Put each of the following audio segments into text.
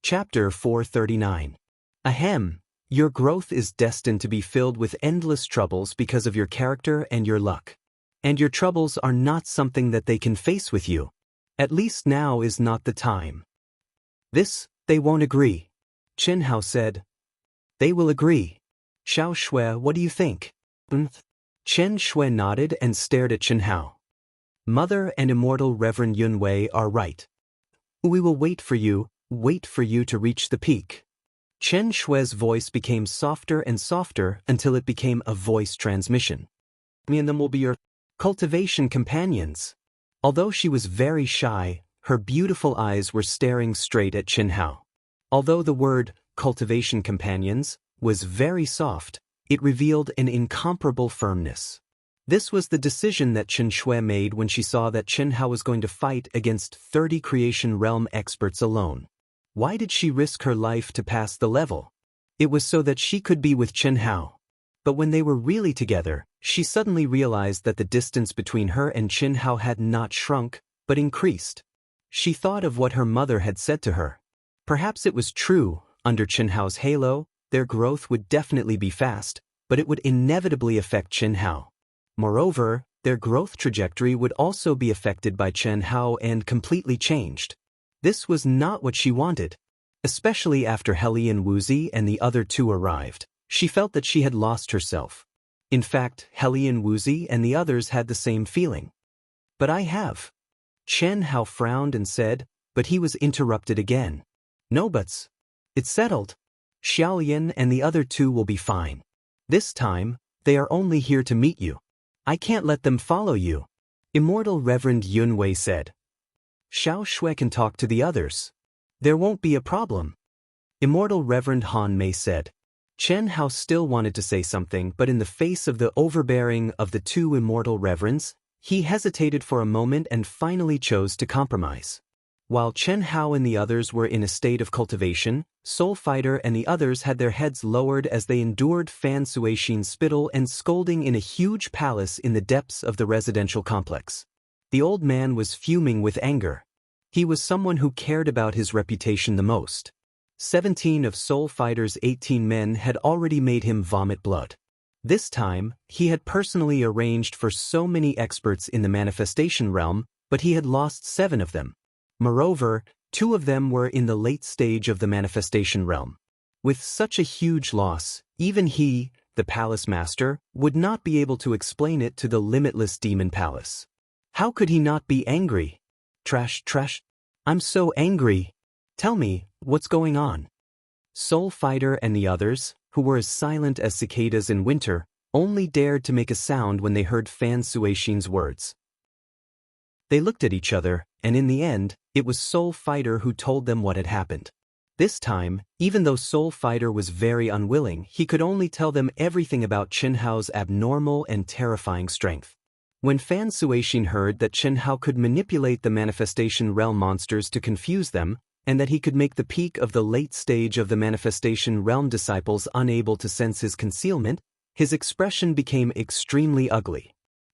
Chapter 439. Ahem. Your growth is destined to be filled with endless troubles because of your character and your luck. And your troubles are not something that they can face with you. At least now is not the time. This, they won't agree. Chen Hao said. They will agree. Xiao Shui, what do you think? Chen Shui nodded and stared at Chen Hao. Mother and immortal Reverend Yun Wei are right. We will wait for you to reach the peak. Chen Shui's voice became softer and softer until it became a voice transmission. Me and them will be your cultivation companions. Although she was very shy, her beautiful eyes were staring straight at Chen Hao. Although the word cultivation companions was very soft, it revealed an incomparable firmness. This was the decision that Chen Shui made when she saw that Chen Hao was going to fight against 30 creation realm experts alone. Why did she risk her life to pass the level? It was so that she could be with Chen Hao. But when they were really together, she suddenly realized that the distance between her and Chen Hao had not shrunk, but increased. She thought of what her mother had said to her. Perhaps it was true, under Chen Hao's halo, their growth would definitely be fast, but it would inevitably affect Chen Hao. Moreover, their growth trajectory would also be affected by Chen Hao and completely changed. This was not what she wanted. Especially after Helian Wuzi and the other two arrived, she felt that she had lost herself. In fact, Helian Wuzi and the others had the same feeling. But I have. Chen Hao frowned and said, but he was interrupted again. No buts. It's settled. Xiaolian and the other two will be fine. This time, they are only here to meet you. I can't let them follow you. Immortal Reverend Yun Wei said. Xiao Shui can talk to the others. There won't be a problem. Immortal Reverend Han Mei said. Chen Hao still wanted to say something, but in the face of the overbearing of the two immortal reverends, he hesitated for a moment and finally chose to compromise. While Chen Hao and the others were in a state of cultivation, Soul Fighter and the others had their heads lowered as they endured Fan Suixin's spittle and scolding in a huge palace in the depths of the residential complex. The old man was fuming with anger. He was someone who cared about his reputation the most. 17 of Soul Fighter's 18 men had already made him vomit blood. This time, he had personally arranged for so many experts in the manifestation realm, but he had lost 7 of them. Moreover, 2 of them were in the late stage of the manifestation realm. With such a huge loss, even he, the palace master, would not be able to explain it to the limitless demon palace. How could he not be angry? Trash. I'm so angry. Tell me, what's going on? Soul Fighter and the others, who were as silent as cicadas in winter, only dared to make a sound when they heard Fan Suixin's words. They looked at each other, and in the end, it was Soul Fighter who told them what had happened. This time, even though Soul Fighter was very unwilling, he could only tell them everything about Chen Hao's abnormal and terrifying strength. When Fan Suixin heard that Chen Hao could manipulate the manifestation realm monsters to confuse them, and that he could make the peak of the late stage of the manifestation realm disciples unable to sense his concealment, his expression became extremely ugly.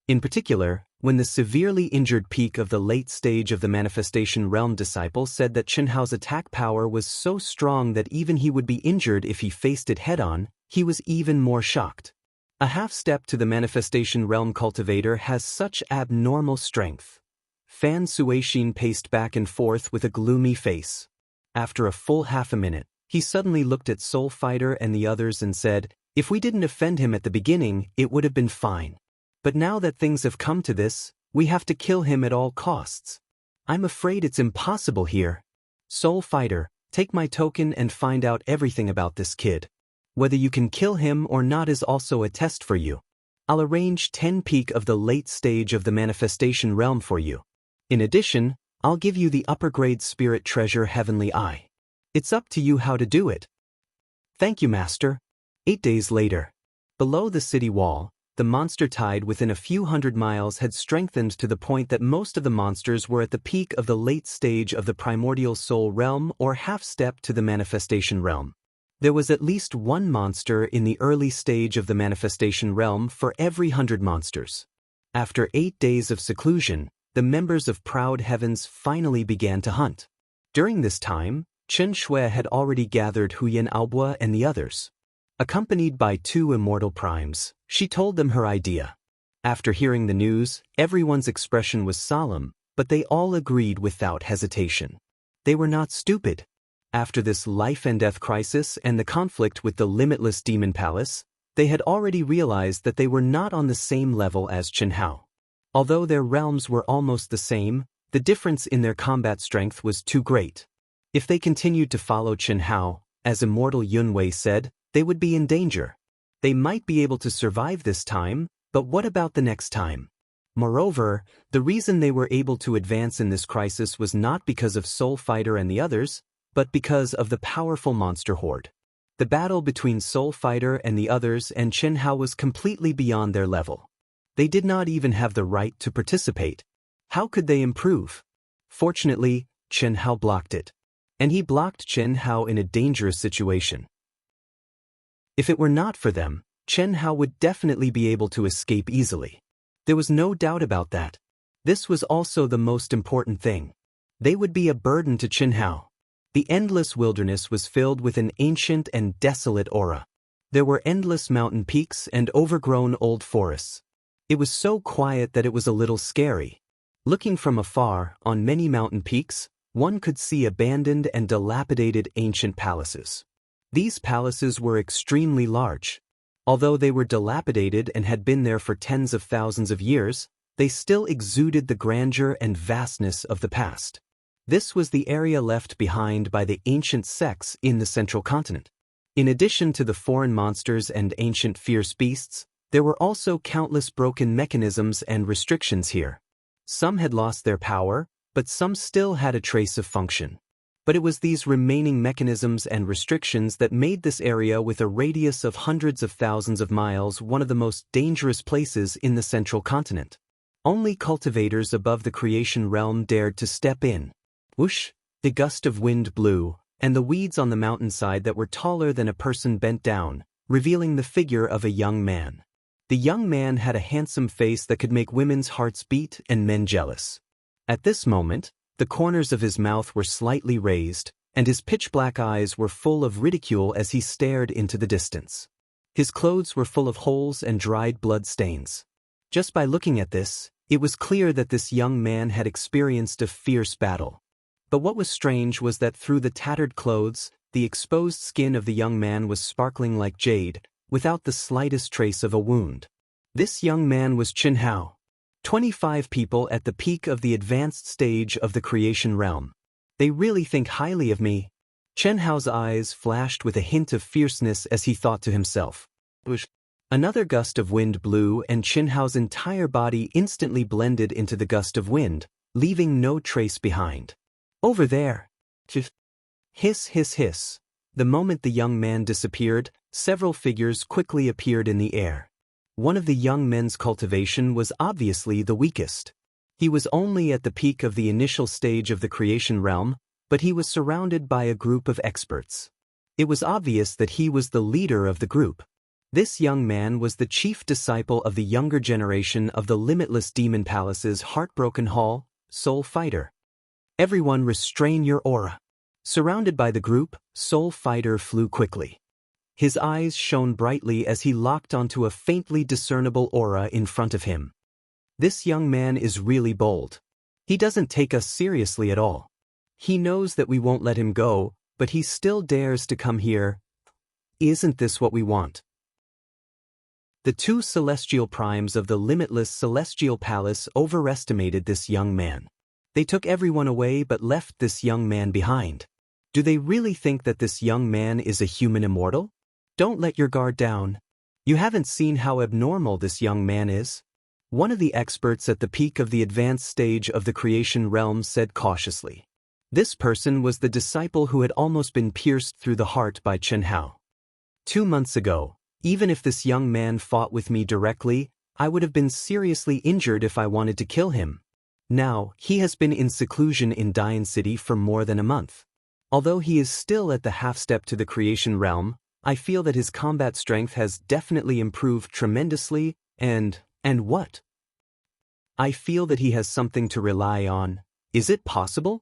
In particular, when the severely injured peak of the late stage of the manifestation realm disciple said that Chen Hao's attack power was so strong that even he would be injured if he faced it head-on, he was even more shocked. A half-step to the manifestation realm cultivator has such abnormal strength. Fan Suixin paced back and forth with a gloomy face. After a full half a minute, he suddenly looked at Soul Fighter and the others and said, if we didn't offend him at the beginning, it would have been fine. But now that things have come to this, we have to kill him at all costs. I'm afraid it's impossible here. Soul Fighter, take my token and find out everything about this kid. Whether you can kill him or not is also a test for you. I'll arrange 10 peak of the late stage of the manifestation realm for you. In addition, I'll give you the upper grade spirit treasure Heavenly Eye. It's up to you how to do it. Thank you, Master. 8 days later. Below the city wall, the monster tide within a few hundred miles had strengthened to the point that most of the monsters were at the peak of the late stage of the primordial soul realm or half-step to the manifestation realm. There was at least 1 monster in the early stage of the manifestation realm for every 100 monsters. After 8 days of seclusion, the members of Proud Heavens finally began to hunt. During this time, Chen Shui had already gathered Huyan Aobua and the others. Accompanied by 2 immortal primes, she told them her idea. After hearing the news, everyone's expression was solemn, but they all agreed without hesitation. They were not stupid. After this life-and-death crisis and the conflict with the limitless demon palace, they had already realized that they were not on the same level as Chen Hao. Although their realms were almost the same, the difference in their combat strength was too great. If they continued to follow Chen Hao, as Immortal Yunwei said, they would be in danger. They might be able to survive this time, but what about the next time? Moreover, the reason they were able to advance in this crisis was not because of Soul Fighter and the others, but because of the powerful monster horde. The battle between Soul Fighter and the others and Chen Hao was completely beyond their level. They did not even have the right to participate. How could they improve? Fortunately, Chen Hao blocked it. And he blocked Chen Hao in a dangerous situation. If it were not for them, Chen Hao would definitely be able to escape easily. There was no doubt about that. This was also the most important thing. They would be a burden to Chen Hao. The endless wilderness was filled with an ancient and desolate aura. There were endless mountain peaks and overgrown old forests. It was so quiet that it was a little scary. Looking from afar, on many mountain peaks, one could see abandoned and dilapidated ancient palaces. These palaces were extremely large. Although they were dilapidated and had been there for tens of thousands of years, they still exuded the grandeur and vastness of the past. This was the area left behind by the ancient sects in the central continent. In addition to the foreign monsters and ancient fierce beasts, there were also countless broken mechanisms and restrictions here. Some had lost their power, but some still had a trace of function. But it was these remaining mechanisms and restrictions that made this area with a radius of hundreds of thousands of miles one of the most dangerous places in the central continent. Only cultivators above the creation realm dared to step in. Whoosh! The gust of wind blew, and the weeds on the mountainside that were taller than a person bent down, revealing the figure of a young man. The young man had a handsome face that could make women's hearts beat and men jealous. At this moment, the corners of his mouth were slightly raised, and his pitch-black eyes were full of ridicule as he stared into the distance. His clothes were full of holes and dried blood stains. Just by looking at this, it was clear that this young man had experienced a fierce battle. But what was strange was that through the tattered clothes, the exposed skin of the young man was sparkling like jade, without the slightest trace of a wound. This young man was Chen Hao. 25 people at the peak of the advanced stage of the creation realm. They really think highly of me. Chen Hao's eyes flashed with a hint of fierceness as he thought to himself. Another gust of wind blew and Chen Hao's entire body instantly blended into the gust of wind, leaving no trace behind. Over there! Hiss, hiss, hiss. The moment the young man disappeared, several figures quickly appeared in the air. One of the young men's cultivation was obviously the weakest. He was only at the peak of the initial stage of the creation realm, but he was surrounded by a group of experts. It was obvious that he was the leader of the group. This young man was the chief disciple of the younger generation of the Limitless Demon Palace's Heartbroken Hall, Soul Fighter. Everyone restrain your aura. Surrounded by the group, Soul Fighter flew quickly. His eyes shone brightly as he locked onto a faintly discernible aura in front of him. This young man is really bold. He doesn't take us seriously at all. He knows that we won't let him go, but he still dares to come here. Isn't this what we want? The 2 celestial primes of the limitless celestial palace overestimated this young man. They took everyone away but left this young man behind. Do they really think that this young man is a human immortal? Don't let your guard down. You haven't seen how abnormal this young man is. One of the experts at the peak of the advanced stage of the creation realm said cautiously. This person was the disciple who had almost been pierced through the heart by Chen Hao. 2 months ago, even if this young man fought with me directly, I would have been seriously injured if I wanted to kill him. Now, he has been in seclusion in Dian City for more than a month. Although he is still at the half-step to the creation realm, I feel that his combat strength has definitely improved tremendously, and what? I feel that he has something to rely on. Is it possible?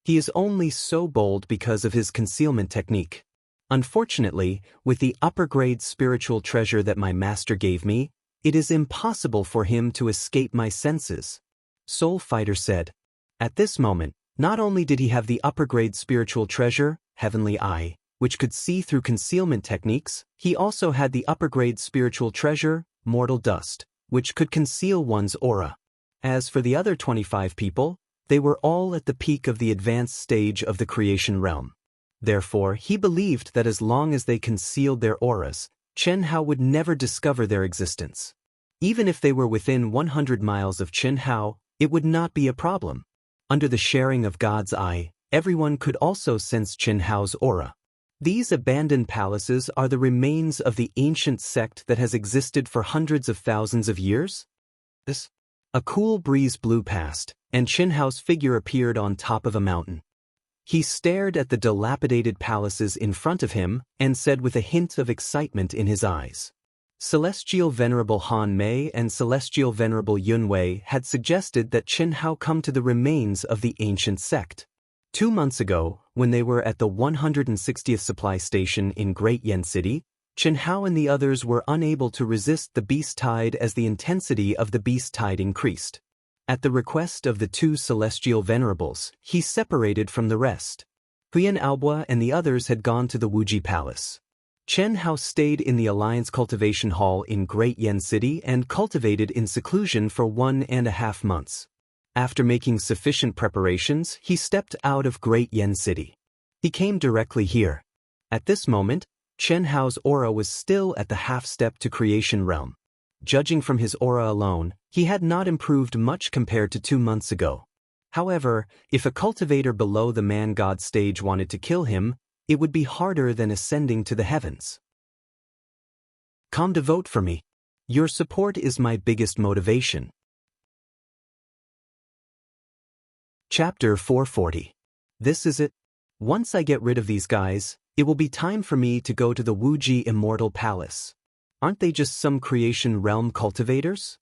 He is only so bold because of his concealment technique. Unfortunately, with the upper-grade spiritual treasure that my master gave me, it is impossible for him to escape my senses," Soul Fighter said. At this moment, not only did he have the upper-grade spiritual treasure, Heavenly Eye, which could see through concealment techniques, he also had the upper-grade spiritual treasure, Mortal Dust, which could conceal one's aura. As for the other 25 people, they were all at the peak of the advanced stage of the creation realm. Therefore, he believed that as long as they concealed their auras, Chen Hao would never discover their existence. Even if they were within 100 miles of Chen Hao, it would not be a problem. Under the sharing of God's eye, everyone could also sense Chen Hao's aura. These abandoned palaces are the remains of the ancient sect that has existed for hundreds of thousands of years? A cool breeze blew past, and Chen Hao's figure appeared on top of a mountain. He stared at the dilapidated palaces in front of him and said with a hint of excitement in his eyes. Celestial Venerable Han Mei and Celestial Venerable Yun Wei had suggested that Chen Hao come to the remains of the ancient sect. 2 months ago, when they were at the 160th supply station in Great Yen City, Chen Hao and the others were unable to resist the beast tide as the intensity of the beast tide increased. At the request of the 2 celestial venerables, he separated from the rest. Huyan Aobua and the others had gone to the Wuji Palace. Chen Hao stayed in the Alliance Cultivation Hall in Great Yen City and cultivated in seclusion for 1.5 months. After making sufficient preparations, he stepped out of Great Yen City. He came directly here. At this moment, Chen Hao's aura was still at the half-step to creation realm. Judging from his aura alone, he had not improved much compared to 2 months ago. However, if a cultivator below the man-god stage wanted to kill him, it would be harder than ascending to the heavens. Come to vote for me. Your support is my biggest motivation. Chapter 440. This is it. Once I get rid of these guys, it will be time for me to go to the Wuji Immortal Palace. Aren't they just some creation realm cultivators?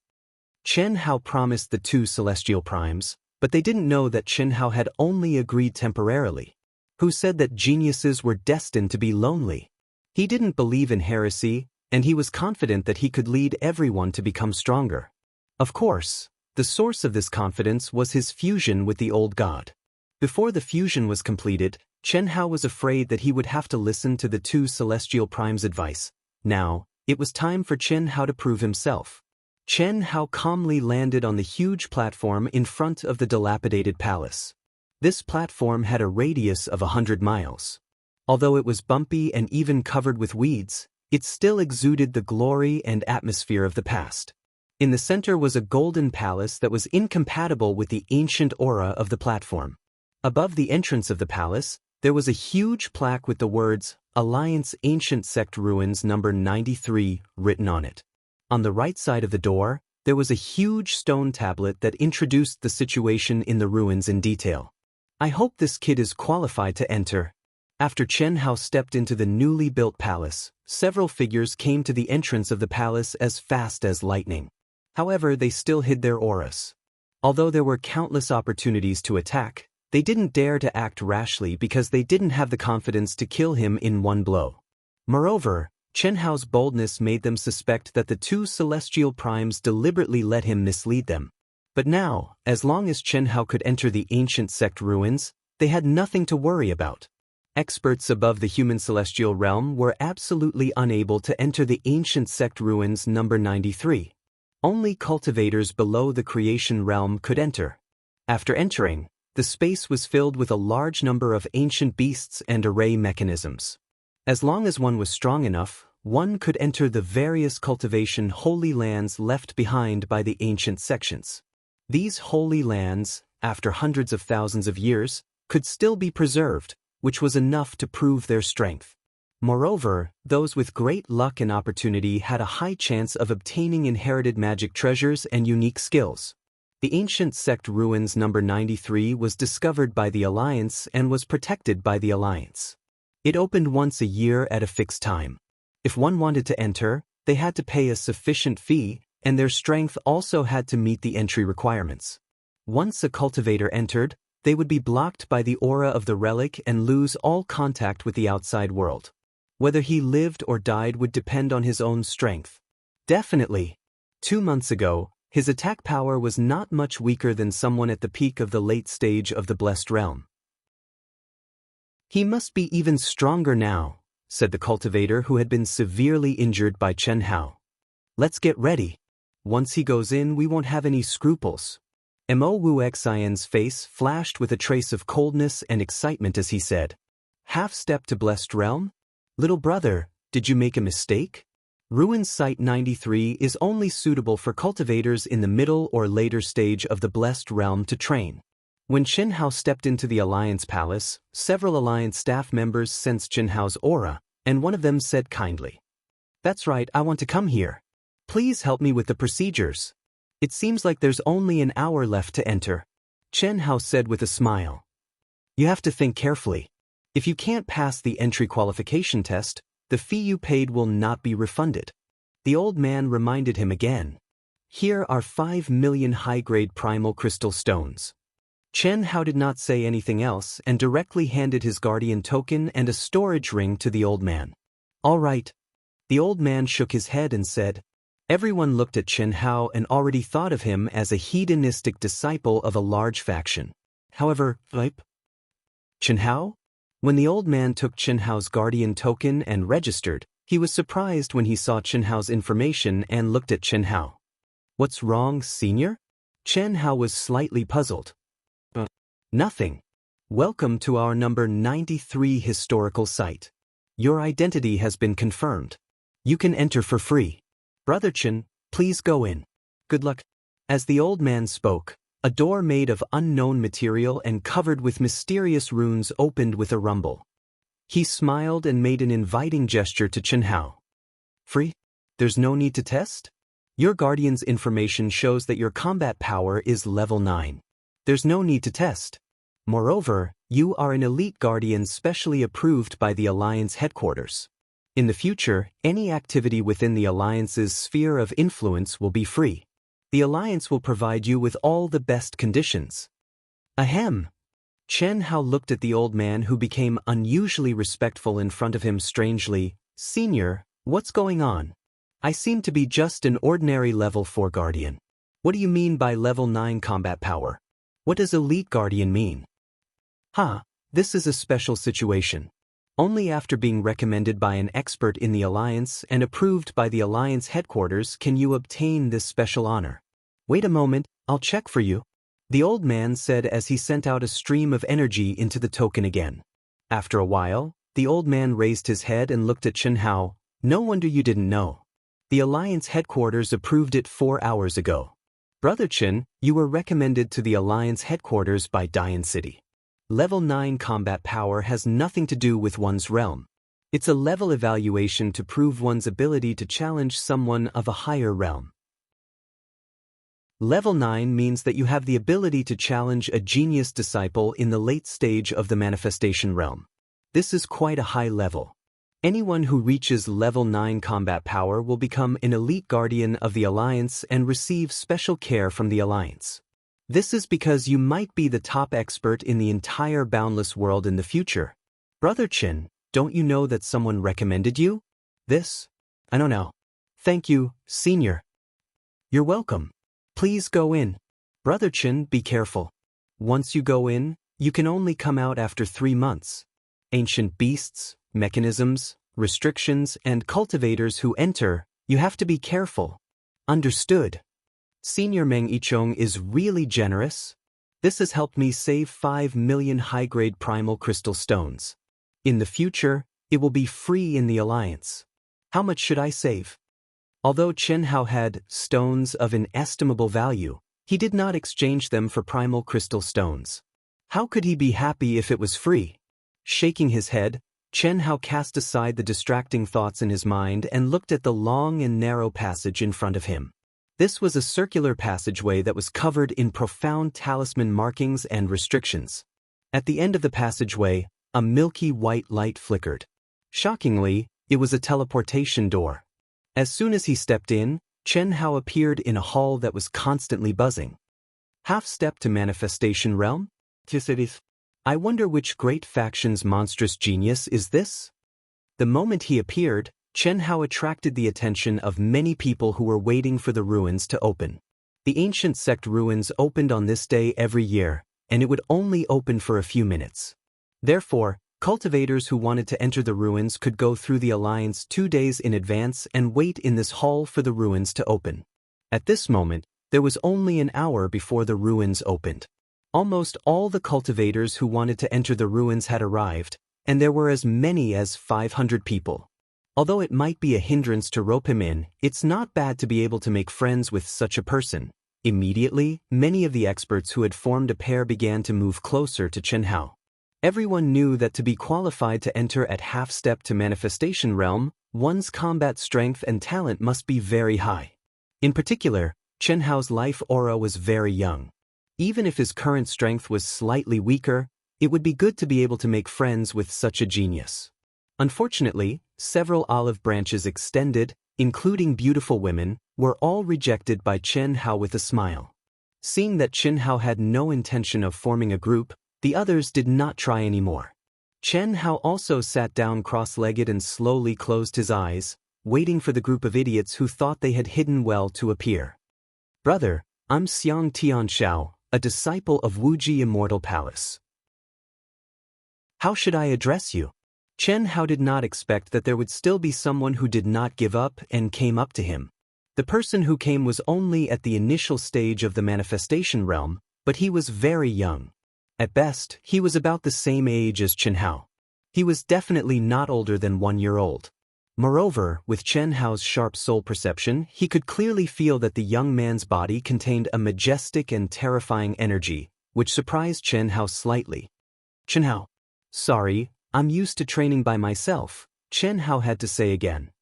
Chen Hao promised the 2 celestial primes, but they didn't know that Chen Hao had only agreed temporarily. Who said that geniuses were destined to be lonely? He didn't believe in heresy, and he was confident that he could lead everyone to become stronger. Of course, the source of this confidence was his fusion with the old god. Before the fusion was completed, Chen Hao was afraid that he would have to listen to the 2 celestial primes' advice. Now, it was time for Chen Hao to prove himself. Chen Hao calmly landed on the huge platform in front of the dilapidated palace. This platform had a radius of 100 miles. Although it was bumpy and even covered with weeds, it still exuded the glory and atmosphere of the past. In the center was a golden palace that was incompatible with the ancient aura of the platform. Above the entrance of the palace, there was a huge plaque with the words, Alliance Ancient Sect Ruins number 93, written on it. On the right side of the door, there was a huge stone tablet that introduced the situation in the ruins in detail. I hope this kid is qualified to enter. After Chen Hao stepped into the newly built palace, several figures came to the entrance of the palace as fast as lightning. However, they still hid their auras. Although there were countless opportunities to attack, they didn't dare to act rashly because they didn't have the confidence to kill him in one blow. Moreover, Chen Hao's boldness made them suspect that the 2 celestial primes deliberately let him mislead them. But now, as long as Chen Hao could enter the ancient sect ruins, they had nothing to worry about. Experts above the human celestial realm were absolutely unable to enter the ancient sect ruins number 93. Only cultivators below the creation realm could enter. After entering, the space was filled with a large number of ancient beasts and array mechanisms. As long as one was strong enough, one could enter the various cultivation holy lands left behind by the ancient sections. These holy lands, after hundreds of thousands of years, could still be preserved, which was enough to prove their strength. Moreover, those with great luck and opportunity had a high chance of obtaining inherited magic treasures and unique skills. The ancient sect ruins number 93 was discovered by the Alliance and was protected by the Alliance. It opened once a year at a fixed time. If one wanted to enter, they had to pay a sufficient fee, and their strength also had to meet the entry requirements. Once a cultivator entered, They would be blocked by the aura of the relic and lose all contact with the outside world. Whether he lived or died would depend on his own strength. Definitely. 2 months ago, his attack power was not much weaker than someone at the peak of the late stage of the Blessed Realm. He must be even stronger now, said the cultivator who had been severely injured by Chen Hao. Let's get ready. Once he goes in, we won't have any scruples. Mo Wu Xian's face flashed with a trace of coldness and excitement as he said, "Half step to Blessed Realm? Little brother, did you make a mistake? Ruin Site 93 is only suitable for cultivators in the middle or later stage of the Blessed Realm to train." When Chen Hao stepped into the Alliance Palace, several Alliance staff members sensed Chen Hao's aura, and one of them said kindly, "That's right, I want to come here. Please help me with the procedures. It seems like there's only an hour left to enter." Chen Hao said with a smile. "You have to think carefully. If you can't pass the entry qualification test, the fee you paid will not be refunded." The old man reminded him again. "Here are 5 million high-grade primal crystal stones." Chen Hao did not say anything else and directly handed his guardian token and a storage ring to the old man. "All right." The old man shook his head and said. Everyone looked at Chen Hao and already thought of him as a hedonistic disciple of a large faction. However, Chen Hao? When the old man took Chen Hao's guardian token and registered, he was surprised when he saw Chen Hao's information and looked at Chen Hao. "What's wrong, senior?" Chen Hao was slightly puzzled. "Nothing. Welcome to our number 93 historical site. Your identity has been confirmed. You can enter for free. Brother Chen, please go in. Good luck." As the old man spoke, a door made of unknown material and covered with mysterious runes opened with a rumble. He smiled and made an inviting gesture to Chen Hao. "Free? There's no need to test? Your guardian's information shows that your combat power is level 9. There's no need to test. Moreover, you are an elite guardian specially approved by the Alliance headquarters. In the future, any activity within the Alliance's sphere of influence will be free. The Alliance will provide you with all the best conditions." Ahem. Chen Hao looked at the old man who became unusually respectful in front of him strangely. "Senior, what's going on? I seem to be just an ordinary level 4 guardian. What do you mean by level 9 combat power? What does elite guardian mean?" This is a special situation. Only after being recommended by an expert in the Alliance and approved by the Alliance headquarters can you obtain this special honor. Wait a moment, I'll check for you," the old man said as he sent out a stream of energy into the token again. After a while, the old man raised his head and looked at Chen Hao. "No wonder you didn't know. The Alliance headquarters approved it 4 hours ago. Brother Chen, you were recommended to the Alliance headquarters by Dian City. Level 9 combat power has nothing to do with one's realm. It's a level evaluation to prove one's ability to challenge someone of a higher realm. Level 9 means that you have the ability to challenge a genius disciple in the late stage of the manifestation realm. This is quite a high level. Anyone who reaches level 9 combat power will become an elite guardian of the Alliance and receive special care from the Alliance. This is because you might be the top expert in the entire boundless world in the future. Brother Chen, don't you know that someone recommended you? This? I don't know. Thank you, senior. You're welcome. Please go in. Brother Chen, be careful. Once you go in, you can only come out after 3 months. Ancient beasts, mechanisms, restrictions, and cultivators who enter, you have to be careful. Understood. Senior Meng Yichong is really generous. This has helped me save 5 million high-grade primal crystal stones. In the future, it will be free in the Alliance. How much should I save? Although Chen Hao had stones of inestimable value, he did not exchange them for primal crystal stones. How could he be happy if it was free? Shaking his head, Chen Hao cast aside the distracting thoughts in his mind and looked at the long and narrow passage in front of him. This was a circular passageway that was covered in profound talisman markings and restrictions. At the end of the passageway, a milky white light flickered. Shockingly, it was a teleportation door. As soon as he stepped in, Chen Hao appeared in a hall that was constantly buzzing. Half step to manifestation realm? Cities. I wonder which great faction's monstrous genius is this? The moment he appeared, Chen Hao attracted the attention of many people who were waiting for the ruins to open. The ancient sect ruins opened on this day every year, and it would only open for a few minutes. Therefore, cultivators who wanted to enter the ruins could go through the alliance 2 days in advance and wait in this hall for the ruins to open. At this moment, there was only an hour before the ruins opened. Almost all the cultivators who wanted to enter the ruins had arrived, and there were as many as 500 people. Although it might be a hindrance to rope him in, it's not bad to be able to make friends with such a person. Immediately, many of the experts who had formed a pair began to move closer to Chen Hao. Everyone knew that to be qualified to enter at half-step to manifestation realm, one's combat strength and talent must be very high. In particular, Chen Hao's life aura was very young. Even if his current strength was slightly weaker, it would be good to be able to make friends with such a genius. Unfortunately, several olive branches extended, including beautiful women, were all rejected by Chen Hao with a smile. Seeing that Chen Hao had no intention of forming a group, the others did not try anymore. Chen Hao also sat down cross-legged and slowly closed his eyes, waiting for the group of idiots who thought they had hidden well to appear. Brother, I'm Xiang Tianxiao, a disciple of Wuji Immortal Palace. How should I address you? Chen Hao did not expect that there would still be someone who did not give up and came up to him. The person who came was only at the initial stage of the manifestation realm, but he was very young. At best, he was about the same age as Chen Hao. He was definitely not older than 1 year old. Moreover, with Chen Hao's sharp soul perception, he could clearly feel that the young man's body contained a majestic and terrifying energy, which surprised Chen Hao slightly. Chen Hao. Sorry, I'm used to training by myself, Chen Hao had to say again.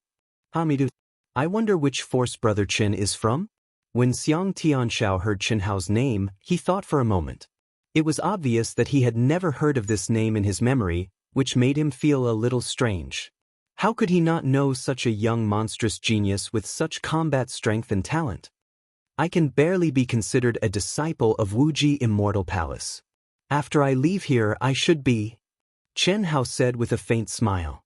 Hamidu. I wonder which force brother Chen is from? When Xiang Tianxiao heard Chen Hao's name, he thought for a moment. It was obvious that he had never heard of this name in his memory, which made him feel a little strange. How could he not know such a young monstrous genius with such combat strength and talent? I can barely be considered a disciple of Wuji Immortal Palace. After I leave here I should be... Chen Hao said with a faint smile.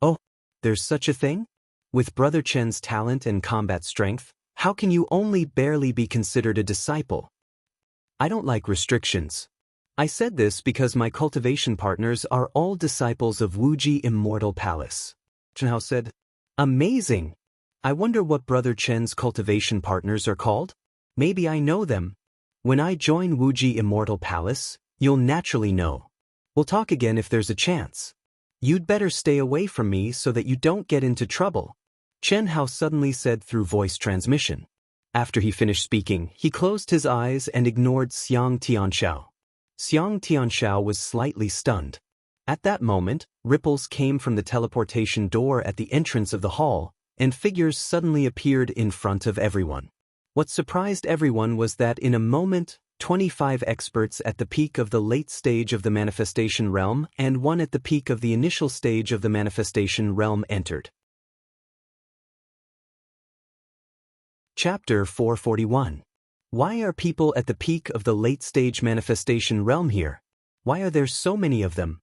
Oh, there's such a thing? With brother Chen's talent and combat strength, how can you only barely be considered a disciple? I don't like restrictions. I said this because my cultivation partners are all disciples of Wuji Immortal Palace. Chen Hao said, Amazing! I wonder what brother Chen's cultivation partners are called? Maybe I know them. When I join Wuji Immortal Palace, you'll naturally know. We'll talk again if there's a chance. You'd better stay away from me so that you don't get into trouble, Chen Hao suddenly said through voice transmission. After he finished speaking, he closed his eyes and ignored Xiang Tianxiao. Xiang Tianxiao was slightly stunned. At that moment, ripples came from the teleportation door at the entrance of the hall, and figures suddenly appeared in front of everyone. What surprised everyone was that in a moment, 25 experts at the peak of the late stage of the manifestation realm and one at the peak of the initial stage of the manifestation realm entered. Chapter 441. Why are people at the peak of the late-stage manifestation realm here? Why are there so many of them?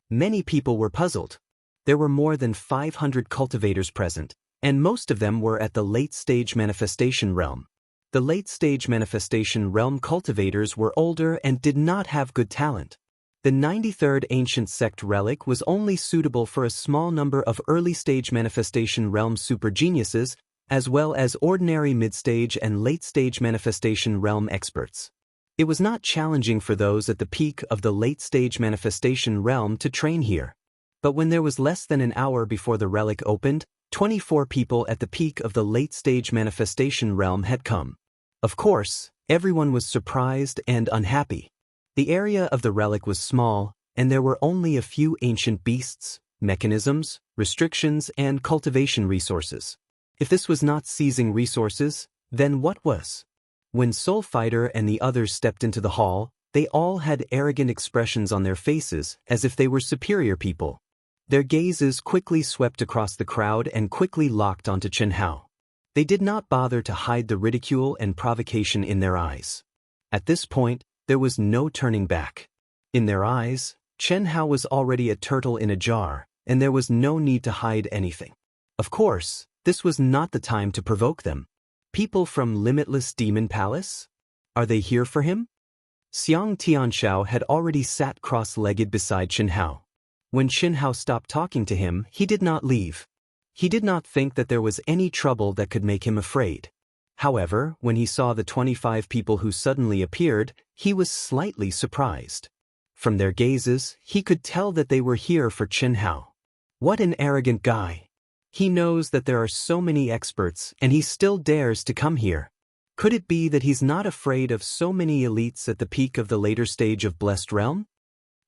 Many people were puzzled. There were more than 500 cultivators present, and most of them were at the late-stage manifestation realm. The late-stage manifestation realm cultivators were older and did not have good talent. The 93rd Ancient Sect relic was only suitable for a small number of early-stage manifestation realm super geniuses, as well as ordinary mid-stage and late-stage manifestation realm experts. It was not challenging for those at the peak of the late-stage manifestation realm to train here. But when there was less than an hour before the relic opened, 24 people at the peak of the late-stage manifestation realm had come. Of course, everyone was surprised and unhappy. The area of the relic was small, and there were only a few ancient beasts, mechanisms, restrictions, and cultivation resources. If this was not seizing resources, then what was? When Soul Fighter and the others stepped into the hall, they all had arrogant expressions on their faces, as if they were superior people. Their gazes quickly swept across the crowd and quickly locked onto Chen Hao. They did not bother to hide the ridicule and provocation in their eyes. At this point, there was no turning back. In their eyes, Chen Hao was already a turtle in a jar, and there was no need to hide anything. Of course, this was not the time to provoke them. People from Limitless Demon Palace? Are they here for him? Xiang Tianxiao had already sat cross-legged beside Chen Hao. When Chen Hao stopped talking to him, he did not leave. He did not think that there was any trouble that could make him afraid. However, when he saw the 25 people who suddenly appeared, he was slightly surprised. From their gazes, he could tell that they were here for Chen Hao. What an arrogant guy. He knows that there are so many experts, and he still dares to come here. Could it be that he's not afraid of so many elites at the peak of the later stage of Blessed Realm?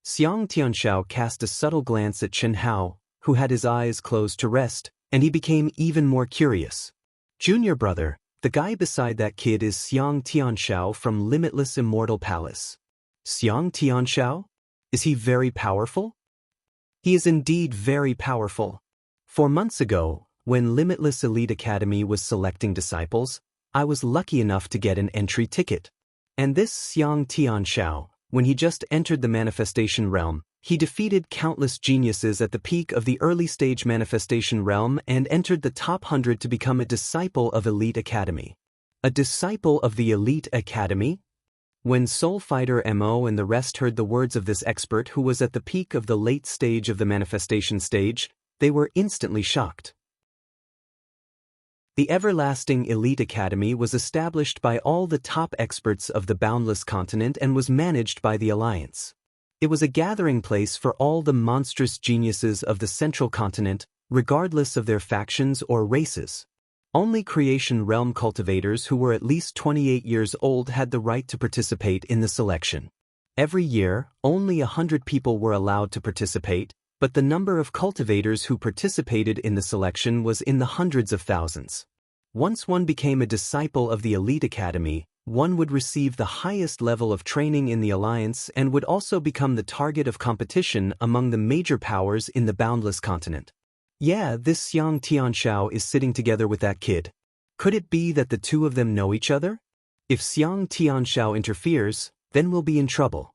Xiang Tianxiao cast a subtle glance at Chen Hao, who had his eyes closed to rest, and he became even more curious. Junior brother, the guy beside that kid is Xiang Tianxiao from Limitless Immortal Palace. Xiang Tianxiao? Is he very powerful? He is indeed very powerful. 4 months ago, when Limitless Elite Academy was selecting disciples, I was lucky enough to get an entry ticket. And this Xiang Tianxiao, when he just entered the manifestation realm, he defeated countless geniuses at the peak of the early stage manifestation realm and entered the top 100 to become a disciple of Elite Academy. A disciple of the Elite Academy? When Soul Fighter Mo and the rest heard the words of this expert who was at the peak of the late stage of the manifestation stage, they were instantly shocked. The Everlasting Elite Academy was established by all the top experts of the Boundless Continent and was managed by the Alliance. It was a gathering place for all the monstrous geniuses of the Central Continent, regardless of their factions or races. Only Creation Realm cultivators who were at least 28 years old had the right to participate in the selection. Every year, only 100 people were allowed to participate, but the number of cultivators who participated in the selection was in the hundreds of thousands. Once one became a disciple of the Elite Academy, one would receive the highest level of training in the Alliance and would also become the target of competition among the major powers in the Boundless Continent. Yeah, this Xiang Tianxiao is sitting together with that kid. Could it be that the two of them know each other? If Xiang Tianxiao interferes, then we'll be in trouble.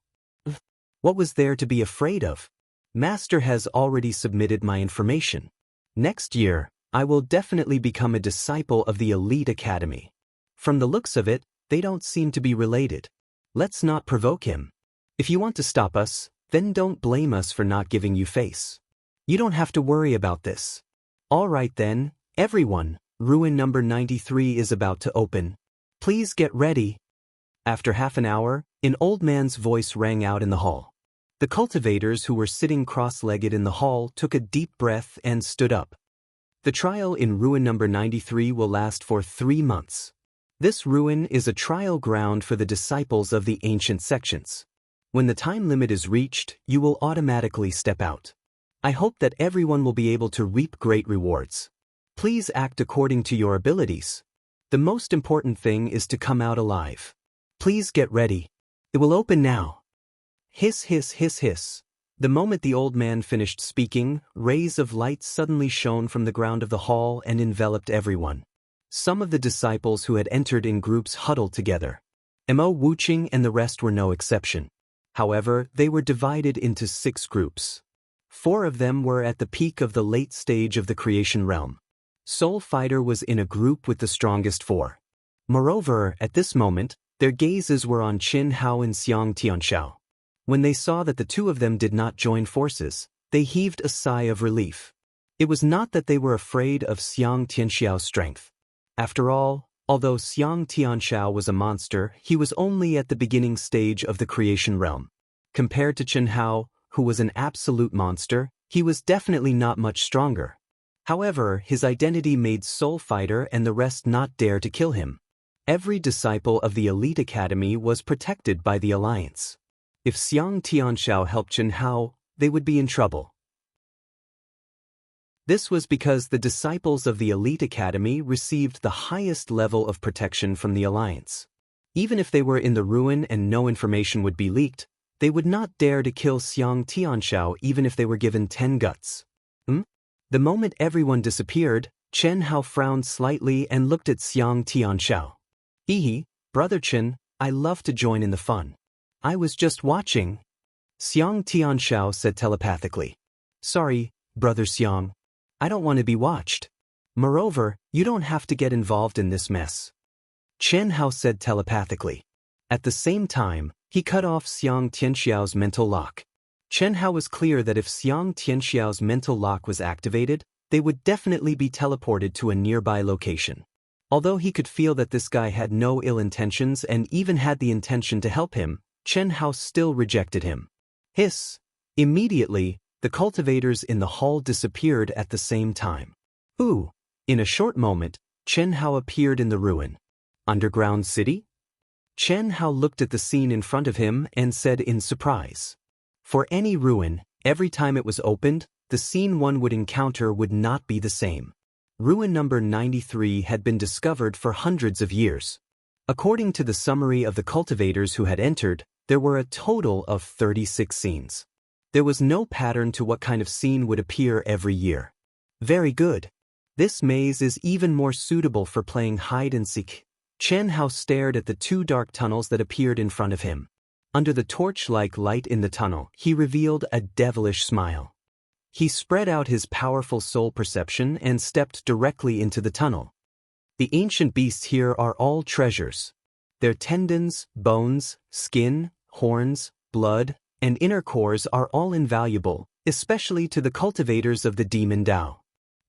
What was there to be afraid of? Master has already submitted my information. Next year, I will definitely become a disciple of the Elite Academy. From the looks of it, they don't seem to be related. Let's not provoke him. If you want to stop us, then don't blame us for not giving you face. You don't have to worry about this. All right then, everyone, ruin number 93 is about to open. Please get ready. After half an hour, an old man's voice rang out in the hall. The cultivators who were sitting cross-legged in the hall took a deep breath and stood up. The trial in ruin number 93 will last for 3 months. This ruin is a trial ground for the disciples of the ancient sections. When the time limit is reached, you will automatically step out. I hope that everyone will be able to reap great rewards. Please act according to your abilities. The most important thing is to come out alive. Please get ready. It will open now. Hiss, hiss, hiss, hiss. The moment the old man finished speaking, rays of light suddenly shone from the ground of the hall and enveloped everyone. Some of the disciples who had entered in groups huddled together. Mo Wuqing and the rest were no exception. However, they were divided into 6 groups. 4 of them were at the peak of the late stage of the creation realm. Soul Fighter was in a group with the strongest 4. Moreover, at this moment, their gazes were on Chen Hao and Xiang Tianxiao. When they saw that the 2 of them did not join forces, they heaved a sigh of relief. It was not that they were afraid of Xiang Tianxiao's strength. After all, although Xiang Tianxiao was a monster, he was only at the beginning stage of the creation realm. Compared to Chen Hao, who was an absolute monster, he was definitely not much stronger. However, his identity made Soul Fighter and the rest not dare to kill him. Every disciple of the Elite Academy was protected by the Alliance. If Xiang Tianxiao helped Chen Hao, they would be in trouble. This was because the disciples of the Elite Academy received the highest level of protection from the Alliance. Even if they were in the ruin and no information would be leaked, they would not dare to kill Xiang Tianxiao even if they were given 10 guts. The moment everyone disappeared, Chen Hao frowned slightly and looked at Xiang Tianxiao. Brother Chen, I love to join in the fun. I was just watching. Xiang Tianxiao said telepathically. Sorry, Brother Xiang. I don't want to be watched. Moreover, you don't have to get involved in this mess. Chen Hao said telepathically. At the same time, he cut off Xiang Tianxiao's mental lock. Chen Hao was clear that if Xiang Tianxiao's mental lock was activated, they would definitely be teleported to a nearby location. Although he could feel that this guy had no ill intentions and even had the intention to help him, Chen Hao still rejected him. Hiss! Immediately, the cultivators in the hall disappeared at the same time. Ooh! In a short moment, Chen Hao appeared in the ruin. Underground city? Chen Hao looked at the scene in front of him and said in surprise. For any ruin, every time it was opened, the scene one would encounter would not be the same. Ruin number 93 had been discovered for hundreds of years. According to the summary of the cultivators who had entered, there were a total of 36 scenes. There was no pattern to what kind of scene would appear every year. Very good. This maze is even more suitable for playing hide-and-seek. Chen Hao stared at the two dark tunnels that appeared in front of him. Under the torch-like light in the tunnel, he revealed a devilish smile. He spread out his powerful soul perception and stepped directly into the tunnel. The ancient beasts here are all treasures. Their tendons, bones, skin, horns, blood, and inner cores are all invaluable, especially to the cultivators of the demon Tao.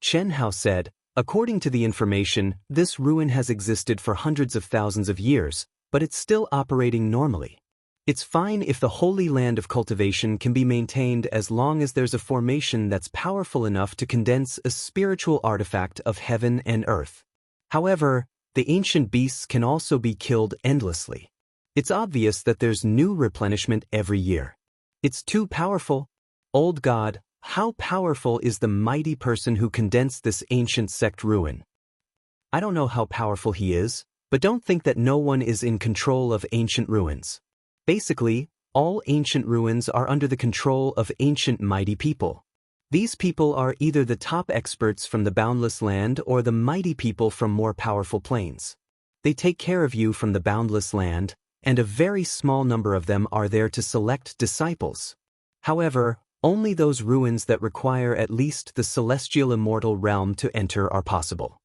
Chen Hao said, according to the information, this ruin has existed for hundreds of thousands of years, but it's still operating normally. It's fine if the holy land of cultivation can be maintained as long as there's a formation that's powerful enough to condense a spiritual artifact of heaven and earth. However, the ancient beasts can also be killed endlessly. It's obvious that there's new replenishment every year. It's too powerful. Old God, how powerful is the mighty person who condensed this ancient sect ruin? I don't know how powerful he is, but don't think that no one is in control of ancient ruins. Basically, all ancient ruins are under the control of ancient mighty people. These people are either the top experts from the boundless land or the mighty people from more powerful planes. They take care of you from the boundless land, and a very small number of them are there to select disciples. However, only those ruins that require at least the celestial immortal realm to enter are possible.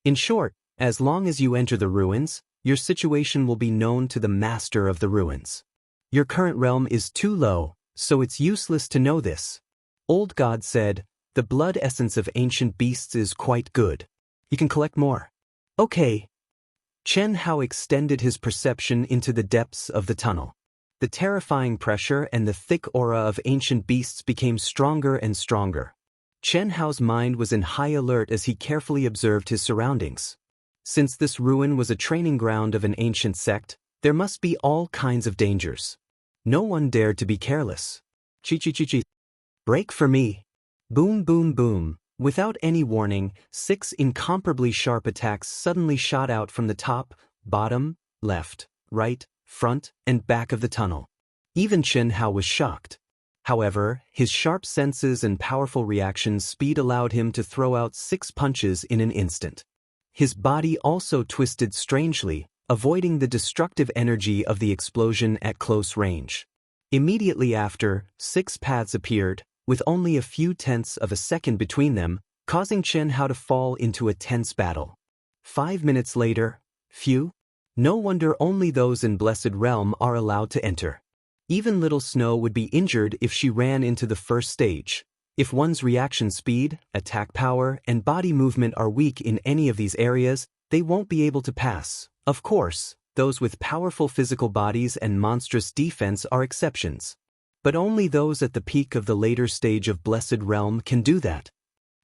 In short, as long as you enter the ruins, your situation will be known to the master of the ruins. Your current realm is too low, so it's useless to know this. Old God said, the blood essence of ancient beasts is quite good. You can collect more. Okay. Chen Hao extended his perception into the depths of the tunnel. The terrifying pressure and the thick aura of ancient beasts became stronger and stronger. Chen Hao's mind was in high alert as he carefully observed his surroundings. Since this ruin was a training ground of an ancient sect, there must be all kinds of dangers. No one dared to be careless. Chi-chi-chi-chi. Break for me. Boom boom boom. Without any warning, 6 incomparably sharp attacks suddenly shot out from the top, bottom, left, right, front, and back of the tunnel. Even Chen Hao was shocked. However, his sharp senses and powerful reaction speed allowed him to throw out 6 punches in an instant. His body also twisted strangely, avoiding the destructive energy of the explosion at close range. Immediately after, 6 paths appeared, with only a few tenths of a second between them, causing Chen Hao to fall into a tense battle. 5 minutes later, phew. No wonder only those in Blessed Realm are allowed to enter. Even little Snow would be injured if she ran into the first stage. If one's reaction speed, attack power, and body movement are weak in any of these areas, they won't be able to pass. Of course, those with powerful physical bodies and monstrous defense are exceptions. But only those at the peak of the later stage of Blessed Realm can do that.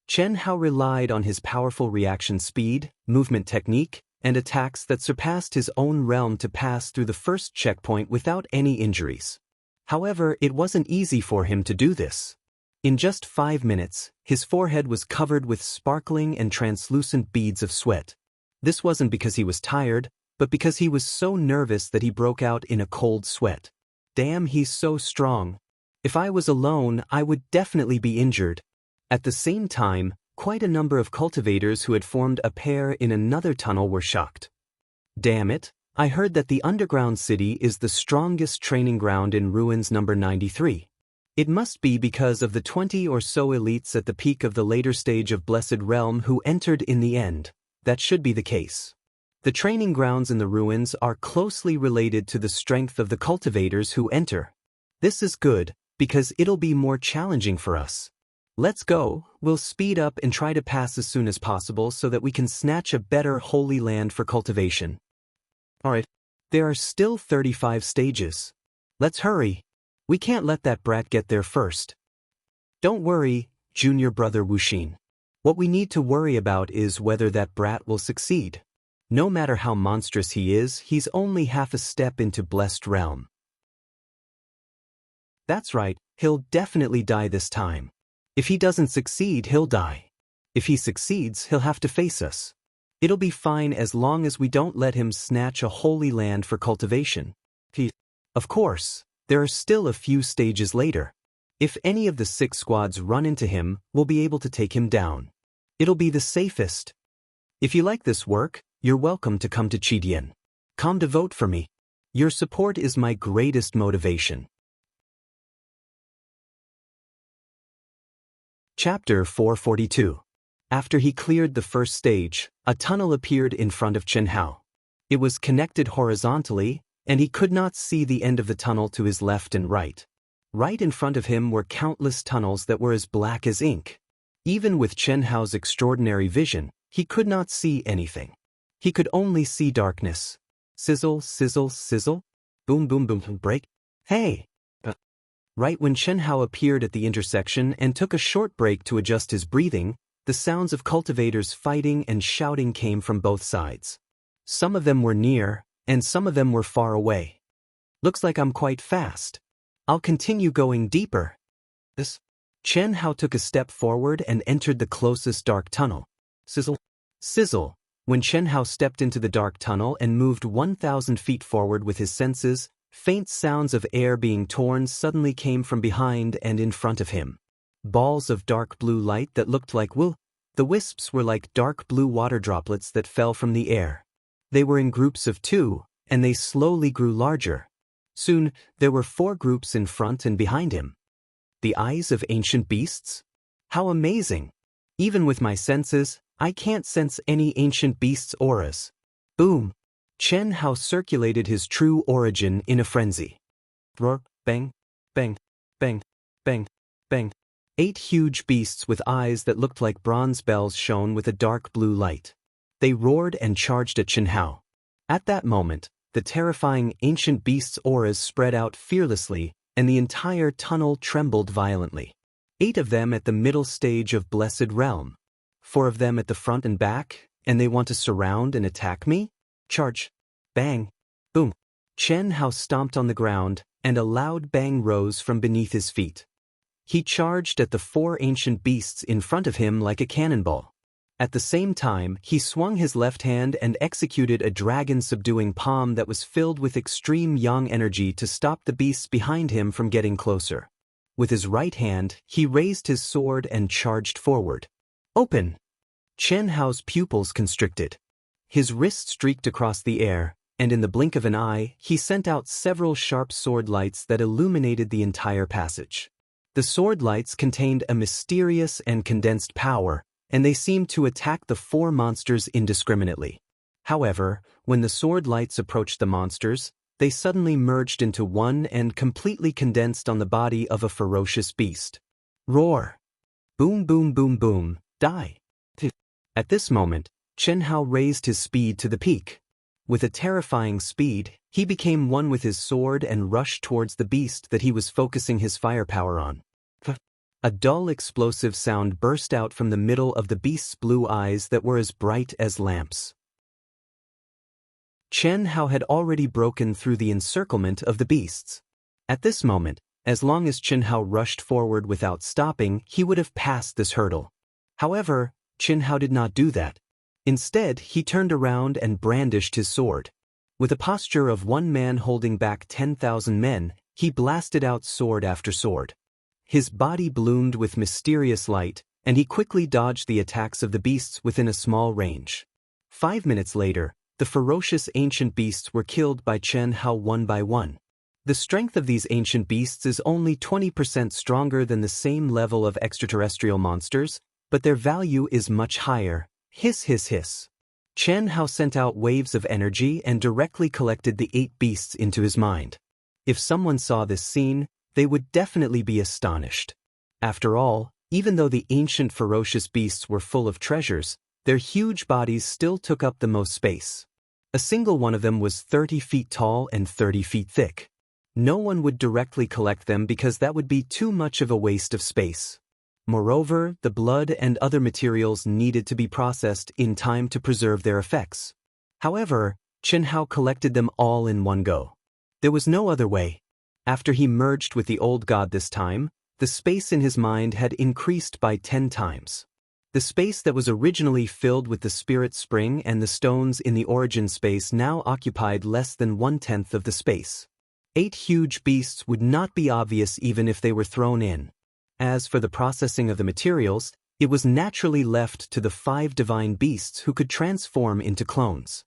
Chen Hao relied on his powerful reaction speed, movement technique, and attacks that surpassed his own realm to pass through the first checkpoint without any injuries. However, it wasn't easy for him to do this. In just 5 minutes, his forehead was covered with sparkling and translucent beads of sweat. This wasn't because he was tired, but because he was so nervous that he broke out in a cold sweat. Damn, he's so strong. If I was alone, I would definitely be injured. At the same time, quite a number of cultivators who had formed a pair in another tunnel were shocked. Damn it, I heard that the underground city is the strongest training ground in ruins number 93. It must be because of the 20 or so elites at the peak of the later stage of Blessed Realm who entered in the end. That should be the case. The training grounds in the ruins are closely related to the strength of the cultivators who enter. This is good, because it'll be more challenging for us. Let's go, we'll speed up and try to pass as soon as possible so that we can snatch a better holy land for cultivation. Alright, there are still 35 stages. Let's hurry. We can't let that brat get there first. Don't worry, junior brother Wuxin. What we need to worry about is whether that brat will succeed. No matter how monstrous he is, he's only half a step into Blessed Realm. That's right, he'll definitely die this time. If he doesn't succeed, he'll die. If he succeeds, he'll have to face us. It'll be fine as long as we don't let him snatch a holy land for cultivation. Of course, there are still a few stages later. If any of the 6 squads run into him, we'll be able to take him down. It'll be the safest. If you like this work, you're welcome to come to Chidian. Come to vote for me. Your support is my greatest motivation. Chapter 442. After he cleared the first stage, a tunnel appeared in front of Chen Hao. It was connected horizontally, and he could not see the end of the tunnel to his left and right. Right in front of him were countless tunnels that were as black as ink. Even with Chen Hao's extraordinary vision, he could not see anything. He could only see darkness. Sizzle, sizzle, sizzle. Boom, boom, boom, break. Hey! Right when Chen Hao appeared at the intersection and took a short break to adjust his breathing, the sounds of cultivators fighting and shouting came from both sides. Some of them were near, and some of them were far away. Looks like I'm quite fast. I'll continue going deeper. Chen Hao took a step forward and entered the closest dark tunnel. Sizzle. Sizzle. When Chen Hao stepped into the dark tunnel and moved 1,000 feet forward with his senses, faint sounds of air being torn suddenly came from behind and in front of him. Balls of dark blue light that looked like the wisps were like dark blue water droplets that fell from the air. They were in groups of 2, and they slowly grew larger. Soon, there were 4 groups in front and behind him. The eyes of ancient beasts? How amazing! Even with my senses, I can't sense any ancient beast's auras. Boom! Chen Hao circulated his true origin in a frenzy. Roar, bang, bang, bang, bang, bang. 8 huge beasts with eyes that looked like bronze bells shone with a dark blue light. They roared and charged at Chen Hao. At that moment, the terrifying ancient beast's auras spread out fearlessly, and the entire tunnel trembled violently. 8 of them at the middle stage of Blessed Realm. 4 of them at the front and back, and they want to surround and attack me? Charge. Bang. Boom. Chen Hao stomped on the ground, and a loud bang rose from beneath his feet. He charged at the 4 ancient beasts in front of him like a cannonball. At the same time, he swung his left hand and executed a dragon-subduing palm that was filled with extreme yang energy to stop the beasts behind him from getting closer. With his right hand, he raised his sword and charged forward. Open! Chen Hao's pupils constricted. His wrist streaked across the air, and in the blink of an eye, he sent out several sharp sword lights that illuminated the entire passage. The sword lights contained a mysterious and condensed power, and they seemed to attack the 4 monsters indiscriminately. However, when the sword lights approached the monsters, they suddenly merged into one and completely condensed on the body of a ferocious beast. Roar! Boom, boom, boom, boom, die! At this moment, Chen Hao raised his speed to the peak. With a terrifying speed, he became one with his sword and rushed towards the beast that he was focusing his firepower on. A dull explosive sound burst out from the middle of the beast's blue eyes that were as bright as lamps. Chen Hao had already broken through the encirclement of the beasts. At this moment, as long as Chen Hao rushed forward without stopping, he would have passed this hurdle. However, Chen Hao did not do that. Instead, he turned around and brandished his sword. With a posture of one man holding back 10,000 men, he blasted out sword after sword. His body bloomed with mysterious light, and he quickly dodged the attacks of the beasts within a small range. 5 minutes later, the ferocious ancient beasts were killed by Chen Hao one by one. The strength of these ancient beasts is only 20% stronger than the same level of extraterrestrial monsters, but their value is much higher. Hiss hiss hiss. Chen Hao sent out waves of energy and directly collected the 8 beasts into his mind. If someone saw this scene, they would definitely be astonished. After all, even though the ancient ferocious beasts were full of treasures, their huge bodies still took up the most space. A single one of them was 30 feet tall and 30 feet thick. No one would directly collect them because that would be too much of a waste of space. Moreover, the blood and other materials needed to be processed in time to preserve their effects. However, Chen Hao collected them all in one go. There was no other way. After he merged with the old god this time, the space in his mind had increased by 10 times. The space that was originally filled with the spirit spring and the stones in the origin space now occupied less than 1/10 of the space. 8 huge beasts would not be obvious even if they were thrown in. As for the processing of the materials, it was naturally left to the 5 divine beasts who could transform into clones.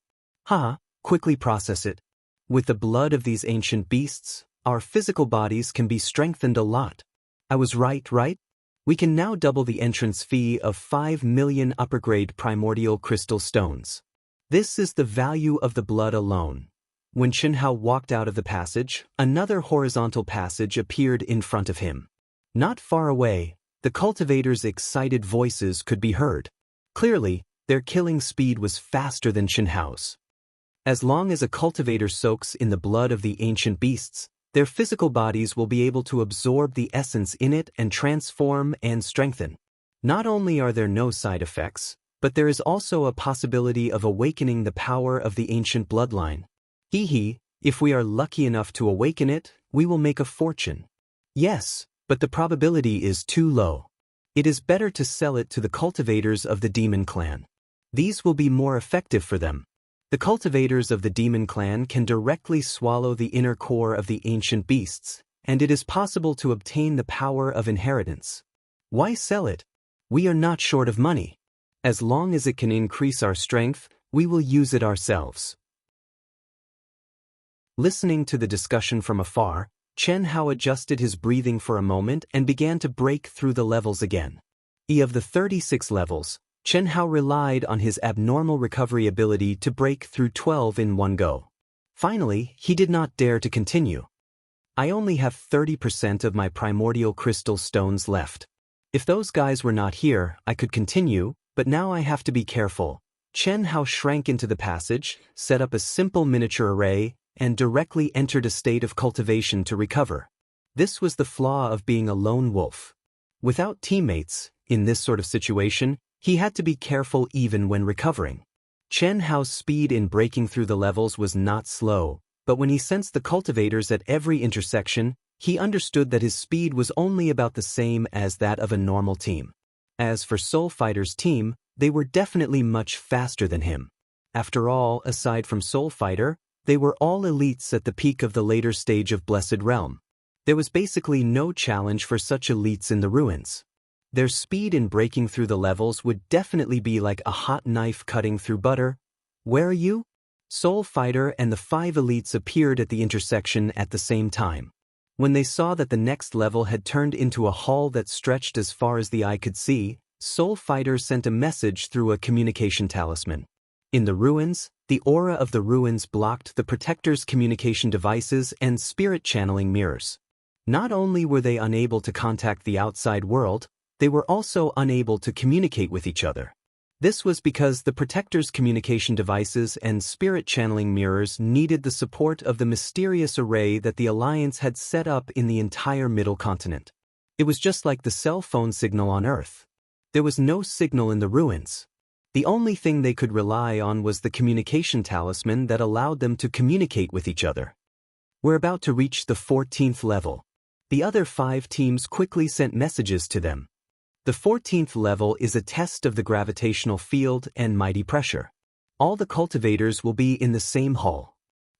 Quickly process it. With the blood of these ancient beasts, our physical bodies can be strengthened a lot. I was right? We can now double the entrance fee of 5 million upper-grade primordial crystal stones. This is the value of the blood alone. When Chen Hao walked out of the passage, another horizontal passage appeared in front of him. Not far away, the cultivators' excited voices could be heard. Clearly, their killing speed was faster than Chen Hao's. As long as a cultivator soaks in the blood of the ancient beasts, their physical bodies will be able to absorb the essence in it and transform and strengthen. Not only are there no side effects, but there is also a possibility of awakening the power of the ancient bloodline. If we are lucky enough to awaken it, we will make a fortune. Yes, but the probability is too low. It is better to sell it to the cultivators of the demon clan. These will be more effective for them. The cultivators of the demon clan can directly swallow the inner core of the ancient beasts, and it is possible to obtain the power of inheritance. Why sell it? We are not short of money. As long as it can increase our strength, we will use it ourselves. Listening to the discussion from afar, Chen Hao adjusted his breathing for a moment and began to break through the levels again. Of the 36 levels, Chen Hao relied on his abnormal recovery ability to break through 12 in one go. Finally, he did not dare to continue. I only have 30% of my primordial crystal stones left. If those guys were not here, I could continue, but now I have to be careful. Chen Hao shrank into the passage, set up a simple miniature array, and directly entered a state of cultivation to recover. This was the flaw of being a lone wolf. Without teammates, in this sort of situation, he had to be careful even when recovering. Chen Hao's speed in breaking through the levels was not slow, but when he sensed the cultivators at every intersection, he understood that his speed was only about the same as that of a normal team. As for Soul Fighter's team, they were definitely much faster than him. After all, aside from Soul Fighter, they were all elites at the peak of the later stage of Blessed Realm. There was basically no challenge for such elites in the ruins. Their speed in breaking through the levels would definitely be like a hot knife cutting through butter. Where are you? Soul Fighter and the 5 elites appeared at the intersection at the same time. When they saw that the next level had turned into a hall that stretched as far as the eye could see, Soul Fighter sent a message through a communication talisman. In the ruins, the aura of the ruins blocked the protector's communication devices and spirit channeling mirrors. Not only were they unable to contact the outside world, they were also unable to communicate with each other. This was because the protector's communication devices and spirit channeling mirrors needed the support of the mysterious array that the Alliance had set up in the entire Middle Continent. It was just like the cell phone signal on Earth. There was no signal in the ruins. The only thing they could rely on was the communication talisman that allowed them to communicate with each other. We're about to reach the 14th level. The other 5 teams quickly sent messages to them. The 14th level is a test of the gravitational field and mighty pressure. All the cultivators will be in the same hall.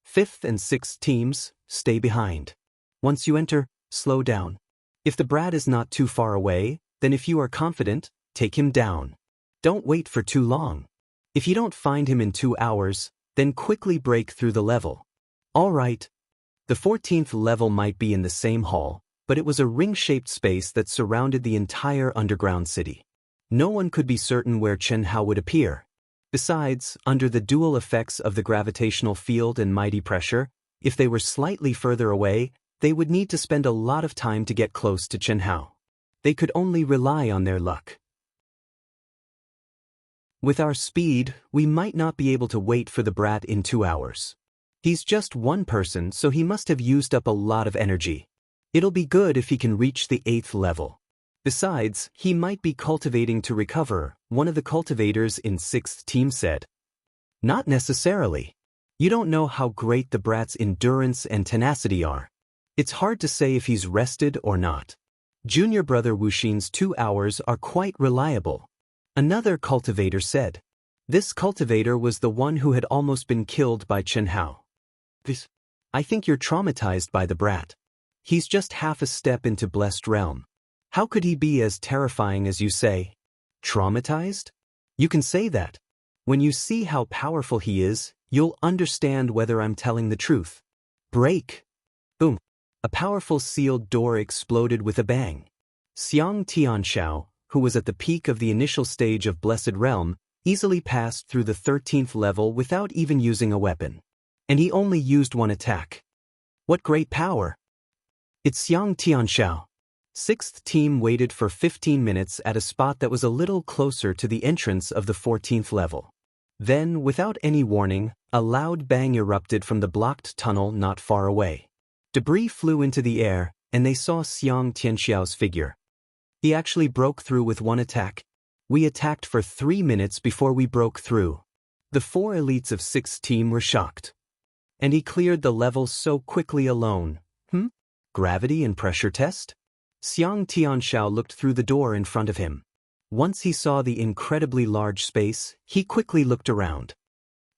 5th and 6th teams, stay behind. Once you enter, slow down. If the brat is not too far away, then if you are confident, take him down. Don't wait for too long. If you don't find him in 2 hours, then quickly break through the level. All right. The 14th level might be in the same hall, but it was a ring-shaped space that surrounded the entire underground city. No one could be certain where Chen Hao would appear. Besides, under the dual effects of the gravitational field and mighty pressure, if they were slightly further away, they would need to spend a lot of time to get close to Chen Hao. They could only rely on their luck. With our speed, we might not be able to wait for the brat in 2 hours. He's just one person, so he must have used up a lot of energy. It'll be good if he can reach the 8th level. Besides, he might be cultivating to recover, one of the cultivators in 6th team said. Not necessarily. You don't know how great the brat's endurance and tenacity are. It's hard to say if he's rested or not. Junior brother Wuxin's 2 hours are quite reliable. Another cultivator said. This cultivator was the one who had almost been killed by Chen Hao. I think you're traumatized by the brat. He's just half a step into Blessed Realm. How could he be as terrifying as you say? Traumatized? You can say that. When you see how powerful he is, you'll understand whether I'm telling the truth. Break. Boom. A powerful sealed door exploded with a bang. Xiang Tianxiao, who was at the peak of the initial stage of Blessed Realm, easily passed through the 13th level without even using a weapon. And he only used one attack. What great power! It's Xiang Tianxiao. 6th team waited for 15 minutes at a spot that was a little closer to the entrance of the 14th level. Then, without any warning, a loud bang erupted from the blocked tunnel not far away. Debris flew into the air, and they saw Xiang Tianxiao's figure. He actually broke through with one attack. We attacked for 3 minutes before we broke through. The 4 elites of 6th team were shocked. And he cleared the level so quickly alone. Gravity and pressure test? Xiang Tianxiao looked through the door in front of him. Once he saw the incredibly large space, he quickly looked around.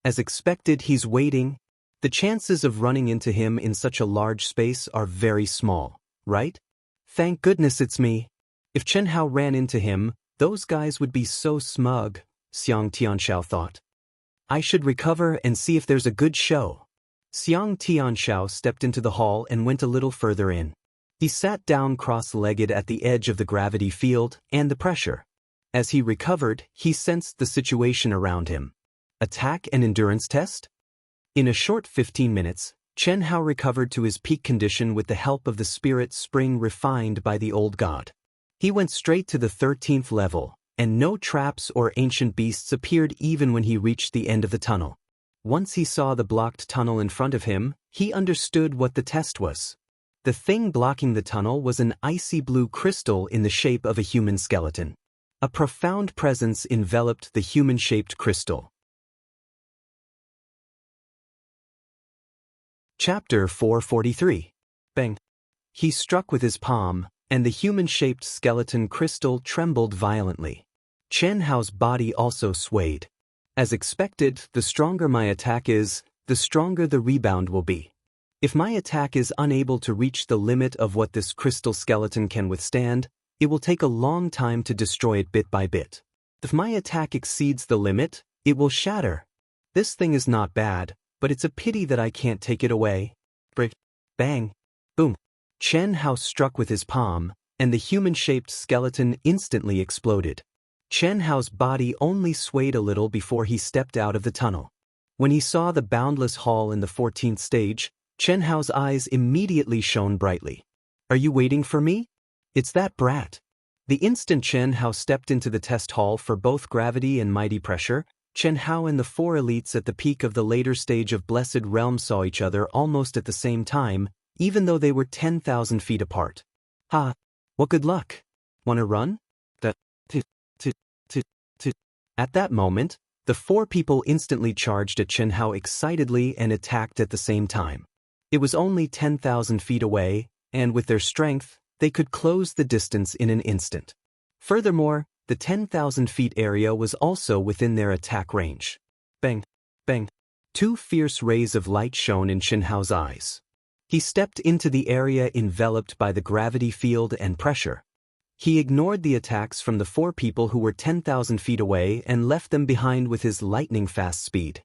As expected, he's waiting. The chances of running into him in such a large space are very small, right? Thank goodness it's me. If Chen Hao ran into him, those guys would be so smug, Xiang Tianxiao thought. I should recover and see if there's a good show. Xiang Tianxiao stepped into the hall and went a little further in. He sat down cross-legged at the edge of the gravity field and the pressure. As he recovered, he sensed the situation around him. Attack and endurance test? In a short 15 minutes, Chen Hao recovered to his peak condition with the help of the spirit spring refined by the old god. He went straight to the 13th level, and no traps or ancient beasts appeared even when he reached the end of the tunnel. Once he saw the blocked tunnel in front of him, he understood what the test was. The thing blocking the tunnel was an icy blue crystal in the shape of a human skeleton. A profound presence enveloped the human-shaped crystal. Chapter 443. Bang. He struck with his palm, and the human-shaped skeleton crystal trembled violently. Chen Hao's body also swayed. As expected, the stronger my attack is, the stronger the rebound will be. If my attack is unable to reach the limit of what this crystal skeleton can withstand, it will take a long time to destroy it bit by bit. If my attack exceeds the limit, it will shatter. This thing is not bad, but it's a pity that I can't take it away. Bang. Boom. Chen Hao struck with his palm, and the human-shaped skeleton instantly exploded. Chen Hao's body only swayed a little before he stepped out of the tunnel. When he saw the boundless hall in the 14th stage, Chen Hao's eyes immediately shone brightly. Are you waiting for me? It's that brat. The instant Chen Hao stepped into the test hall for both gravity and mighty pressure, Chen Hao and the 4 elites at the peak of the later stage of Blessed Realm saw each other almost at the same time, even though they were 10,000 feet apart. Ha! What good luck! Wanna run? At that moment, the 4 people instantly charged at Chen Hao excitedly and attacked at the same time. It was only 10,000 feet away, and with their strength, they could close the distance in an instant. Furthermore, the 10,000 feet area was also within their attack range. Bang! Bang! 2 fierce rays of light shone in Chen Hao's eyes. He stepped into the area enveloped by the gravity field and pressure. He ignored the attacks from the 4 people who were 10,000 feet away and left them behind with his lightning-fast speed.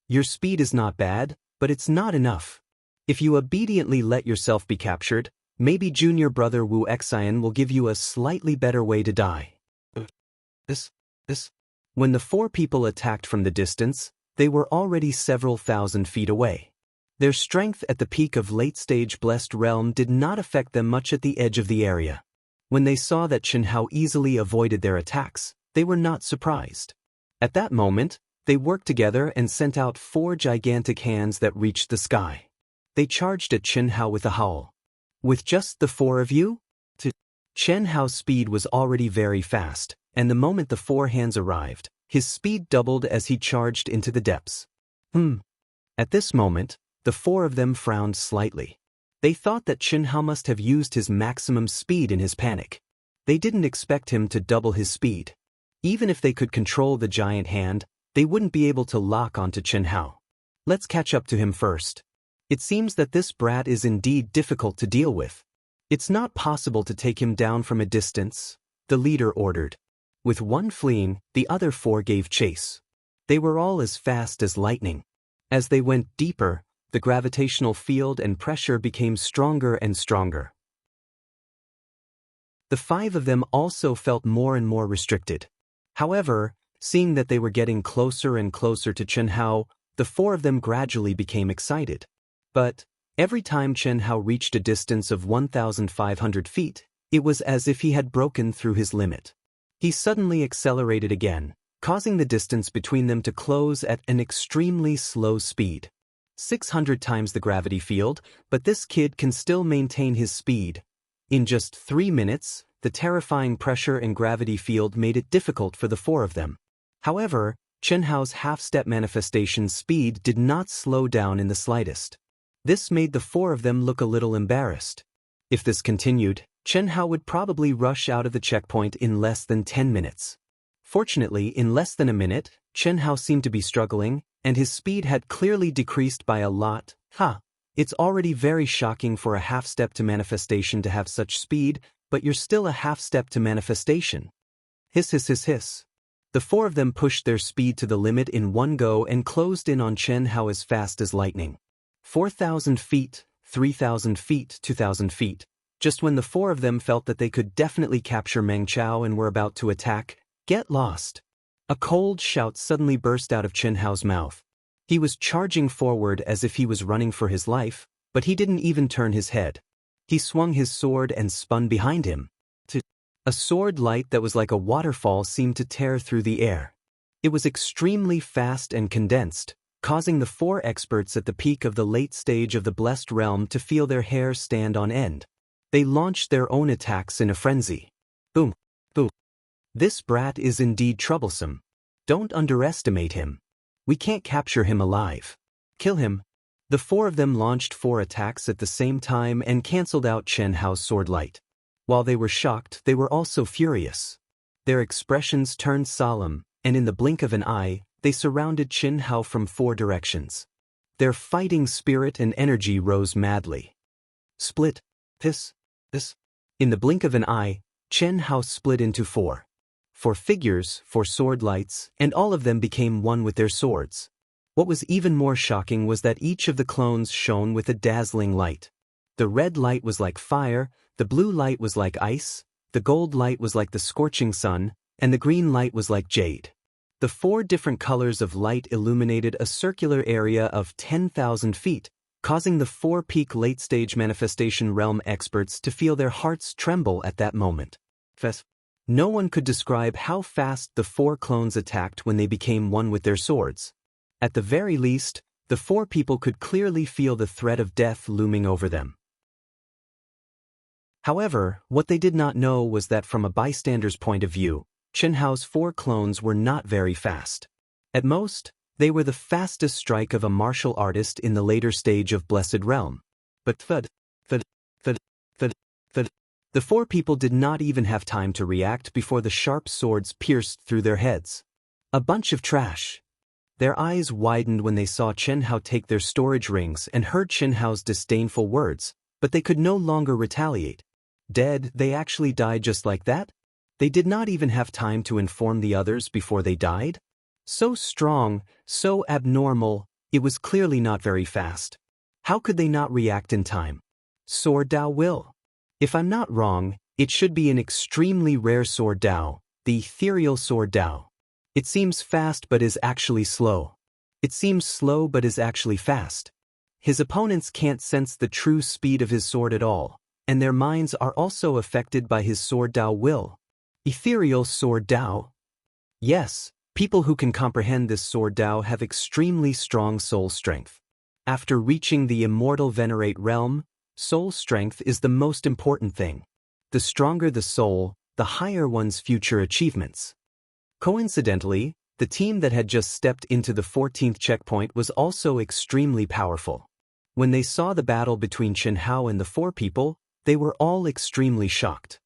Your speed is not bad, but it's not enough. If you obediently let yourself be captured, maybe junior brother Wu Xian will give you a slightly better way to die. This. When the four people attacked from the distance, they were already several thousand feet away. Their strength at the peak of late-stage Blessed Realm did not affect them much at the edge of the area. When they saw that Chen Hao easily avoided their attacks, they were not surprised. At that moment, they worked together and sent out 4 gigantic hands that reached the sky. They charged at Chen Hao with a howl. With just the 4 of you? Chen Hao's speed was already very fast, and the moment the 4 hands arrived, his speed doubled as he charged into the depths. At this moment, the 4 of them frowned slightly. They thought that Chen Hao must have used his maximum speed in his panic. They didn't expect him to double his speed. Even if they could control the giant hand, they wouldn't be able to lock onto Chen Hao. Let's catch up to him first. It seems that this brat is indeed difficult to deal with. It's not possible to take him down from a distance, the leader ordered. With one fleeing, the other 4 gave chase. They were all as fast as lightning. As they went deeper, the gravitational field and pressure became stronger and stronger. The 5 of them also felt more and more restricted. However, seeing that they were getting closer and closer to Chen Hao, the 4 of them gradually became excited. But every time Chen Hao reached a distance of 1,500 feet, it was as if he had broken through his limit. He suddenly accelerated again, causing the distance between them to close at an extremely slow speed. 600 times the gravity field, but this kid can still maintain his speed. In just 3 minutes, the terrifying pressure and gravity field made it difficult for the 4 of them. However, Chen Hao's half-step manifestation speed did not slow down in the slightest. This made the 4 of them look a little embarrassed. If this continued, Chen Hao would probably rush out of the checkpoint in less than 10 minutes. Fortunately, in less than a minute, Chen Hao seemed to be struggling, and his speed had clearly decreased by a lot. It's already very shocking for a half-step to manifestation to have such speed, but you're still a half-step to manifestation. Hiss. The 4 of them pushed their speed to the limit in one go and closed in on Chen Hao as fast as lightning. 4,000 feet, 3,000 feet, 2,000 feet. Just when the 4 of them felt that they could definitely capture Meng Chao and were about to attack, get lost. A cold shout suddenly burst out of Chen Hao's mouth. He was charging forward as if he was running for his life, but he didn't even turn his head. He swung his sword and spun behind him. A sword light that was like a waterfall seemed to tear through the air. It was extremely fast and condensed, causing the 4 experts at the peak of the late stage of the Blessed Realm to feel their hair stand on end. They launched their own attacks in a frenzy. Boom. This brat is indeed troublesome. Don't underestimate him. We can't capture him alive. Kill him. The 4 of them launched 4 attacks at the same time and cancelled out Chen Hao's sword light. While they were shocked, they were also furious. Their expressions turned solemn, and in the blink of an eye, they surrounded Chen Hao from 4 directions. Their fighting spirit and energy rose madly. Split. This. In the blink of an eye, Chen Hao split into 4. 4 figures, 4 sword lights, and all of them became one with their swords. What was even more shocking was that each of the clones shone with a dazzling light. The red light was like fire, the blue light was like ice, the gold light was like the scorching sun, and the green light was like jade. The 4 different colors of light illuminated a circular area of 10,000 feet, causing the 4-peak late-stage manifestation realm experts to feel their hearts tremble at that moment. No one could describe how fast the 4 clones attacked when they became one with their swords. At the very least, the 4 people could clearly feel the threat of death looming over them. However, what they did not know was that from a bystander's point of view, Chen Hao's 4 clones were not very fast. At most, they were the fastest strike of a martial artist in the later stage of Blessed Realm. But the 4 people did not even have time to react before the sharp swords pierced through their heads. A bunch of trash. Their eyes widened when they saw Chen Hao take their storage rings and heard Chen Hao's disdainful words, but they could no longer retaliate. Dead, they actually died just like that? They did not even have time to inform the others before they died? So strong, so abnormal, It was clearly not very fast. How could they not react in time? Sword Dao will. If I'm not wrong, it should be an extremely rare Sword Dao, the ethereal Sword Dao. It seems fast but is actually slow. It seems slow but is actually fast. His opponents can't sense the true speed of his sword at all, and their minds are also affected by his Sword Dao will. Ethereal Sword Dao? Yes, people who can comprehend this Sword Dao have extremely strong soul strength. After reaching the immortal Venerate realm, soul strength is the most important thing. The stronger the soul, the higher one's future achievements. Coincidentally, the team that had just stepped into the 14th checkpoint was also extremely powerful. When they saw the battle between Chen Hao and the four people, they were all extremely shocked.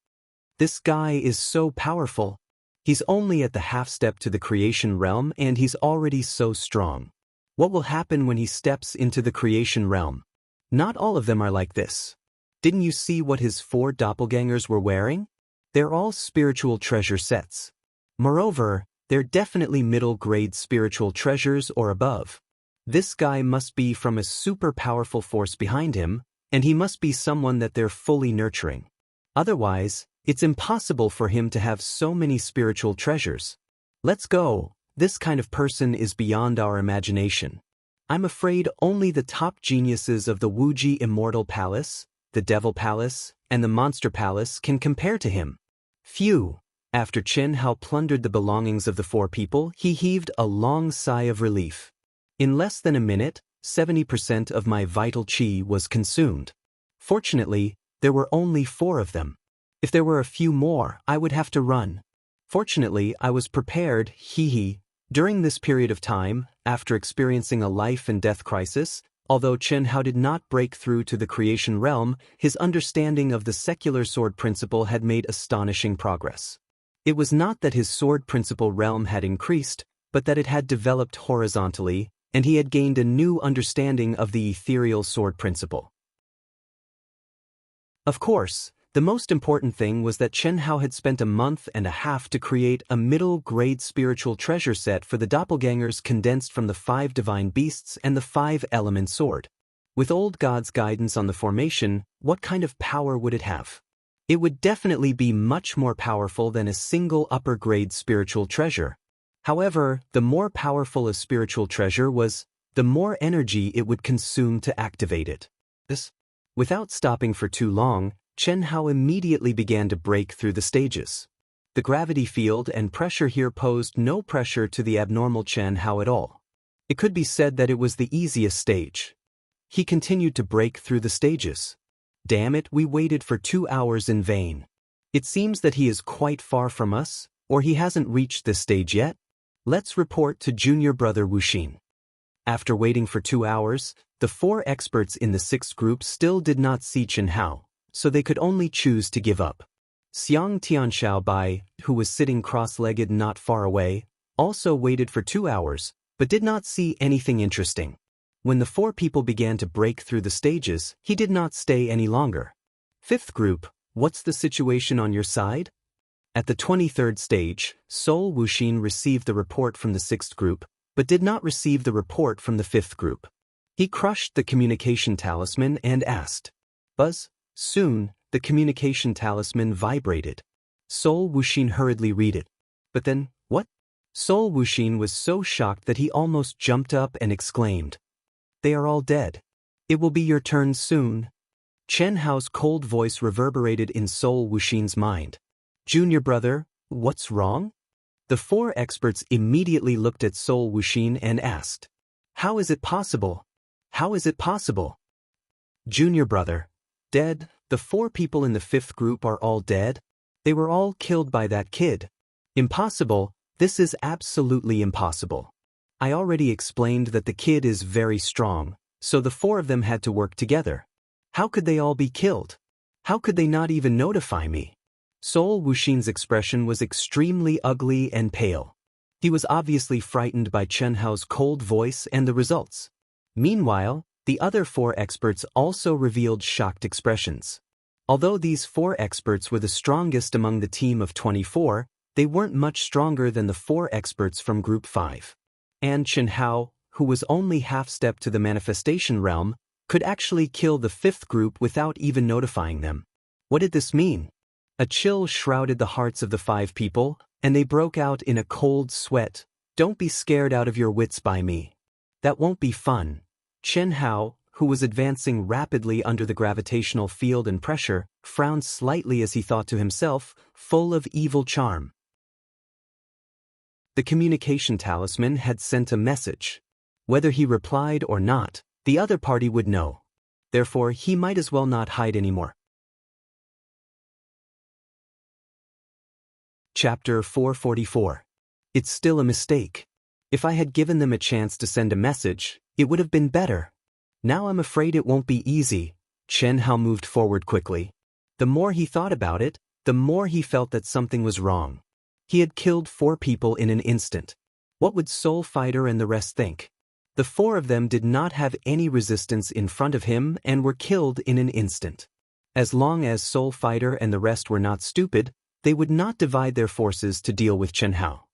This guy is so powerful. He's only at the half step to the creation realm and he's already so strong. What will happen when he steps into the creation realm? Not all of them are like this. Didn't you see what his four doppelgangers were wearing? They're all spiritual treasure sets. Moreover, they're definitely middle-grade spiritual treasures or above. This guy must be from a super powerful force behind him, and he must be someone that they're fully nurturing. Otherwise, it's impossible for him to have so many spiritual treasures. Let's go. This kind of person is beyond our imagination. I'm afraid only the top geniuses of the Wuji Immortal Palace, the Devil Palace, and the Monster Palace can compare to him. Phew. After Chen Hao plundered the belongings of the four people, he heaved a long sigh of relief. In less than a minute, 70% of my vital qi was consumed. Fortunately, there were only 4 of them. If there were a few more, I would have to run. Fortunately, I was prepared, During this period of time, after experiencing a life and death crisis, although Chen Hao did not break through to the creation realm, his understanding of the secular sword principle had made astonishing progress. It was not that his sword principle realm had increased, but that it had developed horizontally, and he had gained a new understanding of the ethereal sword principle. Of course, the most important thing was that Chen Hao had spent a month and a half to create a middle-grade spiritual treasure set for the doppelgangers condensed from the 5 divine beasts and the 5-element sword. With old God's guidance on the formation, what kind of power would it have? It would definitely be much more powerful than a single upper-grade spiritual treasure. However, the more powerful a spiritual treasure was, the more energy it would consume to activate it. Without stopping for too long, Chen Hao immediately began to break through the stages. The gravity field and pressure here posed no pressure to the abnormal Chen Hao at all. It could be said that it was the easiest stage. He continued to break through the stages. Damn it, we waited for 2 hours in vain. It seems that he is quite far from us, or he hasn't reached this stage yet. Let's report to junior brother Wuxin. After waiting for 2 hours, the 4 experts in the 6th group still did not see Chen Hao, so they could only choose to give up. Xiang Tianxiao Bai, who was sitting cross-legged not far away, also waited for 2 hours, but did not see anything interesting. When the 4 people began to break through the stages, he did not stay any longer. 5th group, what's the situation on your side? At the 23rd stage, Sol Wuxin received the report from the 6th group, but did not receive the report from the 5th group. He crushed the communication talisman and asked. Buzz. Soon, the communication talisman vibrated. Sol Wuxin hurriedly read it. But then, what? Sol Wuxin was so shocked that he almost jumped up and exclaimed. They are all dead. It will be your turn soon. Chen Hao's cold voice reverberated in Sol Wuxin's mind. Junior brother, what's wrong? The 4 experts immediately looked at Sol Wuxin and asked. How is it possible? How is it possible? Junior brother. Dead? The 4 people in the 5th group are all dead? They were all killed by that kid. Impossible. This is absolutely impossible. I already explained that the kid is very strong, so the 4 of them had to work together. How could they all be killed? How could they not even notify me? Sol Wuxin's expression was extremely ugly and pale. He was obviously frightened by Chen Hao's cold voice and the results. Meanwhile, the other 4 experts also revealed shocked expressions. Although these 4 experts were the strongest among the team of 24, they weren't much stronger than the 4 experts from Group 5. And Chen Hao, who was only half-step to the manifestation realm, could actually kill the fifth group without even notifying them. What did this mean? A chill shrouded the hearts of the 5 people, and they broke out in a cold sweat. Don't be scared out of your wits by me. That won't be fun. Chen Hao, who was advancing rapidly under the gravitational field and pressure, frowned slightly as he thought to himself, full of evil charm. The communication talisman had sent a message. Whether he replied or not, the other party would know. Therefore, he might as well not hide anymore. Chapter 444. It's still a mistake. If I had given them a chance to send a message, it would have been better. Now I'm afraid it won't be easy. Chen Hao moved forward quickly. The more he thought about it, the more he felt that something was wrong. He had killed 4 people in an instant. What would Soul Fighter and the rest think? The 4 of them did not have any resistance in front of him and were killed in an instant. As long as Soul Fighter and the rest were not stupid, they would not divide their forces to deal with Chen Hao.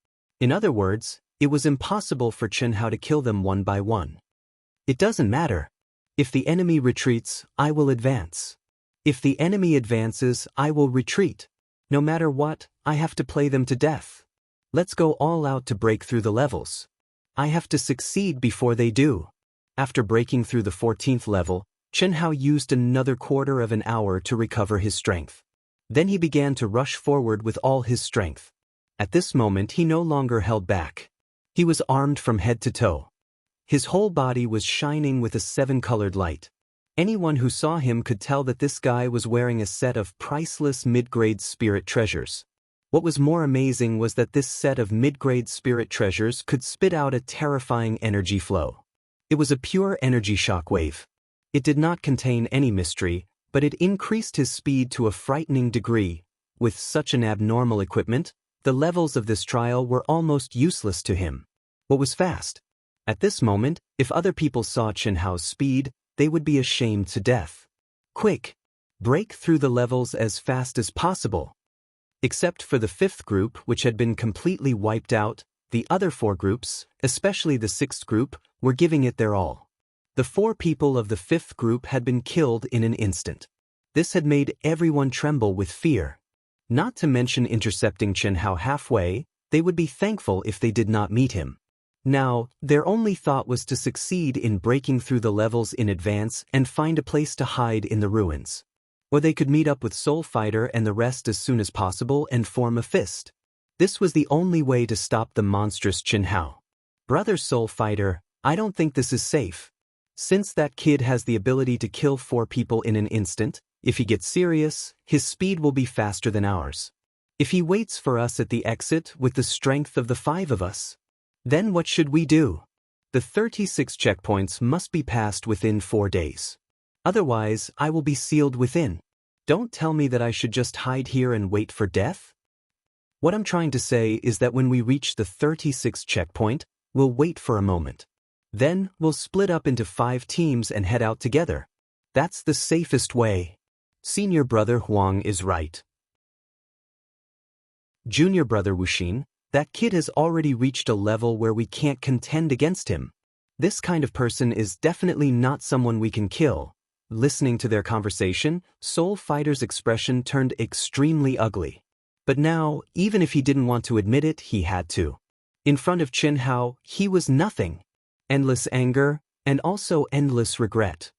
In other words, it was impossible for Chen Hao to kill them one by one. It doesn't matter. If the enemy retreats, I will advance. If the enemy advances, I will retreat. No matter what, I have to play them to death. Let's go all out to break through the levels. I have to succeed before they do. After breaking through the 14th level, Chen Hao used another quarter of an hour to recover his strength. Then he began to rush forward with all his strength. At this moment he no longer held back. He was armed from head to toe. His whole body was shining with a 7-colored light. Anyone who saw him could tell that this guy was wearing a set of priceless mid-grade spirit treasures. What was more amazing was that this set of mid-grade spirit treasures could spit out a terrifying energy flow. It was a pure energy shockwave. It did not contain any mystery, but it increased his speed to a frightening degree. With such an abnormal equipment, the levels of this trial were almost useless to him. What was fast? At this moment, if other people saw Chen Hao's speed, they would be ashamed to death. Quick! Break through the levels as fast as possible. Except for the 5th group, which had been completely wiped out, the other 4 groups, especially the 6th group, were giving it their all. The 4 people of the 5th group had been killed in an instant. This had made everyone tremble with fear. Not to mention intercepting Chen Hao halfway, they would be thankful if they did not meet him. Now, their only thought was to succeed in breaking through the levels in advance and find a place to hide in the ruins. Or they could meet up with Soul Fighter and the rest as soon as possible and form a fist. This was the only way to stop the monstrous Chen Hao. Brother Soul Fighter, I don't think this is safe. Since that kid has the ability to kill 4 people in an instant, if he gets serious, his speed will be faster than ours. If he waits for us at the exit with the strength of the 5 of us, then what should we do? The 36 checkpoints must be passed within 4 days. Otherwise, I will be sealed within. Don't tell me that I should just hide here and wait for death. What I'm trying to say is that when we reach the 36th checkpoint, we'll wait for a moment. Then, we'll split up into 5 teams and head out together. That's the safest way. Senior brother Huang is right. Junior brother Wuxin, that kid has already reached a level where we can't contend against him. This kind of person is definitely not someone we can kill. Listening to their conversation, Soul Fighter's expression turned extremely ugly. But now, even if he didn't want to admit it, he had to. In front of Chen Hao, he was nothing. Endless anger, and also endless regret.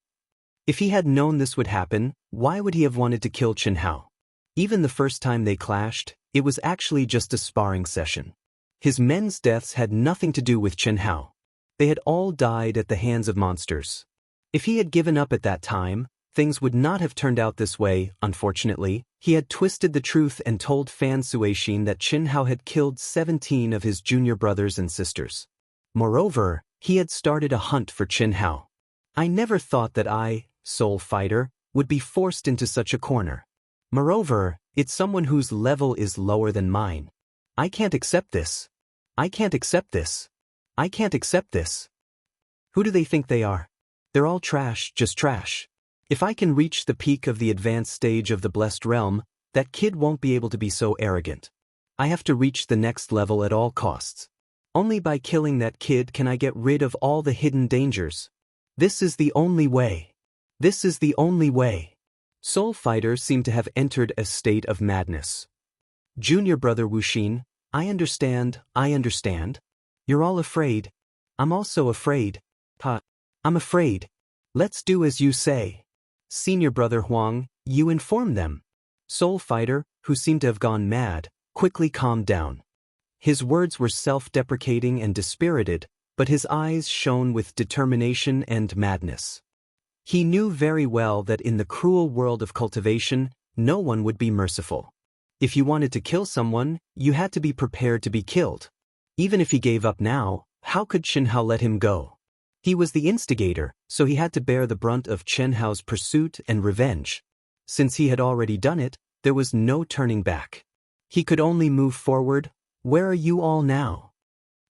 If he had known this would happen, why would he have wanted to kill Chen Hao? Even the first time they clashed, it was actually just a sparring session. His men's deaths had nothing to do with Chen Hao. They had all died at the hands of monsters. If he had given up at that time, things would not have turned out this way. Unfortunately, he had twisted the truth and told Fan Suixin that Chen Hao had killed 17 of his junior brothers and sisters. Moreover, he had started a hunt for Chen Hao. I never thought that I, Soul Fighter, would be forced into such a corner. Moreover, it's someone whose level is lower than mine. I can't accept this. I can't accept this. I can't accept this. Who do they think they are? They're all trash, just trash. If I can reach the peak of the advanced stage of the Blessed Realm, that kid won't be able to be so arrogant. I have to reach the next level at all costs. Only by killing that kid can I get rid of all the hidden dangers. This is the only way. This is the only way. Soul Fighter seemed to have entered a state of madness. Junior brother Wuxin, I understand. You're all afraid. I'm also afraid. I'm afraid. Let's do as you say. Senior brother Huang, you inform them. Soul Fighter, who seemed to have gone mad, quickly calmed down. His words were self-deprecating and dispirited, but his eyes shone with determination and madness. He knew very well that in the cruel world of cultivation, no one would be merciful. If you wanted to kill someone, you had to be prepared to be killed. Even if he gave up now, how could Chen Hao let him go? He was the instigator, so he had to bear the brunt of Chen Hao's pursuit and revenge. Since he had already done it, there was no turning back. He could only move forward. Where are you all now?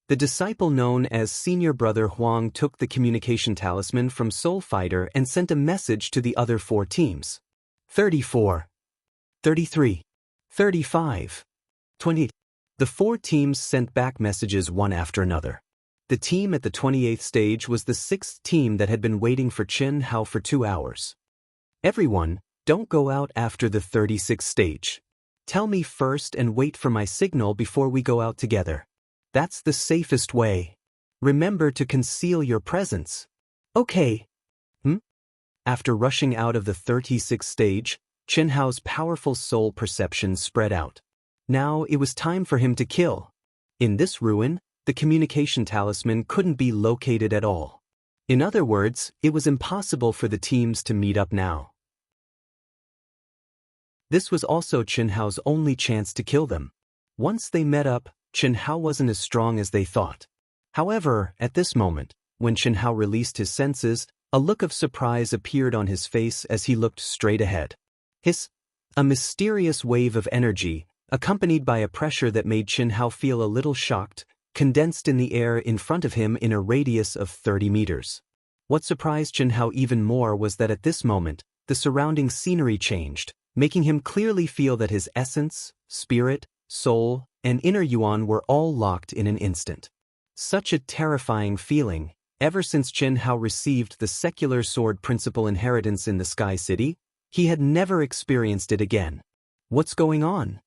The disciple known as Senior Brother Huang took the communication talisman from Soul Fighter and sent a message to the other 4 teams. 34. 33. 35. 20. The 4 teams sent back messages one after another. The team at the 28th stage was the 6th team that had been waiting for Chen Hao for 2 hours. Everyone, don't go out after the 36th stage. Tell me first and wait for my signal before we go out together. That's the safest way. Remember to conceal your presence. Okay. After rushing out of the 36th stage, Chen Hao's powerful soul perception spread out. Now it was time for him to kill. In this ruin, the communication talisman couldn't be located at all. In other words, it was impossible for the teams to meet up now. This was also Chen Hao's only chance to kill them. Once they met up, Chen Hao wasn't as strong as they thought. However, at this moment, when Chen Hao released his senses, a look of surprise appeared on his face as he looked straight ahead. A mysterious wave of energy, accompanied by a pressure that made Chen Hao feel a little shocked, condensed in the air in front of him in a radius of 30 meters. What surprised Chen Hao even more was that at this moment, the surrounding scenery changed, making him clearly feel that his essence, spirit, soul, and inner yuan were all locked in an instant. Such a terrifying feeling. Ever since Chen Hao received the secular sword principle inheritance in the Sky City, he had never experienced it again. What's going on?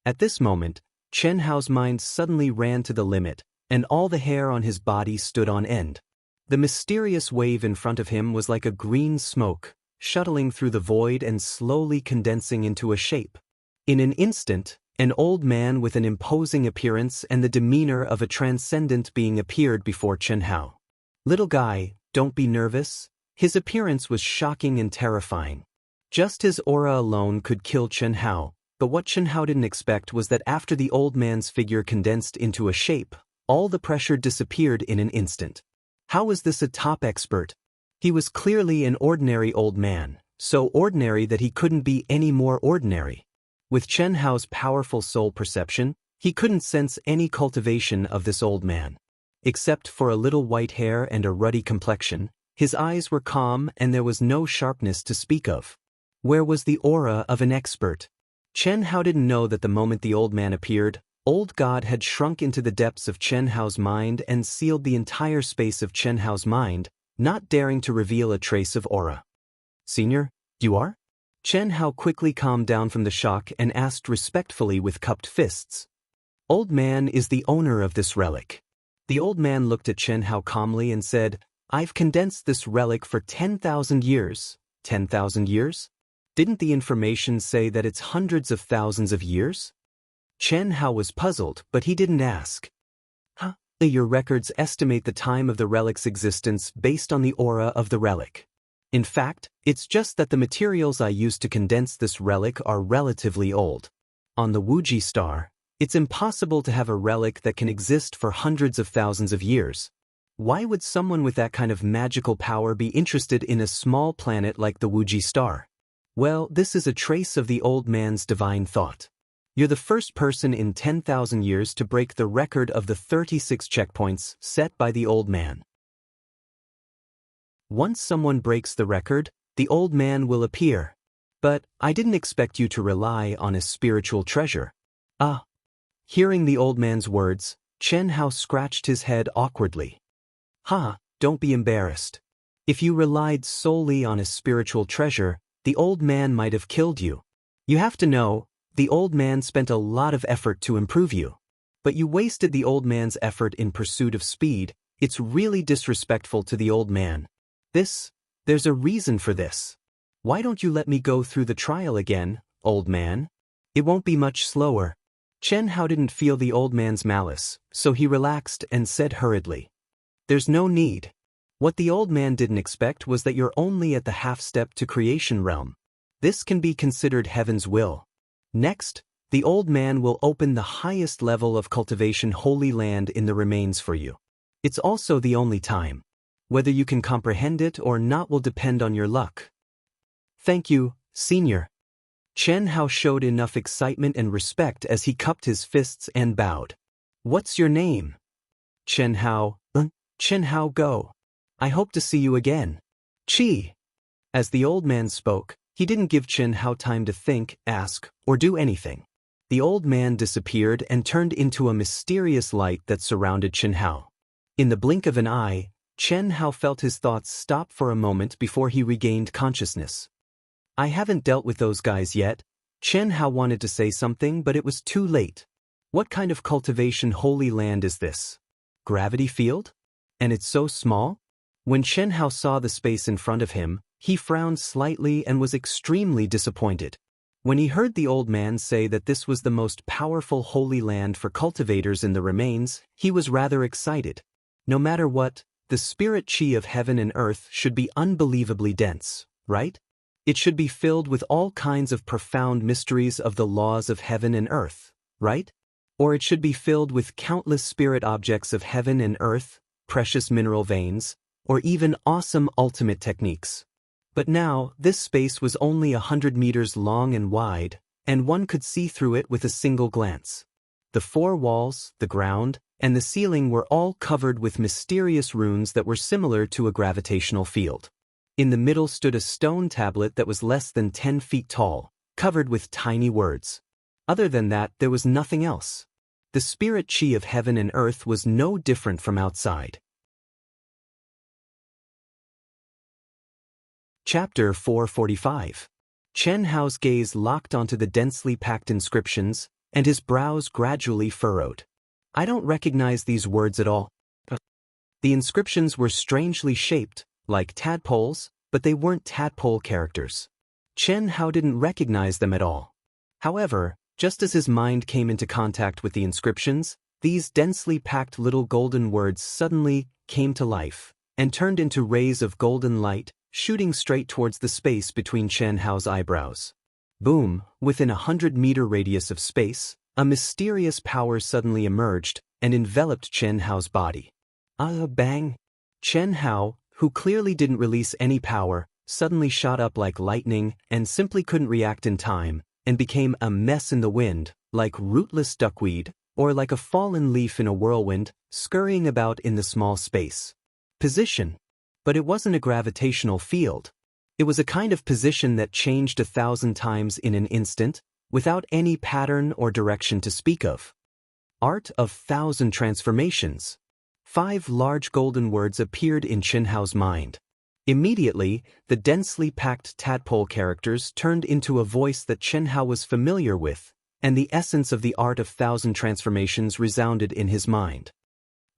At this moment, Chen Hao's mind suddenly ran to the limit, and all the hair on his body stood on end. The mysterious wave in front of him was like a green smoke, shuttling through the void and slowly condensing into a shape. In an instant, an old man with an imposing appearance and the demeanor of a transcendent being appeared before Chen Hao. Little guy, don't be nervous. His appearance was shocking and terrifying. Just his aura alone could kill Chen Hao, but what Chen Hao didn't expect was that after the old man's figure condensed into a shape, all the pressure disappeared in an instant. How was this a top expert? He was clearly an ordinary old man, so ordinary that he couldn't be any more ordinary. With Chen Hao's powerful soul perception, he couldn't sense any cultivation of this old man. Except for a little white hair and a ruddy complexion, his eyes were calm and there was no sharpness to speak of. Where was the aura of an expert? Chen Hao didn't know that the moment the old man appeared, Old God had shrunk into the depths of Chen Hao's mind and sealed the entire space of Chen Hao's mind, not daring to reveal a trace of aura. Senior, you are? Chen Hao quickly calmed down from the shock and asked respectfully with cupped fists. Old man is the owner of this relic. The old man looked at Chen Hao calmly and said, I've condensed this relic for 10,000 years. 10,000 years? Didn't the information say that it's hundreds of thousands of years? Chen Hao was puzzled, but he didn't ask. Your records estimate the time of the relic's existence based on the aura of the relic. In fact, it's just that the materials I used to condense this relic are relatively old. On the Wuji star, it's impossible to have a relic that can exist for hundreds of thousands of years. Why would someone with that kind of magical power be interested in a small planet like the Wuji star? Well, this is a trace of the old man's divine thought. You're the first person in 10,000 years to break the record of the 36 checkpoints set by the old man. Once someone breaks the record, the old man will appear. But I didn't expect you to rely on a spiritual treasure. Hearing the old man's words, Chen Hao scratched his head awkwardly. Ha, don't be embarrassed. If you relied solely on a spiritual treasure, the old man might have killed you. You have to know, the old man spent a lot of effort to improve you. But you wasted the old man's effort in pursuit of speed. It's really disrespectful to the old man. There's a reason for this. Why don't you let me go through the trial again, old man? It won't be much slower. Chen Hao didn't feel the old man's malice, so he relaxed and said hurriedly. There's no need. What the old man didn't expect was that you're only at the half-step to creation realm. This can be considered heaven's will. Next, the old man will open the highest level of cultivation holy land in the remains for you. It's also the only time. Whether you can comprehend it or not will depend on your luck. Thank you, senior. Chen Hao showed enough excitement and respect as he cupped his fists and bowed. What's your name? Chen Hao. Chen Hao Go. I hope to see you again. Chi. As the old man spoke, he didn't give Chen Hao time to think, ask, or do anything. The old man disappeared and turned into a mysterious light that surrounded Chen Hao. In the blink of an eye, Chen Hao felt his thoughts stop for a moment before he regained consciousness. I haven't dealt with those guys yet. Chen Hao wanted to say something, but it was too late. What kind of cultivation holy land is this? Gravity field? And it's so small? When Chen Hao saw the space in front of him, he frowned slightly and was extremely disappointed. When he heard the old man say that this was the most powerful holy land for cultivators in the remains, he was rather excited. No matter what, the spirit chi of heaven and earth should be unbelievably dense, right? It should be filled with all kinds of profound mysteries of the laws of heaven and earth, right? Or it should be filled with countless spirit objects of heaven and earth, precious mineral veins, or even awesome ultimate techniques. But now, this space was only 100 meters long and wide, and one could see through it with a single glance. The four walls, the ground, and the ceiling were all covered with mysterious runes that were similar to a gravitational field. In the middle stood a stone tablet that was less than 10 feet tall, covered with tiny words. Other than that, there was nothing else. The spirit chi of heaven and earth was no different from outside. Chapter 445. Chen Hao's gaze locked onto the densely packed inscriptions, and his brows gradually furrowed. I don't recognize these words at all. The inscriptions were strangely shaped, like tadpoles, but they weren't tadpole characters. Chen Hao didn't recognize them at all. However, just as his mind came into contact with the inscriptions, these densely packed little golden words suddenly came to life, and turned into rays of golden light, shooting straight towards the space between Chen Hao's eyebrows. Boom, within 100-meter radius of space, a mysterious power suddenly emerged and enveloped Chen Hao's body. Bang! Chen Hao, who clearly didn't release any power, suddenly shot up like lightning and simply couldn't react in time, and became a mess in the wind, like rootless duckweed, or like a fallen leaf in a whirlwind, scurrying about in the small space. Position. But it wasn't a gravitational field. It was a kind of position that changed 1,000 times in an instant, without any pattern or direction to speak of. Art of 1,000 transformations. 5 large golden words appeared in Chen Hao's mind. Immediately, the densely packed tadpole characters turned into a voice that Chen Hao was familiar with, and the essence of the art of 1,000 transformations resounded in his mind.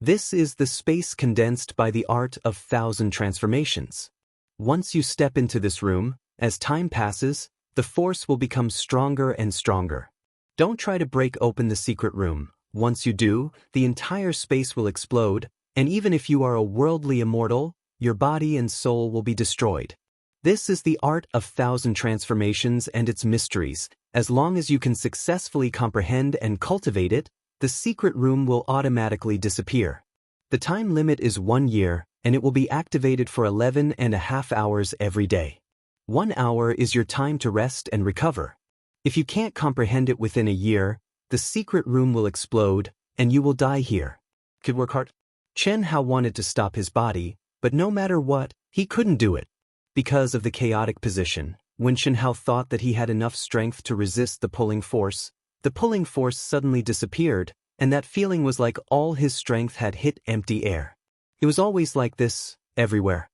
This is the space condensed by the art of 1,000 transformations. Once you step into this room, as time passes, the force will become stronger and stronger. Don't try to break open the secret room. Once you do, the entire space will explode, and even if you are a worldly immortal, your body and soul will be destroyed. This is the art of 1,000 transformations and its mysteries. As long as you can successfully comprehend and cultivate it, the secret room will automatically disappear. The time limit is 1 year, and it will be activated for 11.5 hours every day. 1 hour is your time to rest and recover. If you can't comprehend it within a year, the secret room will explode, and you will die here. Could work hard. Chen Hao wanted to stop his body, but no matter what, he couldn't do it. Because of the chaotic position, when Chen Hao thought that he had enough strength to resist the pulling force suddenly disappeared, and that feeling was like all his strength had hit empty air. It was always like this, everywhere.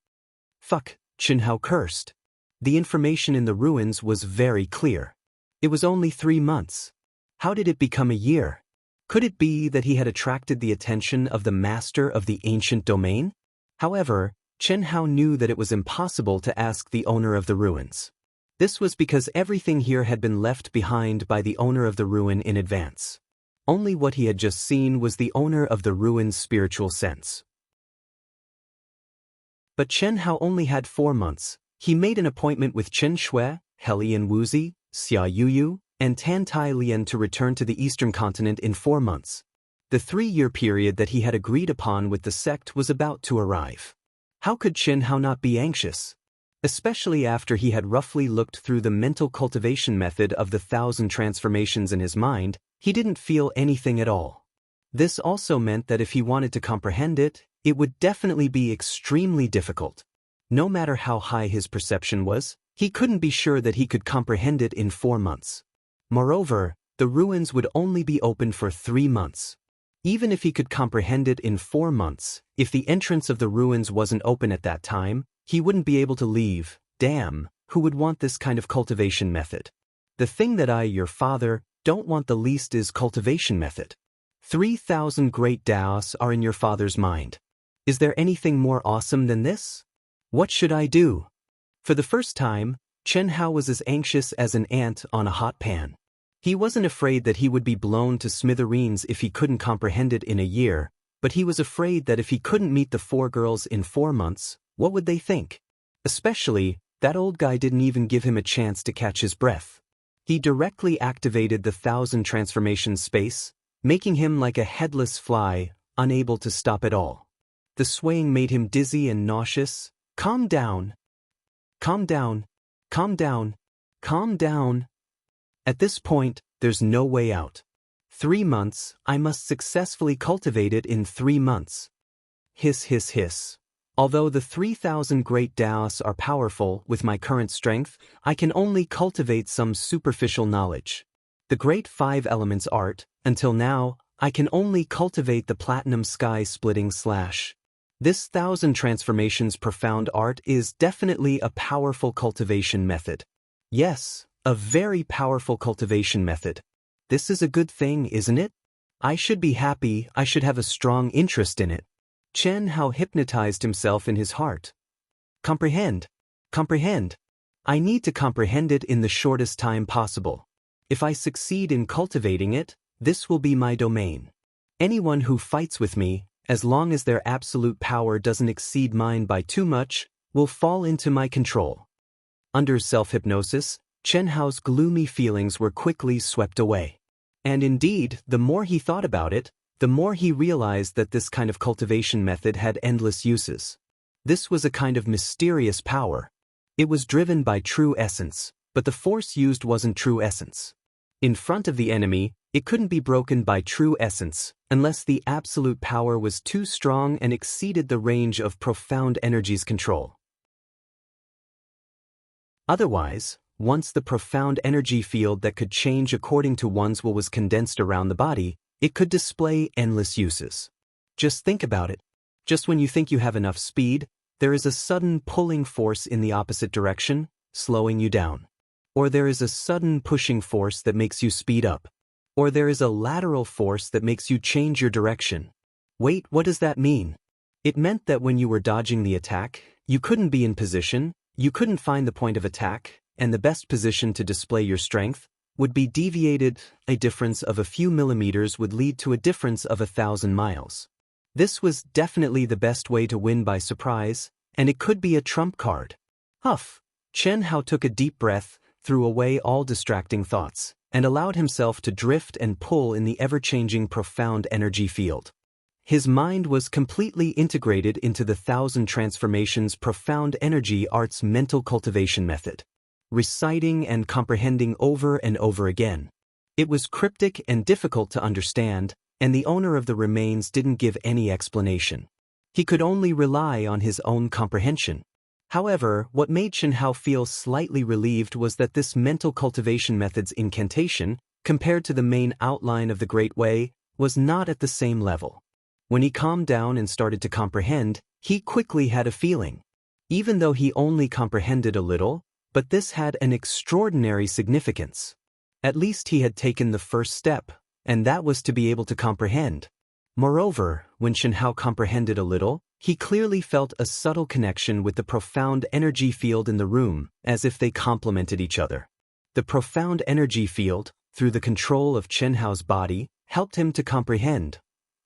Fuck, Chen Hao cursed. The information in the ruins was very clear. It was only 3 months. How did it become a year? Could it be that he had attracted the attention of the master of the ancient domain? However, Chen Hao knew that it was impossible to ask the owner of the ruins. This was because everything here had been left behind by the owner of the ruin in advance. Only what he had just seen was the owner of the ruin's spiritual sense. But Chen Hao only had 4 months. He made an appointment with Chen Shui, Helian Wuzi, Xia Yuyu, and Tan Tai Lian to return to the eastern continent in 4 months. The 3-year period that he had agreed upon with the sect was about to arrive. How could Chen Hao not be anxious? Especially after he had roughly looked through the mental cultivation method of the 1,000 transformations in his mind, he didn't feel anything at all. This also meant that if he wanted to comprehend it, it would definitely be extremely difficult. No matter how high his perception was, he couldn't be sure that he could comprehend it in 4 months. Moreover, the ruins would only be open for 3 months. Even if he could comprehend it in 4 months, if the entrance of the ruins wasn't open at that time, he wouldn't be able to leave. Damn, who would want this kind of cultivation method? The thing that I, your father, don't want the least is cultivation method. 3,000 great Daos are in your father's mind. Is there anything more awesome than this? What should I do? For the first time, Chen Hao was as anxious as an ant on a hot pan. He wasn't afraid that he would be blown to smithereens if he couldn't comprehend it in a year, but he was afraid that if he couldn't meet the 4 girls in 4 months, what would they think? Especially, that old guy didn't even give him a chance to catch his breath. He directly activated the 1,000 transformation space, making him like a headless fly, unable to stop at all. The swaying made him dizzy and nauseous. Calm down. Calm down. Calm down. Calm down. At this point, there's no way out. 3 months, I must successfully cultivate it in 3 months. Hiss hiss hiss. Although the 3,000 great Daos are powerful, with my current strength, I can only cultivate some superficial knowledge. The great 5 elements art, until now, I can only cultivate the platinum sky-splitting slash. This 1,000 transformations profound art is definitely a powerful cultivation method. Yes, a very powerful cultivation method. This is a good thing, isn't it? I should be happy, I should have a strong interest in it. Chen Hao hypnotized himself in his heart. Comprehend. Comprehend. I need to comprehend it in the shortest time possible. If I succeed in cultivating it, this will be my domain. Anyone who fights with me, as long as their absolute power doesn't exceed mine by too much, will fall into my control. Under self-hypnosis, Chen Hao's gloomy feelings were quickly swept away. And indeed, the more he thought about it, the more he realized that this kind of cultivation method had endless uses. This was a kind of mysterious power. It was driven by true essence, but the force used wasn't true essence. In front of the enemy, it couldn't be broken by true essence, unless the absolute power was too strong and exceeded the range of profound energy's control. Otherwise, once the profound energy field that could change according to one's will was condensed around the body, it could display endless uses. Just think about it. Just when you think you have enough speed, there is a sudden pulling force in the opposite direction, slowing you down. Or there is a sudden pushing force that makes you speed up. Or there is a lateral force that makes you change your direction. Wait, what does that mean? It meant that when you were dodging the attack, you couldn't be in position, you couldn't find the point of attack, and the best position to display your strength would be deviated. A difference of a few millimeters would lead to a difference of 1,000 miles. This was definitely the best way to win by surprise, and it could be a trump card. Huff! Chen Hao took a deep breath, threw away all distracting thoughts, and allowed himself to drift and pull in the ever-changing profound energy field. His mind was completely integrated into the 1,000 transformations profound energy art's mental cultivation method, reciting and comprehending over and over again. It was cryptic and difficult to understand, and the owner of the remains didn't give any explanation. He could only rely on his own comprehension. However, what made Chen Hao feel slightly relieved was that this mental cultivation method's incantation, compared to the main outline of the Great Way, was not at the same level. When he calmed down and started to comprehend, he quickly had a feeling. Even though he only comprehended a little, but this had an extraordinary significance. At least he had taken the first step, and that was to be able to comprehend. Moreover, when Shenhao comprehended a little, he clearly felt a subtle connection with the profound energy field in the room, as if they complemented each other. The profound energy field, through the control of Shenhao's body, helped him to comprehend.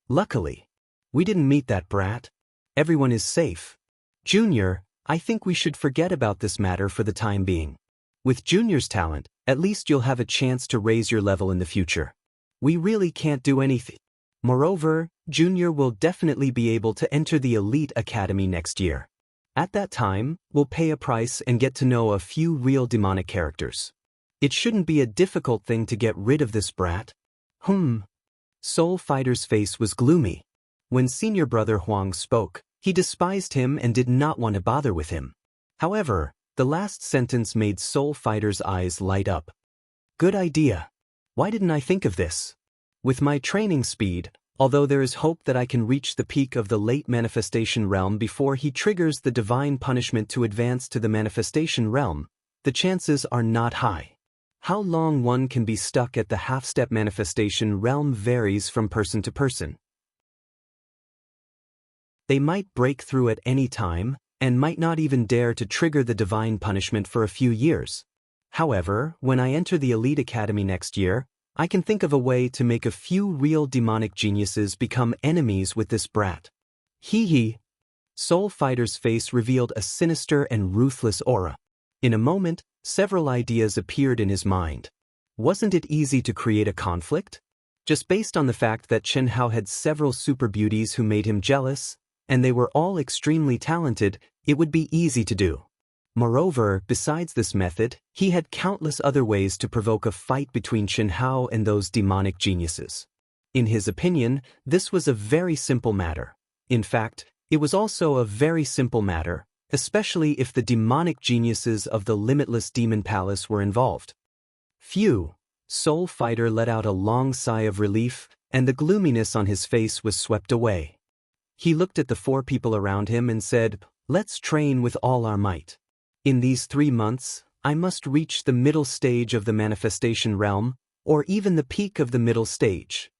Luckily, we didn't meet that brat. Everyone is safe. Junior, I think we should forget about this matter for the time being. With Junior's talent, at least you'll have a chance to raise your level in the future. We really can't do anything. Moreover, Junior will definitely be able to enter the elite academy next year. At that time, we'll pay a price and get to know a few real demonic characters. It shouldn't be a difficult thing to get rid of this brat. Soul Fighter's face was gloomy. When senior brother Huang spoke, he despised him and did not want to bother with him. However, the last sentence made Soul Fighter's eyes light up. Good idea. Why didn't I think of this? With my training speed, although there is hope that I can reach the peak of the late manifestation realm before he triggers the divine punishment to advance to the manifestation realm, the chances are not high. How long one can be stuck at the half-step manifestation realm varies from person to person. They might break through at any time, and might not even dare to trigger the divine punishment for a few years. However, when I enter the Elite Academy next year, I can think of a way to make a few real demonic geniuses become enemies with this brat. Hee. Soul Fighter's face revealed a sinister and ruthless aura. In a moment, several ideas appeared in his mind. Wasn't it easy to create a conflict? Just based on the fact that Shenhao had several super beauties who made him jealous, and they were all extremely talented, it would be easy to do. Moreover, besides this method, he had countless other ways to provoke a fight between Shenhao and those demonic geniuses. In his opinion, this was a very simple matter. In fact, it was also a very simple matter, especially if the demonic geniuses of the Limitless Demon Palace were involved. Phew! Soul Fighter let out a long sigh of relief, and the gloominess on his face was swept away. He looked at the four people around him and said, "Let's train with all our might. In these 3 months, I must reach the middle stage of the manifestation realm, or even the peak of the middle stage.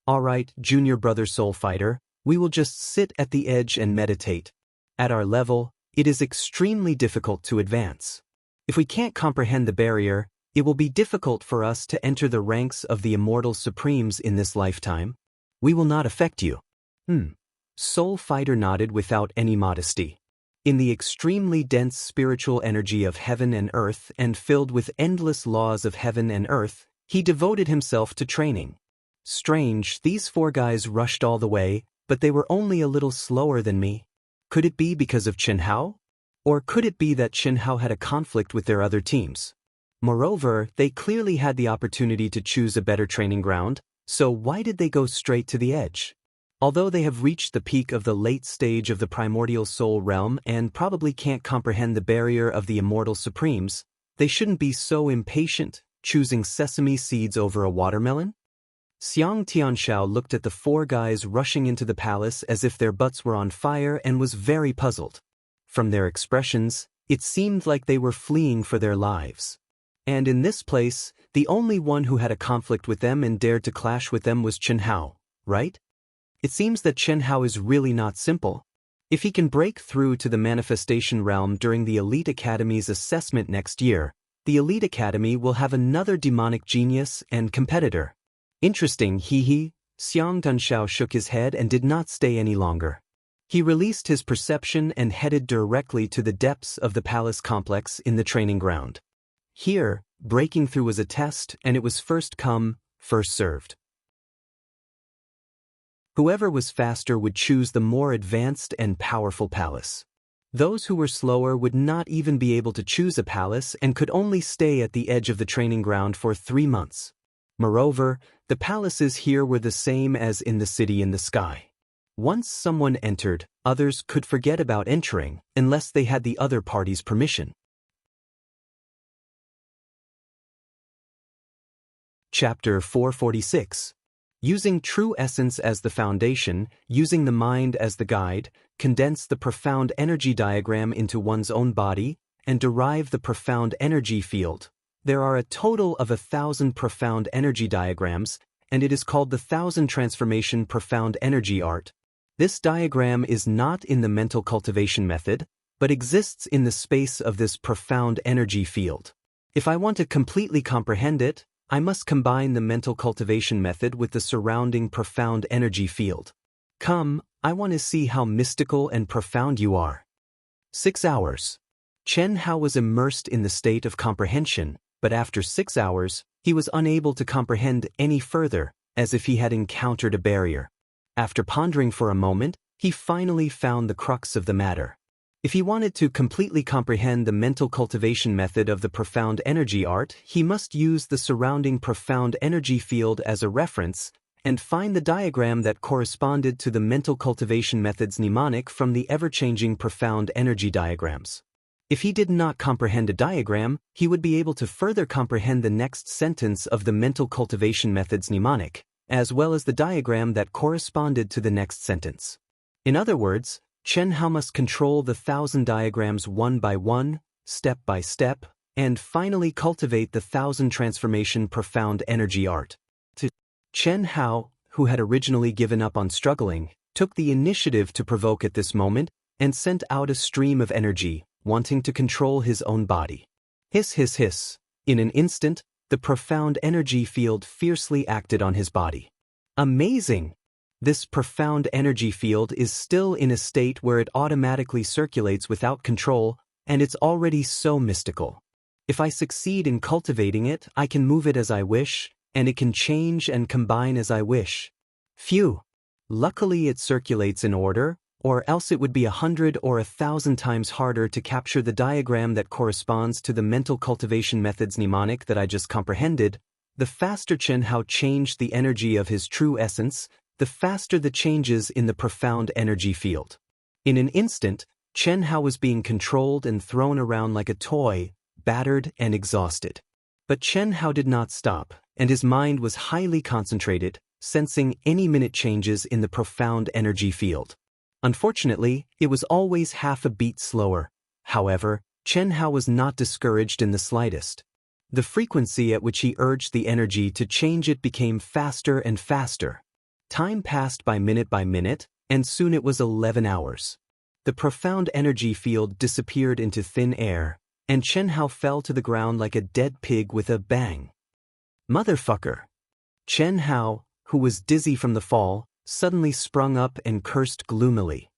Alright, junior brother Soul Fighter, we will just sit at the edge and meditate. At our level, it is extremely difficult to advance. If we can't comprehend the barrier, it will be difficult for us to enter the ranks of the Immortal Supremes in this lifetime. We will not affect you." Soul Fighter nodded without any modesty. In the extremely dense spiritual energy of heaven and earth and filled with endless laws of heaven and earth, he devoted himself to training. Strange, these 4 guys rushed all the way, but they were only a little slower than me. Could it be because of Shenhao? Or could it be that Shenhao had a conflict with their other teams? Moreover, they clearly had the opportunity to choose a better training ground, so why did they go straight to the edge? Although they have reached the peak of the late stage of the primordial soul realm and probably can't comprehend the barrier of the Immortal Supremes, they shouldn't be so impatient, choosing sesame seeds over a watermelon? Xiang Tianxiao looked at the 4 guys rushing into the palace as if their butts were on fire and was very puzzled. From their expressions, it seemed like they were fleeing for their lives. And in this place, the only one who had a conflict with them and dared to clash with them was Shenhao, right? It seems that Shenhao is really not simple. If he can break through to the manifestation realm during the Elite Academy's assessment next year, the Elite Academy will have another demonic genius and competitor. Interesting, Xiang Tianxiao shook his head and did not stay any longer. He released his perception and headed directly to the depths of the palace complex in the training ground. Here, breaking through was a test, and it was first come, first served. Whoever was faster would choose the more advanced and powerful palace. Those who were slower would not even be able to choose a palace and could only stay at the edge of the training ground for 3 months. Moreover, the palaces here were the same as in the city in the sky. Once someone entered, others could forget about entering unless they had the other party's permission. Chapter 446. Using true essence as the foundation, using the mind as the guide, condense the profound energy diagram into one's own body, and derive the profound energy field. There are a total of 1,000 profound energy diagrams, and it is called the 1,000 Transformation Profound Energy Art. This diagram is not in the mental cultivation method, but exists in the space of this profound energy field. If I want to completely comprehend it, I must combine the mental cultivation method with the surrounding profound energy field. Come, I want to see how mystical and profound you are. 6 hours. Chen Hao was immersed in the state of comprehension, but after 6 hours, he was unable to comprehend any further, as if he had encountered a barrier. After pondering for a moment, he finally found the crux of the matter. If he wanted to completely comprehend the mental cultivation method of the profound energy art, he must use the surrounding profound energy field as a reference, and find the diagram that corresponded to the mental cultivation method's mnemonic from the ever-changing profound energy diagrams. If he did not comprehend a diagram, he would be able to further comprehend the next sentence of the mental cultivation method's mnemonic, as well as the diagram that corresponded to the next sentence. In other words, Chen Hao must control the 1,000 diagrams one by one, step by step, and finally cultivate the 1,000 transformation profound energy art. Chen Hao, who had originally given up on struggling, took the initiative to provoke at this moment and sent out a stream of energy, wanting to control his own body. Hiss, hiss, hiss. In an instant, the profound energy field fiercely acted on his body. Amazing! This profound energy field is still in a state where it automatically circulates without control, and it's already so mystical. If I succeed in cultivating it, I can move it as I wish, and it can change and combine as I wish. Phew! Luckily it circulates in order, or else it would be 100 or 1,000 times harder to capture the diagram that corresponds to the mental cultivation method's mnemonic that I just comprehended. The faster Chen Hao changed the energy of his true essence, the faster the changes in the profound energy field. In an instant, Chen Hao was being controlled and thrown around like a toy, battered and exhausted. But Chen Hao did not stop, and his mind was highly concentrated, sensing any minute changes in the profound energy field. Unfortunately, it was always half a beat slower. However, Chen Hao was not discouraged in the slightest. The frequency at which he urged the energy to change it became faster and faster. Time passed by minute, and soon it was 11 hours. The profound energy field disappeared into thin air, and Chen Hao fell to the ground like a dead pig with a bang. Motherfucker! Chen Hao, who was dizzy from the fall, suddenly sprung up and cursed gloomily.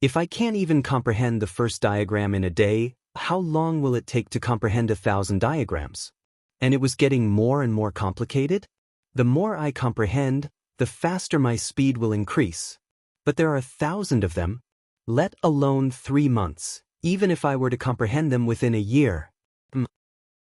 If I can't even comprehend the first diagram in a day, how long will it take to comprehend 1,000 diagrams? And it was getting more and more complicated? The more I comprehend, the faster my speed will increase. But there are 1,000 of them, let alone 3 months, even if I were to comprehend them within a year.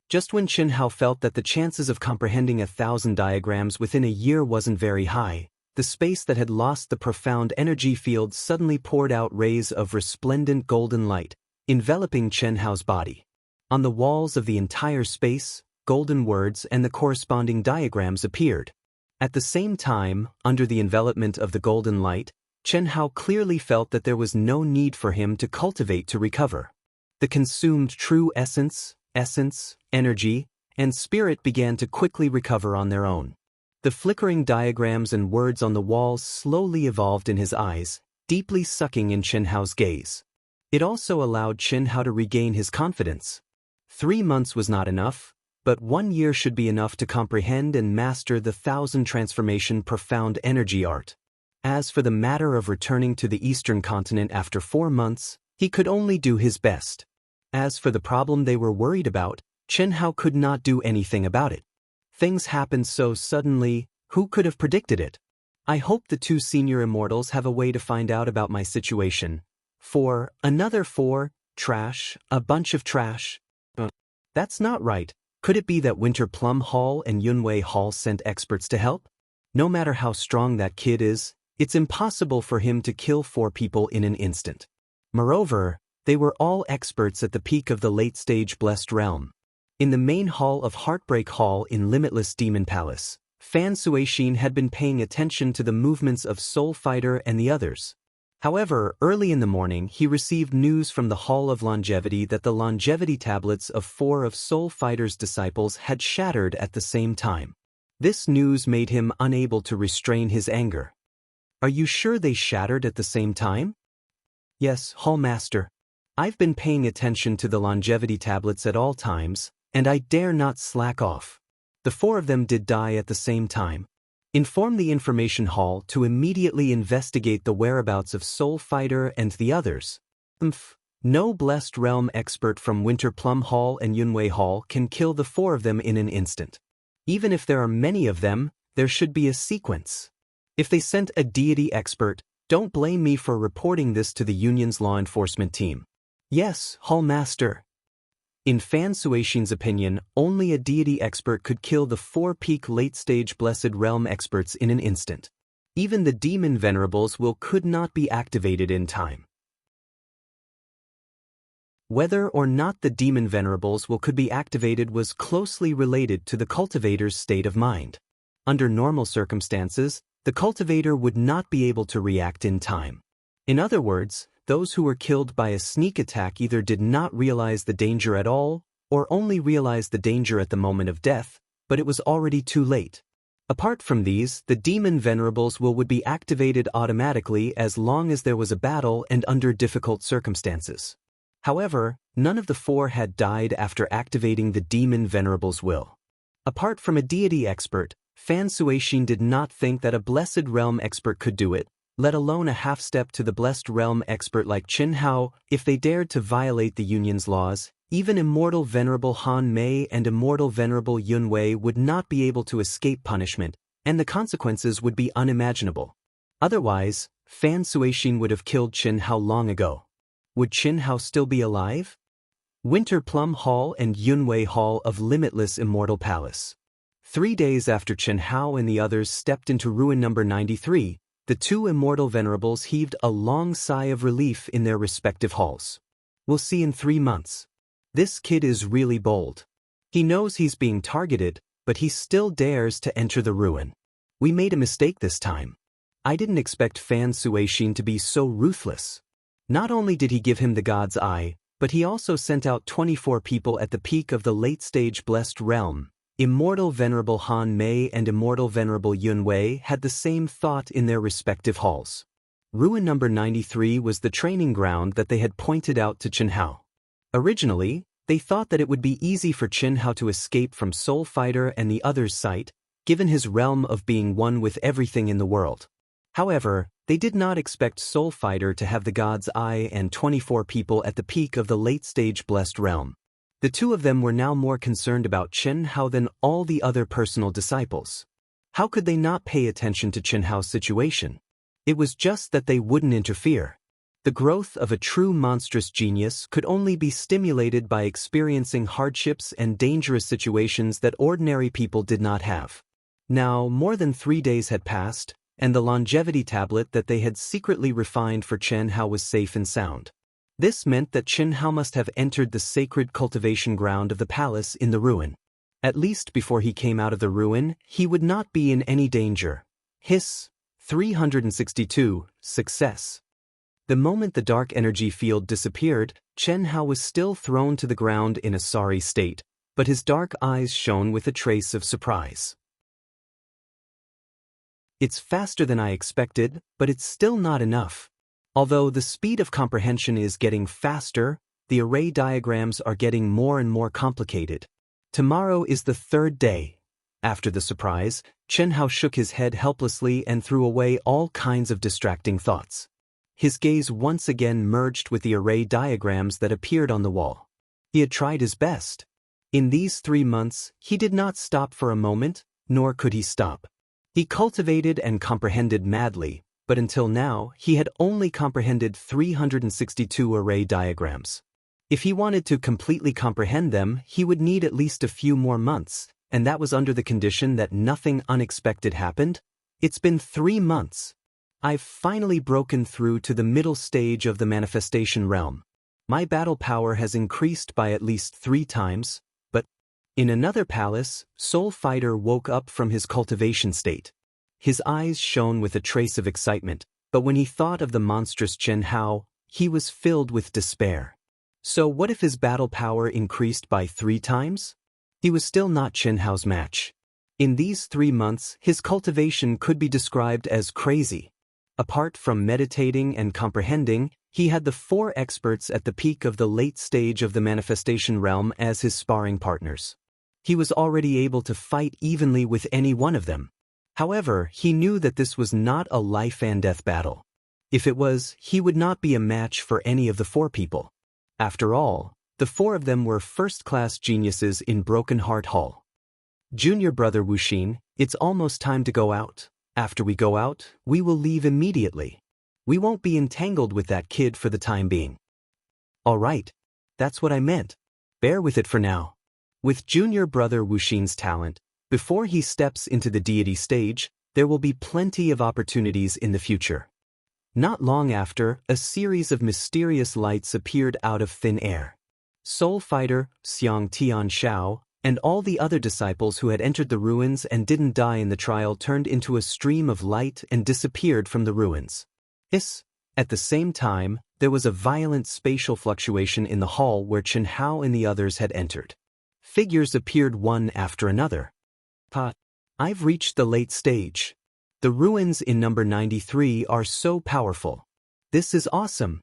Just when Chen Hao felt that the chances of comprehending 1,000 diagrams within a year wasn't very high, the space that had lost the profound energy field suddenly poured out rays of resplendent golden light, enveloping Chen Hao's body. On the walls of the entire space, golden words and the corresponding diagrams appeared. At the same time, under the envelopment of the golden light, Chen Hao clearly felt that there was no need for him to cultivate to recover. The consumed true essence, energy, and spirit began to quickly recover on their own. The flickering diagrams and words on the walls slowly evolved in his eyes, deeply sucking in Chen Hao's gaze. It also allowed Chen Hao to regain his confidence. 3 months was not enough, but 1 year should be enough to comprehend and master the 1,000 transformation profound energy art. As for the matter of returning to the eastern continent after 4 months, he could only do his best. As for the problem they were worried about, Chen Hao could not do anything about it. Things happened so suddenly, who could have predicted it? I hope the 2 senior immortals have a way to find out about my situation. 4, another 4, trash, a bunch of trash. That's not right. Could it be that Winter Plum Hall and Yunwei Hall sent experts to help? No matter how strong that kid is, it's impossible for him to kill 4 people in an instant. Moreover, they were all experts at the peak of the late-stage Blessed Realm. In the main hall of Heartbreak Hall in Limitless Demon Palace, Fan Suishin had been paying attention to the movements of Soul Fighter and the others. However, early in the morning he received news from the Hall of Longevity that the longevity tablets of 4 of Soul Fighter's disciples had shattered at the same time. This news made him unable to restrain his anger. Are you sure they shattered at the same time? Yes, Hall Master. I've been paying attention to the longevity tablets at all times, and I dare not slack off. The 4 of them did die at the same time. Inform the Information Hall to immediately investigate the whereabouts of Soul Fighter and the others. No Blessed Realm expert from Winter Plum Hall and Yunwei Hall can kill the 4 of them in an instant. Even if there are many of them, there should be a sequence. If they sent a deity expert, don't blame me for reporting this to the Union's law enforcement team. Yes, Hall Master. In Fan Suishin's opinion, only a deity expert could kill the 4 peak late-stage Blessed Realm experts in an instant. Even the Demon Venerables could not be activated in time. Whether or not the Demon Venerables could be activated was closely related to the cultivator's state of mind. Under normal circumstances, the cultivator would not be able to react in time. In other words, those who were killed by a sneak attack either did not realize the danger at all, or only realized the danger at the moment of death, but it was already too late. Apart from these, the Demon Venerables would be activated automatically as long as there was a battle and under difficult circumstances. However, none of the 4 had died after activating the Demon Venerables will. Apart from a deity expert, Fan Suishin did not think that a Blessed Realm expert could do it, let alone a half-step to the Blessed Realm expert like Qin Hao. If they dared to violate the Union's laws, even Immortal Venerable Han Mei and Immortal Venerable Yun Wei would not be able to escape punishment, and the consequences would be unimaginable. Otherwise, Fan Suishin would have killed Qin Hao long ago. Would Qin Hao still be alive? Winter Plum Hall and Yunwei Hall of Limitless Immortal Palace. 3 days after Qin Hao and the others stepped into ruin number 93, the 2 Immortal Venerables heaved a long sigh of relief in their respective halls. We'll see in 3 months. This kid is really bold. He knows he's being targeted, but he still dares to enter the ruin. We made a mistake this time. I didn't expect Fan Suishin to be so ruthless. Not only did he give him the God's Eye, but he also sent out 24 people at the peak of the late-stage Blessed Realm. Immortal Venerable Han Mei and Immortal Venerable Yun Wei had the same thought in their respective halls. Ruin number 93 was the training ground that they had pointed out to Qin Hao. Originally, they thought that it would be easy for Qin Hao to escape from Soul Fighter and the others' sight, given his realm of being one with everything in the world. However, they did not expect Soul Fighter to have the God's Eye and 24 people at the peak of the late-stage Blessed Realm. The 2 of them were now more concerned about Qin Hao than all the other personal disciples. How could they not pay attention to Qin Hao's situation? It was just that they wouldn't interfere. The growth of a true monstrous genius could only be stimulated by experiencing hardships and dangerous situations that ordinary people did not have. Now, more than 3 days had passed, and the longevity tablet that they had secretly refined for Qin Hao was safe and sound. This meant that Qin Hao must have entered the sacred cultivation ground of the palace in the ruin. At least before he came out of the ruin, he would not be in any danger. Hiss. 362. Success. The moment the dark energy field disappeared, Qin Hao was still thrown to the ground in a sorry state, but his dark eyes shone with a trace of surprise. It's faster than I expected, but it's still not enough. Although the speed of comprehension is getting faster, the array diagrams are getting more and more complicated. Tomorrow is the 3rd day. After the surprise, Qin Hao shook his head helplessly and threw away all kinds of distracting thoughts. His gaze once again merged with the array diagrams that appeared on the wall. He had tried his best. In these 3 months, he did not stop for a moment, nor could he stop. He cultivated and comprehended madly, but until now, he had only comprehended 362 array diagrams. If he wanted to completely comprehend them, he would need at least a few more months, and that was under the condition that nothing unexpected happened. It's been 3 months. I've finally broken through to the middle stage of the manifestation realm. My battle power has increased by at least 3 times, but In another palace, Soul Fighter woke up from his cultivation state. His eyes shone with a trace of excitement, but when he thought of the monstrous Chen Hao, he was filled with despair. So what if his battle power increased by 3 times? He was still not Chen Hao's match. In these 3 months, his cultivation could be described as crazy. Apart from meditating and comprehending, he had the 4 experts at the peak of the late stage of the manifestation realm as his sparring partners. He was already able to fight evenly with any one of them. However, he knew that this was not a life-and-death battle. If it was, he would not be a match for any of the 4 people. After all, the 4 of them were first-class geniuses in Broken Heart Hall. Junior brother Wuxin, it's almost time to go out. After we go out, we will leave immediately. We won't be entangled with that kid for the time being. All right. That's what I meant. Bear with it for now. With junior brother Wuxin's talent, before he steps into the deity stage, there will be plenty of opportunities in the future. Not long after, a series of mysterious lights appeared out of thin air. Soul Fighter, Xiang Tian Shao, and all the other disciples who had entered the ruins and didn't die in the trial turned into a stream of light and disappeared from the ruins. At the same time, there was a violent spatial fluctuation in the hall where Chen Hao and the others had entered. Figures appeared one after another. I've reached the late stage. The ruins in number 93 are so powerful. This is awesome.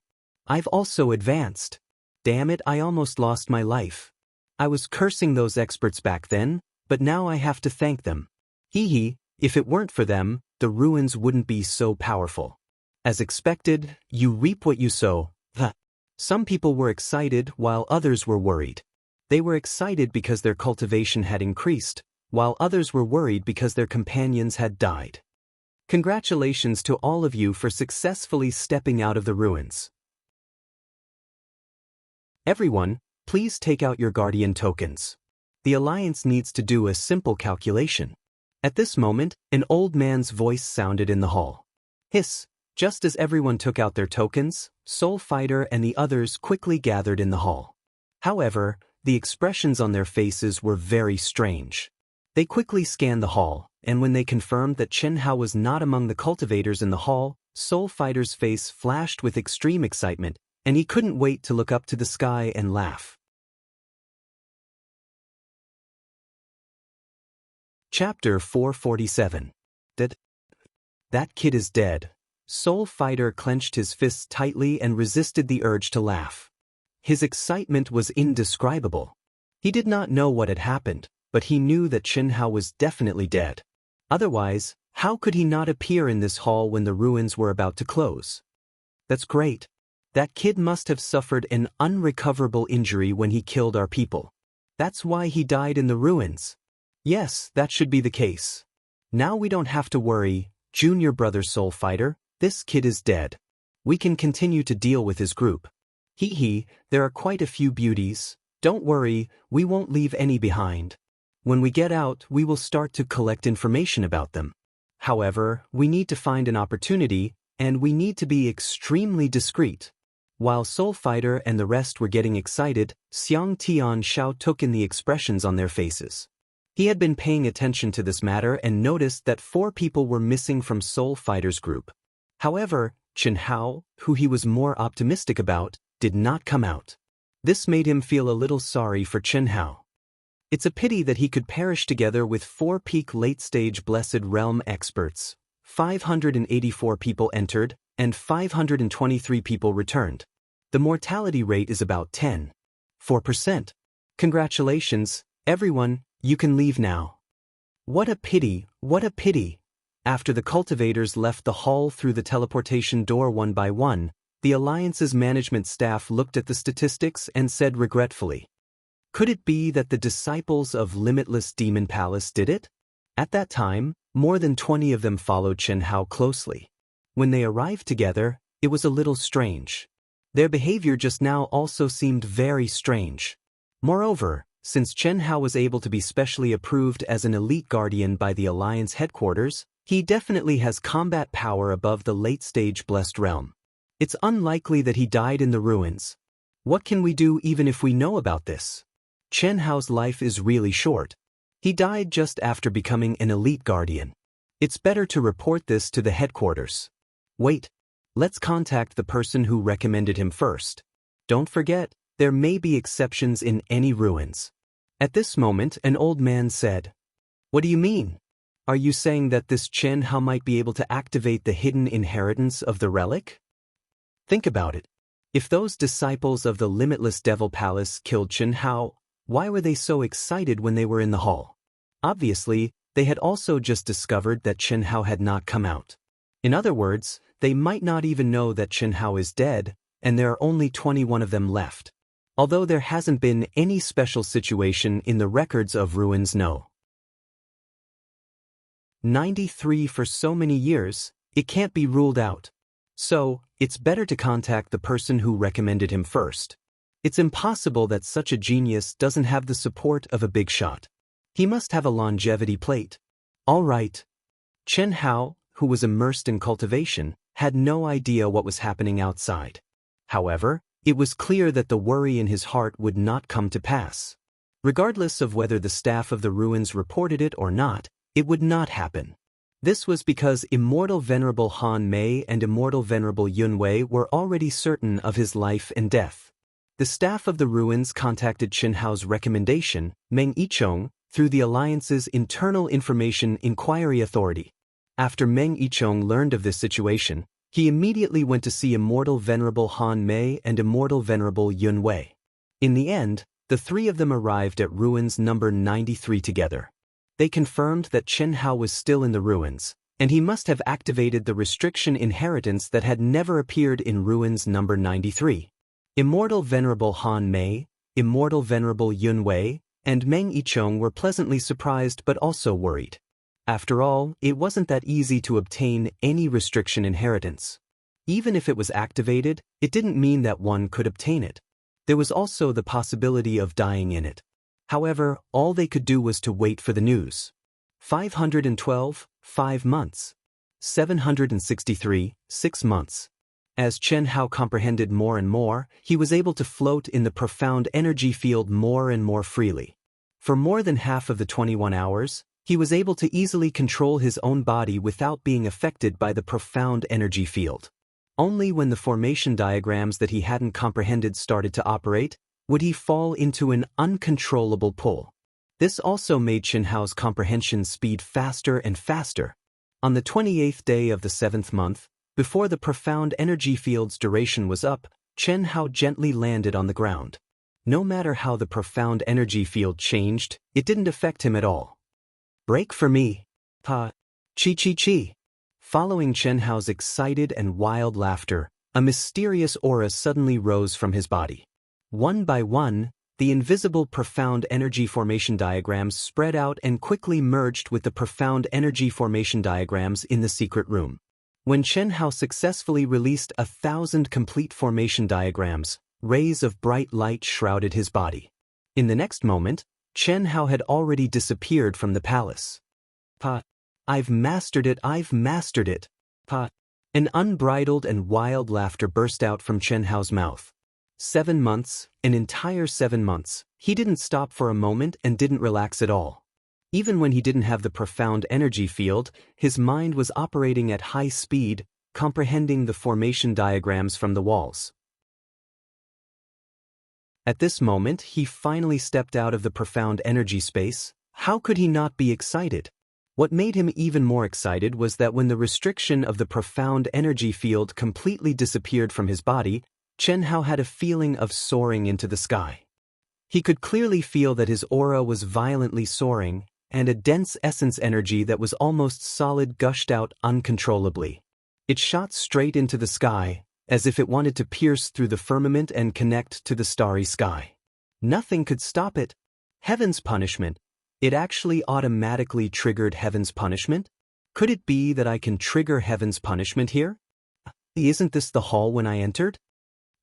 I've also advanced. Damn it, I almost lost my life. I was cursing those experts back then, but now I have to thank them. If it weren't for them, the ruins wouldn't be so powerful. As expected, you reap what you sow. Some people were excited while others were worried. They were excited because their cultivation had increased, while others were worried because their companions had died. Congratulations to all of you for successfully stepping out of the ruins. Everyone, please take out your guardian tokens. The Alliance needs to do a simple calculation. At this moment, an old man's voice sounded in the hall. Just as everyone took out their tokens, Soul Fighter and the others quickly gathered in the hall. However, the expressions on their faces were very strange. They quickly scanned the hall, and when they confirmed that Chen Hao was not among the cultivators in the hall, Soul Fighter's face flashed with extreme excitement, and he couldn't wait to look up to the sky and laugh. Chapter 447. That kid is dead. Soul Fighter clenched his fists tightly and resisted the urge to laugh. His excitement was indescribable. He did not know what had happened, but he knew that Chen Hao was definitely dead. Otherwise, how could he not appear in this hall when the ruins were about to close? That's great. That kid must have suffered an unrecoverable injury when he killed our people. That's why he died in the ruins. Yes, that should be the case. Now we don't have to worry, junior brother Soul Fighter, this kid is dead. We can continue to deal with his group. There are quite a few beauties. Don't worry, we won't leave any behind. When we get out, we will start to collect information about them. However, we need to find an opportunity, and we need to be extremely discreet. While Soul Fighter and the rest were getting excited, Xiang Tian Shao took in the expressions on their faces. He had been paying attention to this matter and noticed that 4 people were missing from Soul Fighter's group. However, Chen Hao, who he was more optimistic about, did not come out. This made him feel a little sorry for Chen Hao. It's a pity that he could perish together with 4 peak late-stage Blessed Realm experts. 584 people entered, and 523 people returned. The mortality rate is about 10.4%. Congratulations, everyone, you can leave now. What a pity, what a pity. After the cultivators left the hall through the teleportation door one by one, the Alliance's management staff looked at the statistics and said regretfully, could it be that the disciples of Limitless Demon Palace did it? At that time, more than 20 of them followed Chen Hao closely. When they arrived together, it was a little strange. Their behavior just now also seemed very strange. Moreover, since Chen Hao was able to be specially approved as an elite guardian by the Alliance headquarters, he definitely has combat power above the late-stage Blessed Realm. It's unlikely that he died in the ruins. What can we do even if we know about this? Chen Hao's life is really short. He died just after becoming an elite guardian. It's better to report this to the headquarters. Wait, let's contact the person who recommended him first. Don't forget, there may be exceptions in any ruins. At this moment, an old man said, "What do you mean? Are you saying that this Chen Hao might be able to activate the hidden inheritance of the relic? Think about it. If those disciples of the Limitless Devil Palace killed Chen Hao, why were they so excited when they were in the hall? Obviously, they had also just discovered that Chen Hao had not come out. In other words, they might not even know that Chen Hao is dead, and there are only 21 of them left. Although there hasn't been any special situation in the records of ruins, no. 93 for so many years, it can't be ruled out. So, it's better to contact the person who recommended him first. It's impossible that such a genius doesn't have the support of a big shot. He must have a longevity plate. All right. Chen Hao, who was immersed in cultivation, had no idea what was happening outside. However, it was clear that the worry in his heart would not come to pass. Regardless of whether the staff of the ruins reported it or not, it would not happen. This was because Immortal Venerable Han Mei and Immortal Venerable Yun Wei were already certain of his life and death. The staff of the ruins contacted Chen Hao's recommendation, Meng Yichong, through the Alliance's Internal Information Inquiry Authority. After Meng Yichong learned of this situation, he immediately went to see Immortal Venerable Han Mei and Immortal Venerable Yun Wei. In the end, the three of them arrived at ruins number 93 together. They confirmed that Chen Hao was still in the ruins, and he must have activated the restriction inheritance that had never appeared in ruins number 93. Immortal Venerable Han Mei, Immortal Venerable Yun Wei, and Meng Yichong were pleasantly surprised but also worried. After all, it wasn't that easy to obtain any restriction inheritance. Even if it was activated, it didn't mean that one could obtain it. There was also the possibility of dying in it. However, all they could do was to wait for the news. 512, 5 months. 763, 6 months. As Chen Hao comprehended more and more, he was able to float in the profound energy field more and more freely. For more than half of the 21 hours, he was able to easily control his own body without being affected by the profound energy field. Only when the formation diagrams that he hadn't comprehended started to operate, would he fall into an uncontrollable pull. This also made Chen Hao's comprehension speed faster and faster. On the 28th day of the 7th month, before the profound energy field's duration was up, Chen Hao gently landed on the ground. No matter how the profound energy field changed, it didn't affect him at all. Break for me. Pa. Chi chi chi. Following Chen Hao's excited and wild laughter, a mysterious aura suddenly rose from his body. One by one, the invisible profound energy formation diagrams spread out and quickly merged with the profound energy formation diagrams in the secret room. When Chen Hao successfully released 1,000 complete formation diagrams, rays of bright light shrouded his body. In the next moment, Chen Hao had already disappeared from the palace. Pa. I've mastered it, I've mastered it. Pa. An unbridled and wild laughter burst out from Chen Hao's mouth. 7 months, an entire 7 months, he didn't stop for a moment and didn't relax at all. Even when he didn't have the profound energy field, his mind was operating at high speed, comprehending the formation diagrams from the walls. At this moment, he finally stepped out of the profound energy space. How could he not be excited? What made him even more excited was that when the restriction of the profound energy field completely disappeared from his body, Chen Hao had a feeling of soaring into the sky. He could clearly feel that his aura was violently soaring, and a dense essence energy that was almost solid gushed out uncontrollably. It shot straight into the sky, as if it wanted to pierce through the firmament and connect to the starry sky. Nothing could stop it. Heaven's punishment. It actually automatically triggered heaven's punishment? Could it be that I can trigger heaven's punishment here? Isn't this the hall when I entered?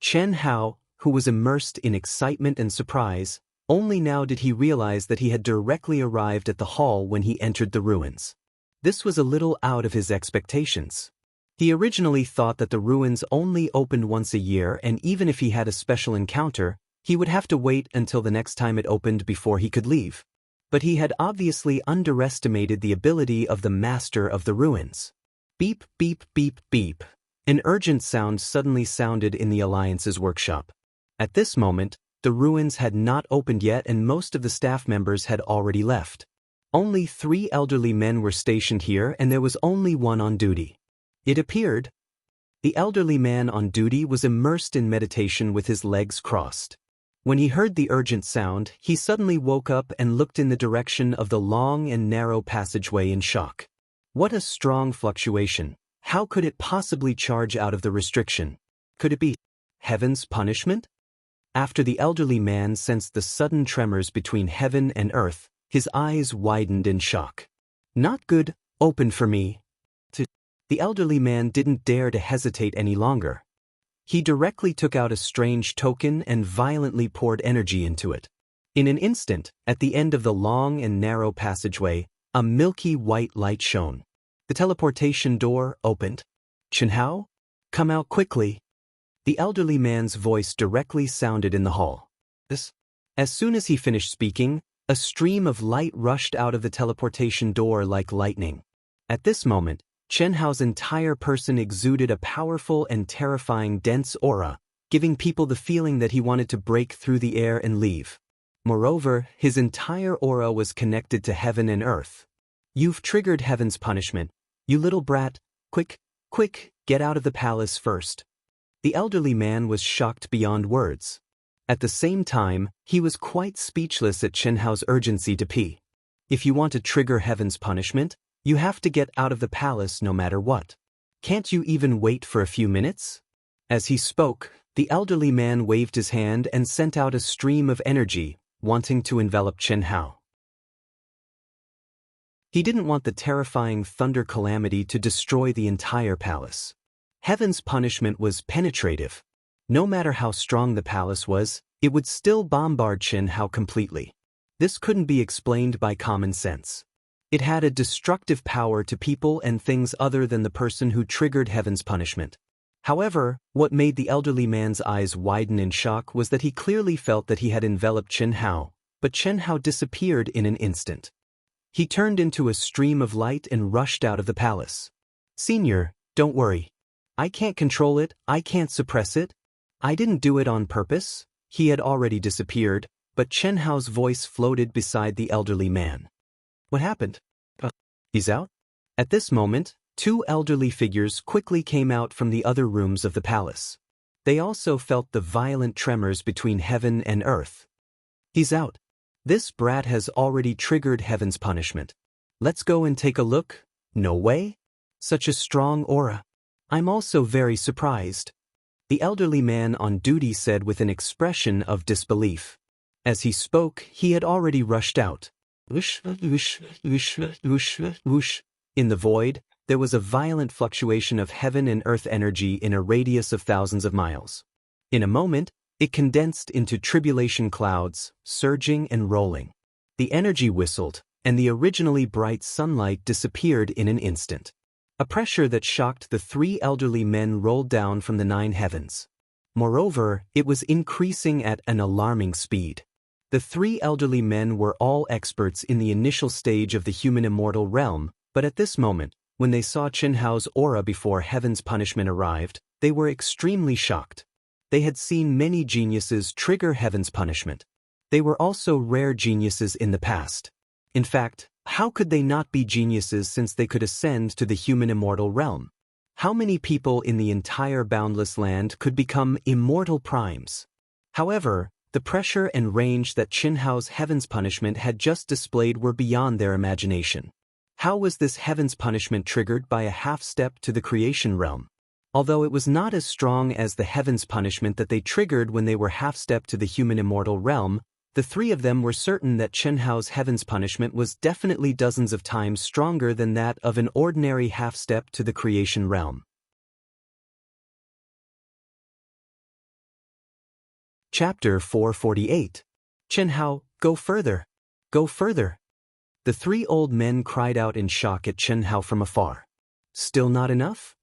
Chen Hao, who was immersed in excitement and surprise, only now did he realize that he had directly arrived at the hall when he entered the ruins. This was a little out of his expectations. He originally thought that the ruins only opened once a year, and even if he had a special encounter, He would have to wait until the next time it opened before he could leave. But he had obviously underestimated the ability of the master of the ruins. Beep, beep, beep, beep. An urgent sound suddenly sounded in the Alliance's workshop. At this moment, the ruins had not opened yet and most of the staff members had already left. Only 3 elderly men were stationed here and there was only one on duty. It appeared. The elderly man on duty was immersed in meditation with his legs crossed. When he heard the urgent sound, he suddenly woke up and looked in the direction of the long and narrow passageway in shock. What a strong fluctuation. How could it possibly charge out of the restriction? Could it be heaven's punishment? After the elderly man sensed the sudden tremors between heaven and earth, his eyes widened in shock. Not good, open for me. The elderly man didn't dare to hesitate any longer. He directly took out a strange token and violently poured energy into it. In an instant, at the end of the long and narrow passageway, a milky white light shone. The teleportation door opened. Chenhao? Come out quickly. The elderly man's voice directly sounded in the hall. As soon as he finished speaking, a stream of light rushed out of the teleportation door like lightning. At this moment, Chenhao's entire person exuded a powerful and terrifying dense aura, giving people the feeling that he wanted to break through the air and leave. Moreover, his entire aura was connected to heaven and earth. You've triggered heaven's punishment. You little brat, quick, get out of the palace first. The elderly man was shocked beyond words. At the same time, he was quite speechless at Chenhao's urgency to pee. If you want to trigger heaven's punishment, you have to get out of the palace no matter what. Can't you even wait for a few minutes? As he spoke, the elderly man waved his hand and sent out a stream of energy, wanting to envelop Chenhao. He didn't want the terrifying thunder calamity to destroy the entire palace. Heaven's punishment was penetrative. No matter how strong the palace was, it would still bombard Chenhao completely. This couldn't be explained by common sense. It had a destructive power to people and things other than the person who triggered heaven's punishment. However, what made the elderly man's eyes widen in shock was that he clearly felt that he had enveloped Chenhao, but Chenhao disappeared in an instant. He turned into a stream of light and rushed out of the palace. Senior, don't worry. I can't control it, I can't suppress it. I didn't do it on purpose. He had already disappeared, but Chenhao's voice floated beside the elderly man. What happened? He's out? At this moment, 2 elderly figures quickly came out from the other rooms of the palace. They also felt the violent tremors between heaven and earth. He's out. This brat has already triggered heaven's punishment. Let's go and take a look. No way? Such a strong aura. I'm also very surprised. The elderly man on duty said with an expression of disbelief. As he spoke, he had already rushed out. Whoosh, whoosh, whoosh, whoosh, whoosh. In the void, there was a violent fluctuation of heaven and earth energy in a radius of thousands of miles. In a moment, it condensed into tribulation clouds, surging and rolling. The energy whistled, and the originally bright sunlight disappeared in an instant. A pressure that shocked the 3 elderly men rolled down from the 9 heavens. Moreover, it was increasing at an alarming speed. The 3 elderly men were all experts in the initial stage of the human immortal realm, but at this moment, when they saw Chenhao's aura before heaven's punishment arrived, they were extremely shocked. They had seen many geniuses trigger heaven's punishment. They were also rare geniuses in the past. In fact, how could they not be geniuses since they could ascend to the human immortal realm? How many people in the entire boundless land could become immortal primes? However, the pressure and range that Chenhao's heaven's punishment had just displayed were beyond their imagination. How was this heaven's punishment triggered by a half-step to the creation realm? Although it was not as strong as the heaven's punishment that they triggered when they were half-step to the human immortal realm, the 3 of them were certain that Chenhao's heaven's punishment was definitely dozens of times stronger than that of an ordinary half-step to the creation realm. Chapter 448. Chenhao, go further. Go further. The 3 old men cried out in shock at Chenhao from afar. Still not enough?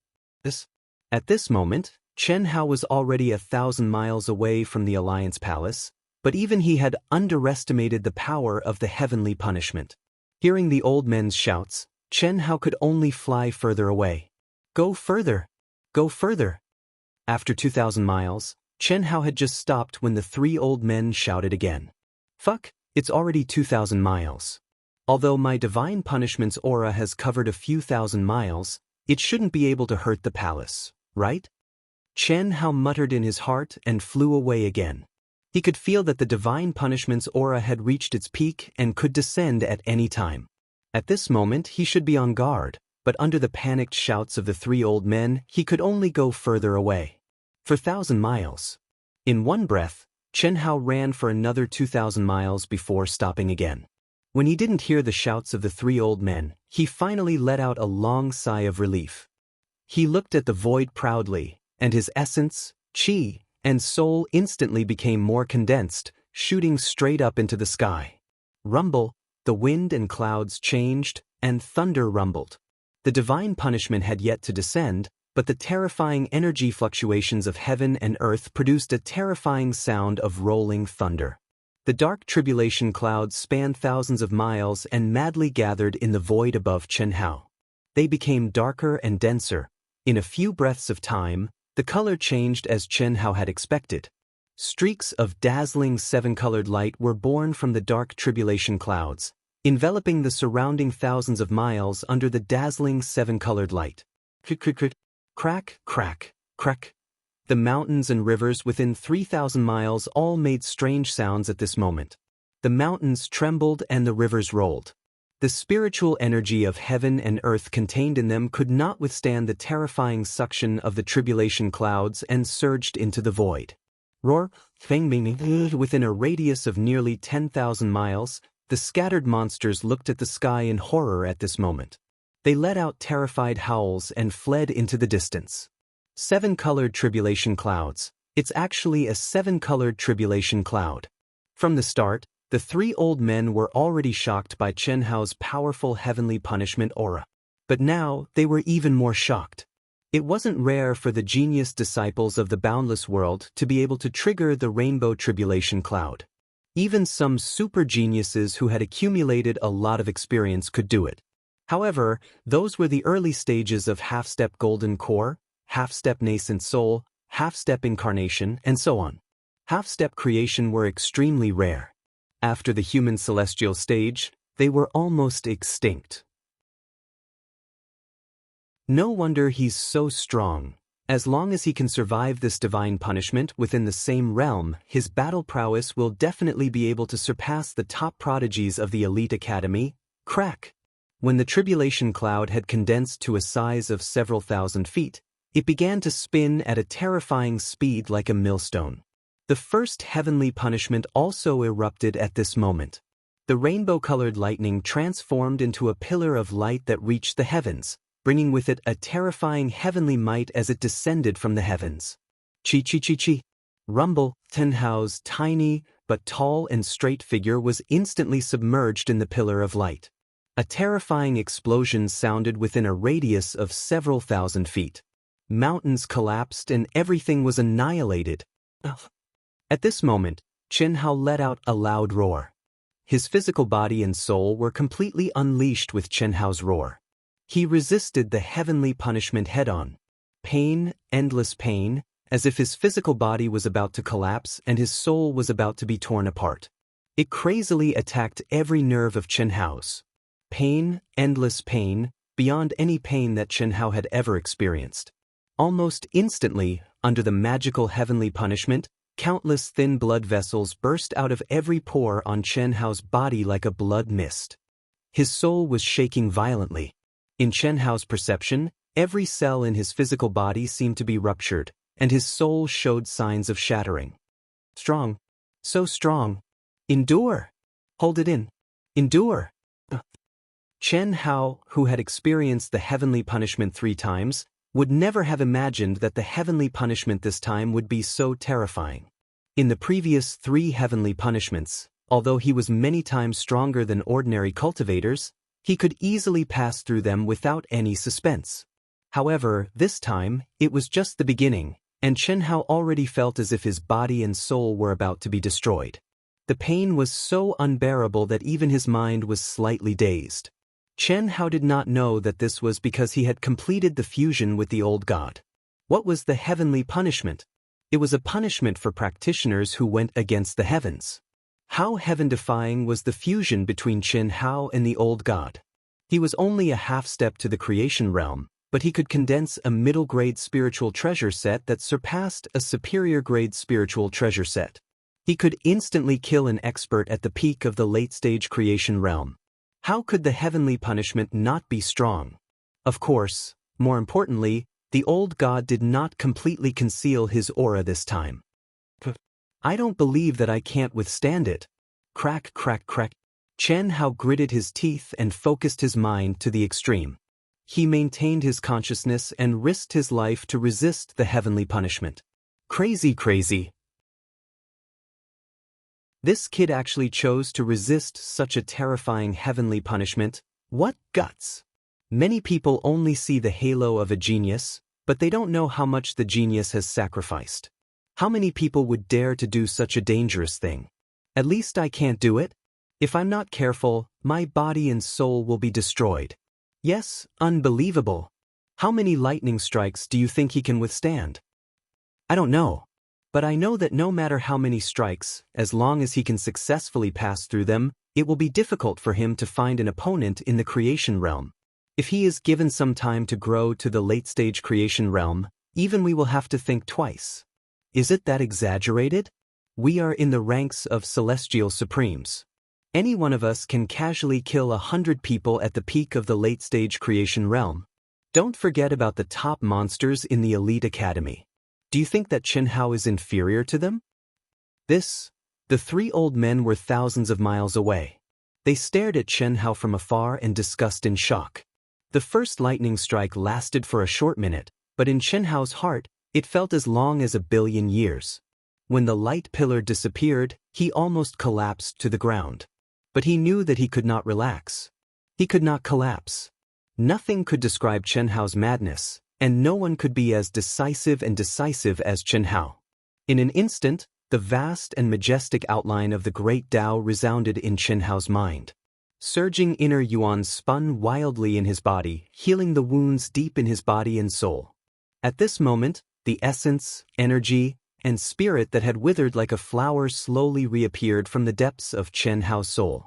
At this moment, Chen Hao was already 1,000 miles away from the Alliance Palace, but even he had underestimated the power of the heavenly punishment. Hearing the old men's shouts, Chen Hao could only fly further away. Go further! Go further! After 2,000 miles, Chen Hao had just stopped when the three old men shouted again. Fuck, it's already 2,000 miles. Although my divine punishment's aura has covered a few thousand miles, it shouldn't be able to hurt the palace, right? Chen Hao muttered in his heart and flew away again. He could feel that the divine punishment's aura had reached its peak and could descend at any time. At this moment he should be on guard, but under the panicked shouts of the three old men he could only go further away. For 1,000 miles. In one breath, Chen Hao ran for another 2,000 miles before stopping again. When he didn't hear the shouts of the three old men, he finally let out a long sigh of relief. He looked at the void proudly, and his essence, qi, and soul instantly became more condensed, shooting straight up into the sky. Rumble, the wind and clouds changed, and thunder rumbled. The divine punishment had yet to descend, but the terrifying energy fluctuations of heaven and earth produced a terrifying sound of rolling thunder. The dark tribulation clouds spanned thousands of miles and madly gathered in the void above Chen Hao. They became darker and denser. In a few breaths of time, the color changed as Chen Hao had expected. Streaks of dazzling seven-colored light were born from the dark tribulation clouds, enveloping the surrounding thousands of miles under the dazzling seven-colored light. Crack, crack, crack. The mountains and rivers within 3,000 miles all made strange sounds at this moment. The mountains trembled and the rivers rolled. The spiritual energy of heaven and earth contained in them could not withstand the terrifying suction of the tribulation clouds and surged into the void. Roar, within a radius of nearly 10,000 miles, the scattered monsters looked at the sky in horror at this moment. They let out terrified howls and fled into the distance. Seven-colored tribulation clouds. It's actually a seven-colored tribulation cloud. From the start, the three old men were already shocked by Chen Hao's powerful heavenly punishment aura. But now they were even more shocked. It wasn't rare for the genius disciples of the boundless world to be able to trigger the rainbow tribulation cloud. Even some super geniuses who had accumulated a lot of experience could do it. However, those were the early stages of half-step golden core, half-step nascent soul, half-step incarnation, and so on. Half-step creation were extremely rare. After the human celestial stage, they were almost extinct. No wonder he's so strong. As long as he can survive this divine punishment within the same realm, his battle prowess will definitely be able to surpass the top prodigies of the elite academy. Crack! When the tribulation cloud had condensed to a size of several thousand feet, it began to spin at a terrifying speed like a millstone. The first heavenly punishment also erupted at this moment. The rainbow-colored lightning transformed into a pillar of light that reached the heavens, bringing with it a terrifying heavenly might as it descended from the heavens. Chi-chi-chi-chi. Rumble, Chen Hao's tiny but tall and straight figure was instantly submerged in the pillar of light. A terrifying explosion sounded within a radius of several thousand feet. Mountains collapsed and everything was annihilated. At this moment, Chen Hao let out a loud roar. His physical body and soul were completely unleashed with Chen Hao's roar. He resisted the heavenly punishment head-on. Pain, endless pain, as if his physical body was about to collapse and his soul was about to be torn apart. It crazily attacked every nerve of Chen Hao's. Pain, endless pain, beyond any pain that Chen Hao had ever experienced. Almost instantly, under the magical heavenly punishment, countless thin blood vessels burst out of every pore on Chen Hao's body like a blood mist. His soul was shaking violently. In Chen Hao's perception, every cell in his physical body seemed to be ruptured, and his soul showed signs of shattering. Strong. So strong. Endure. Hold it in. Endure. Chen Hao, who had experienced the heavenly punishment 3 times, would never have imagined that the heavenly punishment this time would be so terrifying. In the previous 3 heavenly punishments, although he was many times stronger than ordinary cultivators, he could easily pass through them without any suspense. However, this time, it was just the beginning, and Chen Hao already felt as if his body and soul were about to be destroyed. The pain was so unbearable that even his mind was slightly dazed. Chen Hao did not know that this was because he had completed the fusion with the old god. What was the heavenly punishment? It was a punishment for practitioners who went against the heavens. How heaven-defying was the fusion between Chen Hao and the old god? He was only a half-step to the creation realm, but he could condense a middle-grade spiritual treasure set that surpassed a superior-grade spiritual treasure set. He could instantly kill an expert at the peak of the late-stage creation realm. How could the heavenly punishment not be strong? Of course, more importantly, the old god did not completely conceal his aura this time. I don't believe that I can't withstand it. Crack, crack, crack. Chen Hao gritted his teeth and focused his mind to the extreme. He maintained his consciousness and risked his life to resist the heavenly punishment. Crazy, crazy. This kid actually chose to resist such a terrifying heavenly punishment. What guts! Many people only see the halo of a genius, but they don't know how much the genius has sacrificed. How many people would dare to do such a dangerous thing? At least I can't do it. If I'm not careful, my body and soul will be destroyed. Yes, unbelievable. How many lightning strikes do you think he can withstand? I don't know. But I know that no matter how many strikes, as long as he can successfully pass through them, it will be difficult for him to find an opponent in the creation realm. If he is given some time to grow to the late-stage creation realm, even we will have to think twice. Is it that exaggerated? We are in the ranks of celestial supremes. Any one of us can casually kill 100 people at the peak of the late-stage creation realm. Don't forget about the top monsters in the elite academy. Do you think that Chen Hao is inferior to them? The three old men were thousands of miles away. They stared at Chen Hao from afar and discussed in shock. The first lightning strike lasted for a short minute, but in Chen Hao's heart, it felt as long as 1,000,000,000 years. When the light pillar disappeared, he almost collapsed to the ground. But he knew that he could not relax. He could not collapse. Nothing could describe Chen Hao's madness, and no one could be as decisive as Chen Hao. In an instant, the vast and majestic outline of the great Tao resounded in Chen Hao's mind. Surging inner yuan spun wildly in his body, healing the wounds deep in his body and soul. At this moment, the essence, energy, and spirit that had withered like a flower slowly reappeared from the depths of Chen Hao's soul.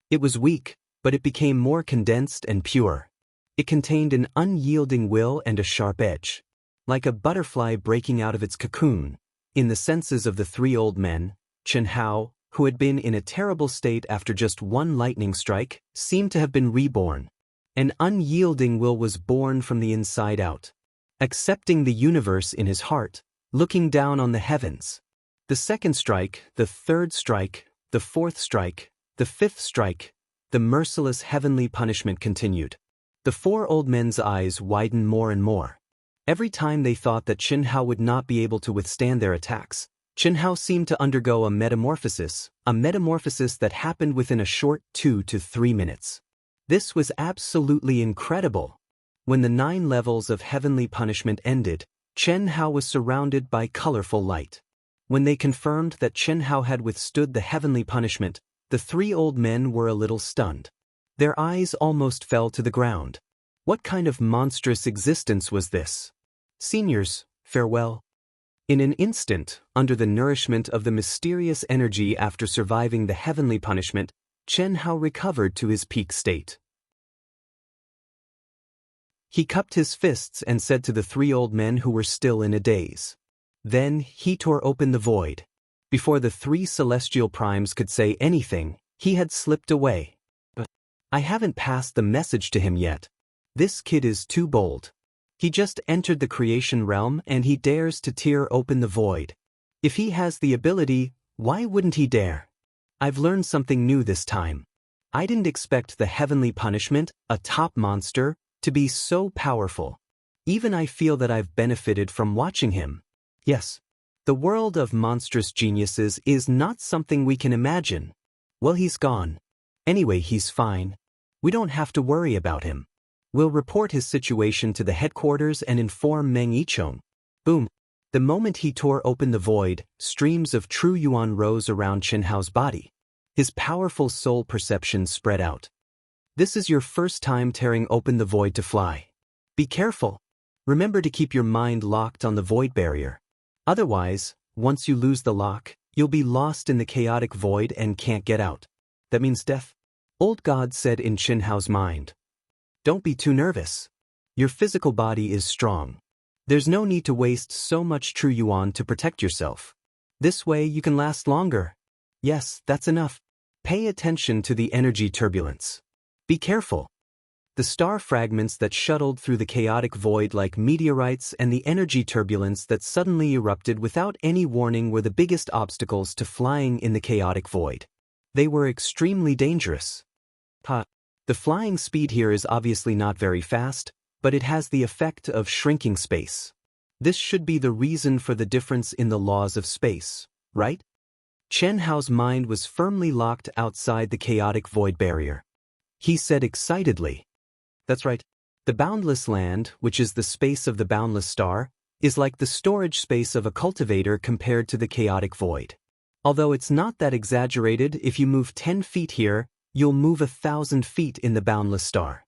It was weak, but it became more condensed and pure. It contained an unyielding will and a sharp edge. Like a butterfly breaking out of its cocoon, in the senses of the three old men, Chen Hao, who had been in a terrible state after just one lightning strike, seemed to have been reborn. An unyielding will was born from the inside out. Accepting the universe in his heart, looking down on the heavens. The second strike, the third strike, the fourth strike, the fifth strike, the merciless heavenly punishment continued. The four old men's eyes widened more and more. Every time they thought that Chen Hao would not be able to withstand their attacks, Chen Hao seemed to undergo a metamorphosis that happened within a short 2 to 3 minutes. This was absolutely incredible. When the 9 levels of heavenly punishment ended, Chen Hao was surrounded by colorful light. When they confirmed that Chen Hao had withstood the heavenly punishment, the three old men were a little stunned. Their eyes almost fell to the ground. What kind of monstrous existence was this? Seniors, farewell. In an instant, under the nourishment of the mysterious energy after surviving the heavenly punishment, Chen Hao recovered to his peak state. He cupped his fists and said to the three old men who were still in a daze. Then he tore open the void. Before the three celestial primes could say anything, he had slipped away. But I haven't passed the message to him yet. This kid is too bold. He just entered the creation realm and he dares to tear open the void. If he has the ability, why wouldn't he dare? I've learned something new this time. I didn't expect the heavenly punishment, a top monster, to be so powerful. Even I feel that I've benefited from watching him. Yes, the world of monstrous geniuses is not something we can imagine. Well, he's gone. Anyway, he's fine. We don't have to worry about him. We'll report his situation to the headquarters and inform Meng Yichong. Boom. The moment he tore open the void, streams of true yuan rose around Chen Hao's body. His powerful soul perception spread out. This is your first time tearing open the void to fly. Be careful. Remember to keep your mind locked on the void barrier. Otherwise, once you lose the lock, you'll be lost in the chaotic void and can't get out. That means death. Old God said in Chen Hao's mind. Don't be too nervous. Your physical body is strong. There's no need to waste so much true yuan to protect yourself. This way you can last longer. Yes, that's enough. Pay attention to the energy turbulence. Be careful. The star fragments that shuttled through the chaotic void like meteorites and the energy turbulence that suddenly erupted without any warning were the biggest obstacles to flying in the chaotic void. They were extremely dangerous. The flying speed here is obviously not very fast, but it has the effect of shrinking space. This should be the reason for the difference in the laws of space, right? Chen Hao's mind was firmly locked outside the chaotic void barrier. He said excitedly, "That's right. The boundless land, which is the space of the boundless star, is like the storage space of a cultivator compared to the chaotic void. Although it's not that exaggerated, if you move 10 feet here, you'll move 1,000 feet in the boundless star.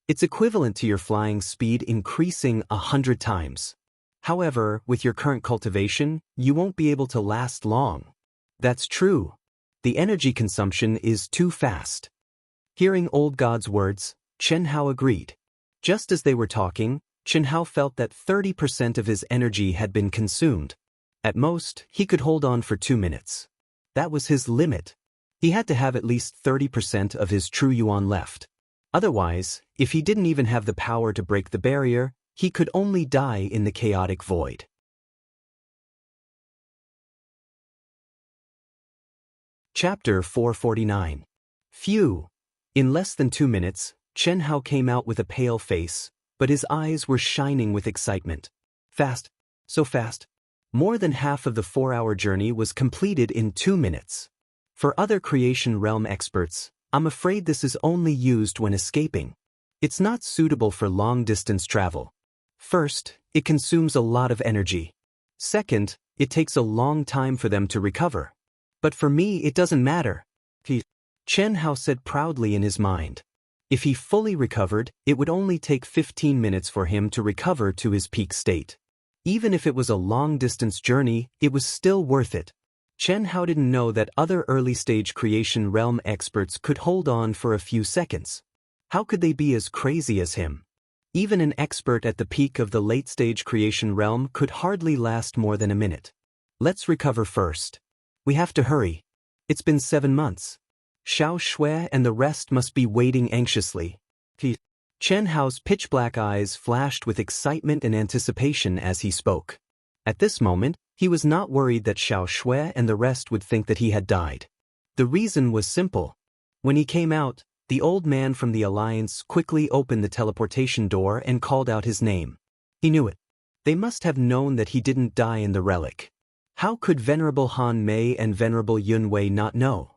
It's equivalent to your flying speed increasing 100 times. However, with your current cultivation, you won't be able to last long." That's true. The energy consumption is too fast. Hearing Old God's words, Chen Hao agreed. Just as they were talking, Chen Hao felt that 30% of his energy had been consumed. At most, he could hold on for 2 minutes. That was his limit. He had to have at least 30% of his true yuan left. Otherwise, if he didn't even have the power to break the barrier, he could only die in the chaotic void. Chapter 449. Phew! In less than 2 minutes, Chen Hao came out with a pale face, but his eyes were shining with excitement. Fast, so fast. More than half of the 4-hour journey was completed in 2 minutes. For other creation realm experts, I'm afraid this is only used when escaping. It's not suitable for long-distance travel. First, it consumes a lot of energy. Second, it takes a long time for them to recover. But for me, it doesn't matter. Chen Hao said proudly in his mind. If he fully recovered, it would only take 15 minutes for him to recover to his peak state. Even if it was a long-distance journey, it was still worth it. Chen Hao didn't know that other early-stage creation realm experts could hold on for a few seconds. How could they be as crazy as him? Even an expert at the peak of the late-stage creation realm could hardly last more than a minute. Let's recover first. We have to hurry. It's been 7 months. Xiao Shui and the rest must be waiting anxiously. Chen Hao's pitch-black eyes flashed with excitement and anticipation as he spoke. At this moment, he was not worried that Xiao Shui and the rest would think that he had died. The reason was simple. When he came out, the old man from the Alliance quickly opened the teleportation door and called out his name. He knew it. They must have known that he didn't die in the relic. How could Venerable Han Mei and Venerable Yun Wei not know?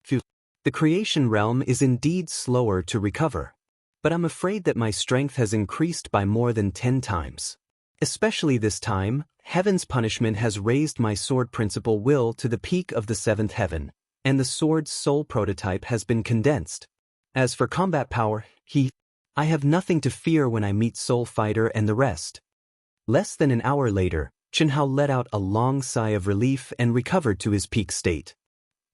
Phew. The creation realm is indeed slower to recover. But I'm afraid that my strength has increased by more than 10 times. Especially this time, Heaven's punishment has raised my sword principle will to the peak of the 7th heaven, and the sword's soul prototype has been condensed. As for combat power, I have nothing to fear when I meet Soul Fighter and the rest. Less than an hour later, Chen Hao let out a long sigh of relief and recovered to his peak state.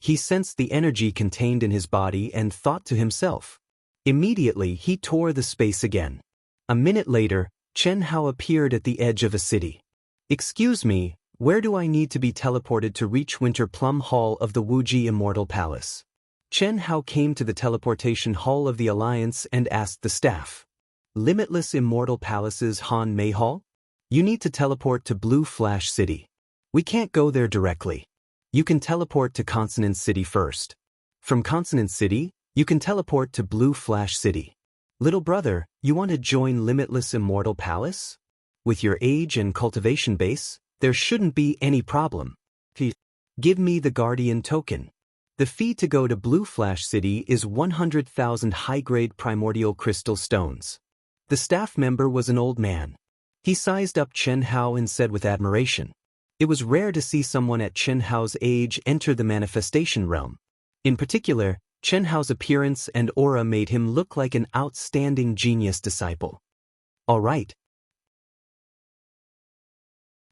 He sensed the energy contained in his body and thought to himself. Immediately, he tore the space again. A minute later, Chen Hao appeared at the edge of a city. "Excuse me, where do I need to be teleported to reach Winter Plum Hall of the Wuji Immortal Palace?" Chen Hao came to the teleportation hall of the Alliance and asked the staff. "Limitless Immortal Palace's Han Mei Hall? You need to teleport to Blue Flash City. We can't go there directly. You can teleport to Consonant City first. From Consonant City, you can teleport to Blue Flash City. Little brother, you want to join Limitless Immortal Palace? With your age and cultivation base, there shouldn't be any problem. Give me the Guardian token. The fee to go to Blue Flash City is 100,000 high-grade primordial crystal stones." The staff member was an old man. He sized up Chen Hao and said with admiration. It was rare to see someone at Chen Hao's age enter the manifestation realm. In particular, Chen Hao's appearance and aura made him look like an outstanding genius disciple. All right.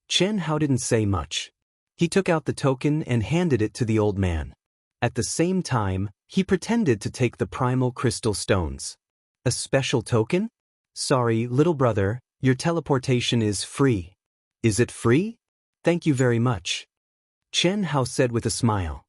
Chen Hao didn't say much. He took out the token and handed it to the old man. At the same time, he pretended to take the primal crystal stones. A special token? Sorry, little brother, your teleportation is free. Is it free? Thank you very much. Chen Hao said with a smile.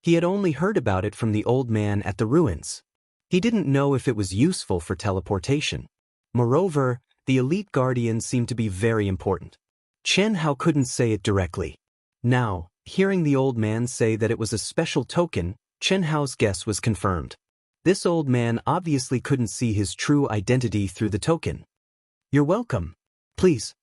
He had only heard about it from the old man at the ruins. He didn't know if it was useful for teleportation. Moreover, the elite guardian seemed to be very important. Chen Hao couldn't say it directly. Now, hearing the old man say that it was a special token, Chen Hao's guess was confirmed. This old man obviously couldn't see his true identity through the token. You're welcome. Please.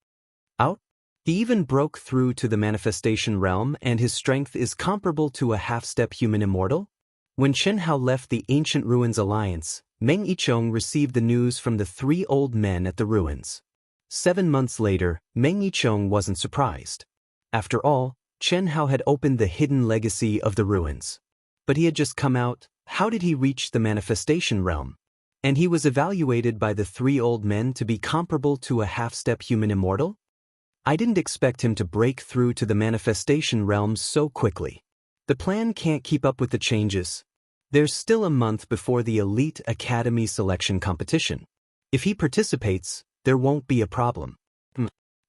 Out? He even broke through to the manifestation realm, and his strength is comparable to a half-step human immortal? When Chen Hao left the Ancient Ruins Alliance, Meng Yichong received the news from the 3 old men at the ruins. 7 months later, Meng Yichong wasn't surprised. After all, Chen Hao had opened the hidden legacy of the ruins. But he had just come out. How did he reach the manifestation realm? And he was evaluated by the 3 old men to be comparable to a half-step human immortal? I didn't expect him to break through to the manifestation realm so quickly. The plan can't keep up with the changes. There's still a month before the Elite Academy selection competition. If he participates, there won't be a problem.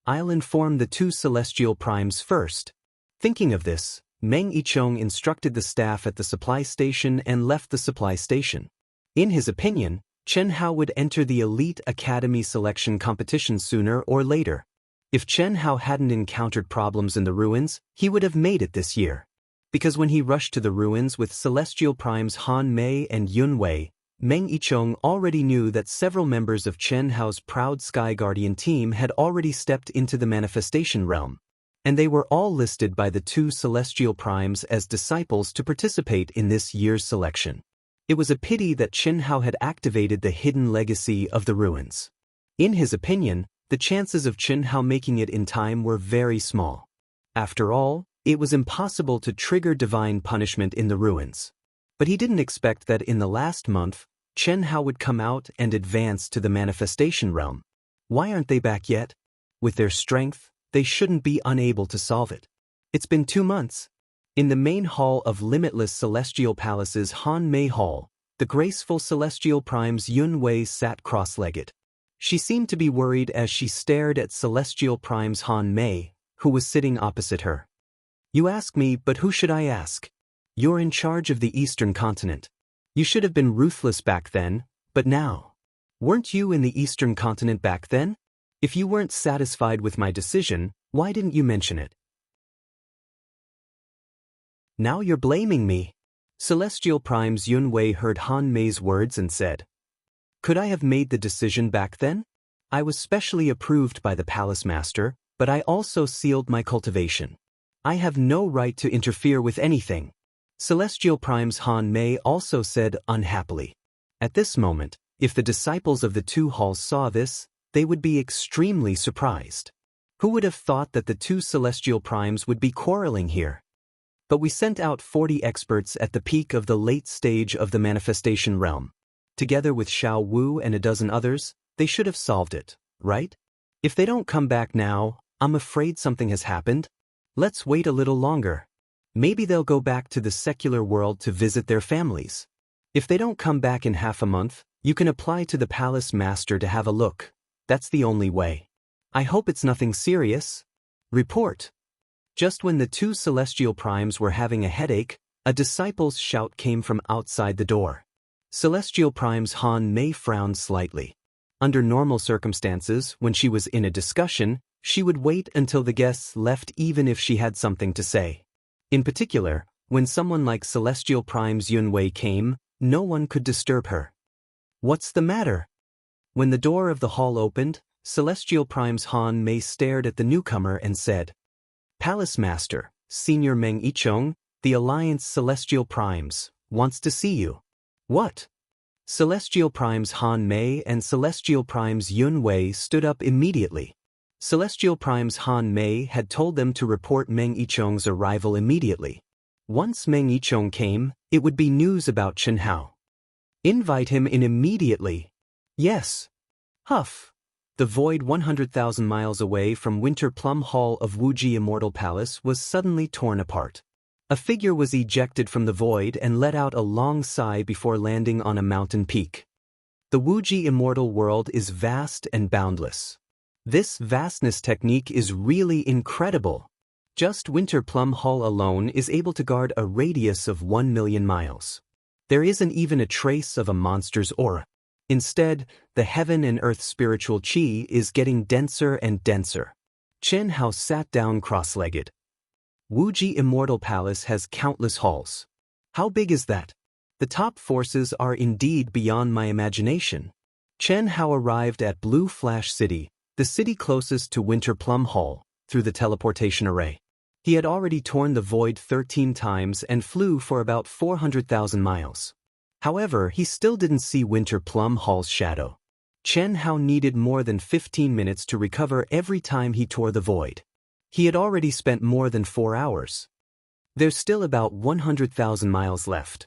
I'll inform the 2 celestial primes first. Thinking of this, Meng Yichong instructed the staff at the supply station and left the supply station. In his opinion, Chen Hao would enter the Elite Academy selection competition sooner or later. If Chen Hao hadn't encountered problems in the ruins, he would have made it this year. Because when he rushed to the ruins with Celestial Primes Han Mei and Yun Wei, Meng Yichong already knew that several members of Chen Hao's proud Sky Guardian team had already stepped into the manifestation realm. And they were all listed by the 2 Celestial Primes as disciples to participate in this year's selection. It was a pity that Chen Hao had activated the hidden legacy of the ruins. In his opinion, the chances of Chen Hao making it in time were very small. After all, it was impossible to trigger divine punishment in the ruins. But he didn't expect that in the last month, Chen Hao would come out and advance to the manifestation realm. Why aren't they back yet? With their strength, they shouldn't be unable to solve it. It's been 2 months. In the main hall of Limitless Celestial Palace's Han Mei Hall, the graceful Celestial Primes Yun Wei sat cross-legged. She seemed to be worried as she stared at Celestial Primes Han Mei, who was sitting opposite her. You ask me, but who should I ask? You're in charge of the Eastern Continent. You should have been ruthless back then, but now. Weren't you in the Eastern Continent back then? If you weren't satisfied with my decision, why didn't you mention it? Now you're blaming me. Celestial Primes Yun Wei heard Han Mei's words and said, Could I have made the decision back then? I was specially approved by the Palace Master, but I also sealed my cultivation. I have no right to interfere with anything. Celestial Primes Han Mei also said unhappily. At this moment, if the disciples of the 2 halls saw this, they would be extremely surprised. Who would have thought that the 2 Celestial Primes would be quarreling here? But we sent out 40 experts at the peak of the late stage of the manifestation realm. Together with Xiao Wu and a dozen others, they should have solved it, right? If they don't come back now, I'm afraid something has happened. Let's wait a little longer. Maybe they'll go back to the secular world to visit their families. If they don't come back in half a month, you can apply to the Palace Master to have a look. That's the only way. I hope it's nothing serious. Report. Just when the 2 Celestial Primes were having a headache, a disciple's shout came from outside the door. Celestial Primes Han Mei frowned slightly. Under normal circumstances, when she was in a discussion, she would wait until the guests left even if she had something to say. In particular, when someone like Celestial Primes Yun Wei came, no one could disturb her. What's the matter? When the door of the hall opened, Celestial Primes Han Mei stared at the newcomer and said, Palace Master, Senior Meng Yichong, the Alliance Celestial Primes, wants to see you. What? Celestial Primes Han Mei and Celestial Primes Yun Wei stood up immediately. Celestial Primes Han Mei had told them to report Meng Yichong's arrival immediately. Once Meng Yichong came, it would be news about Chen Hao. Invite him in immediately. Yes. Huff. The void 100,000 miles away from Winter Plum Hall of Wuji Immortal Palace was suddenly torn apart. A figure was ejected from the void and let out a long sigh before landing on a mountain peak. The Wuji Immortal World is vast and boundless. This vastness technique is really incredible. Just Winter Plum Hall alone is able to guard a radius of 1 million miles. There isn't even a trace of a monster's aura. Instead, the heaven and earth spiritual chi is getting denser and denser. Chen Hao sat down cross-legged. Wuji Immortal Palace has countless halls. How big is that? The top forces are indeed beyond my imagination. Chen Hao arrived at Blue Flash City, the city closest to Winter Plum Hall, through the teleportation array. He had already torn the void 13 times and flew for about 400,000 miles. However, he still didn't see Winter Plum Hall's shadow. Chen Hao needed more than 15 minutes to recover every time he tore the void. He had already spent more than 4 hours. There's still about 100,000 miles left.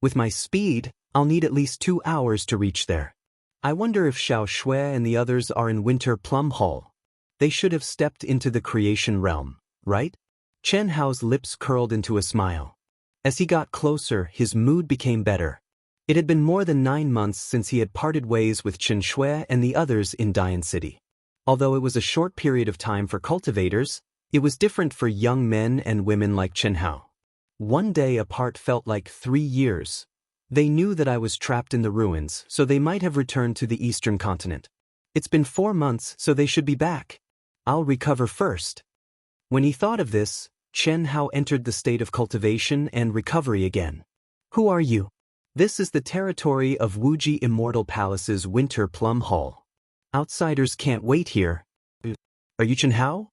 With my speed, I'll need at least 2 hours to reach there. I wonder if Xiao Shui and the others are in Winter Plum Hall. They should have stepped into the creation realm, right? Chen Hao's lips curled into a smile. As he got closer, his mood became better. It had been more than 9 months since he had parted ways with Chen Shui and the others in Dian City. Although it was a short period of time for cultivators, it was different for young men and women like Chen Hao. One day apart felt like 3 years. They knew that I was trapped in the ruins, so they might have returned to the eastern continent. It's been 4 months, so they should be back. I'll recover first. When he thought of this, Chen Hao entered the state of cultivation and recovery again. Who are you? This is the territory of Wuji Immortal Palace's Winter Plum Hall. Outsiders can't wait here. Are you Chen Hao?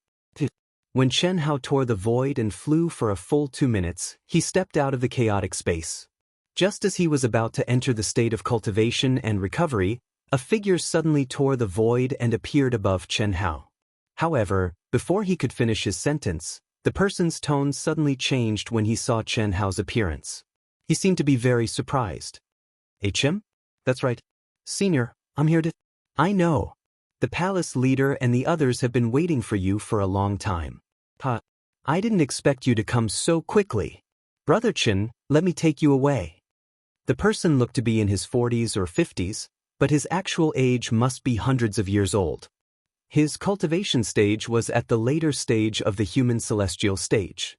When Chen Hao tore the void and flew for a full 2 minutes, he stepped out of the chaotic space. Just as he was about to enter the state of cultivation and recovery, a figure suddenly tore the void and appeared above Chen Hao. However, before he could finish his sentence, the person's tone suddenly changed when he saw Chen Hao's appearance. He seemed to be very surprised. HM? That's right. Senior, I'm here to... I know. The palace leader and the others have been waiting for you for a long time. I didn't expect you to come so quickly. Brother Chen, let me take you away. The person looked to be in his 40s or 50s, but his actual age must be hundreds of years old. His cultivation stage was at the later stage of the human celestial stage.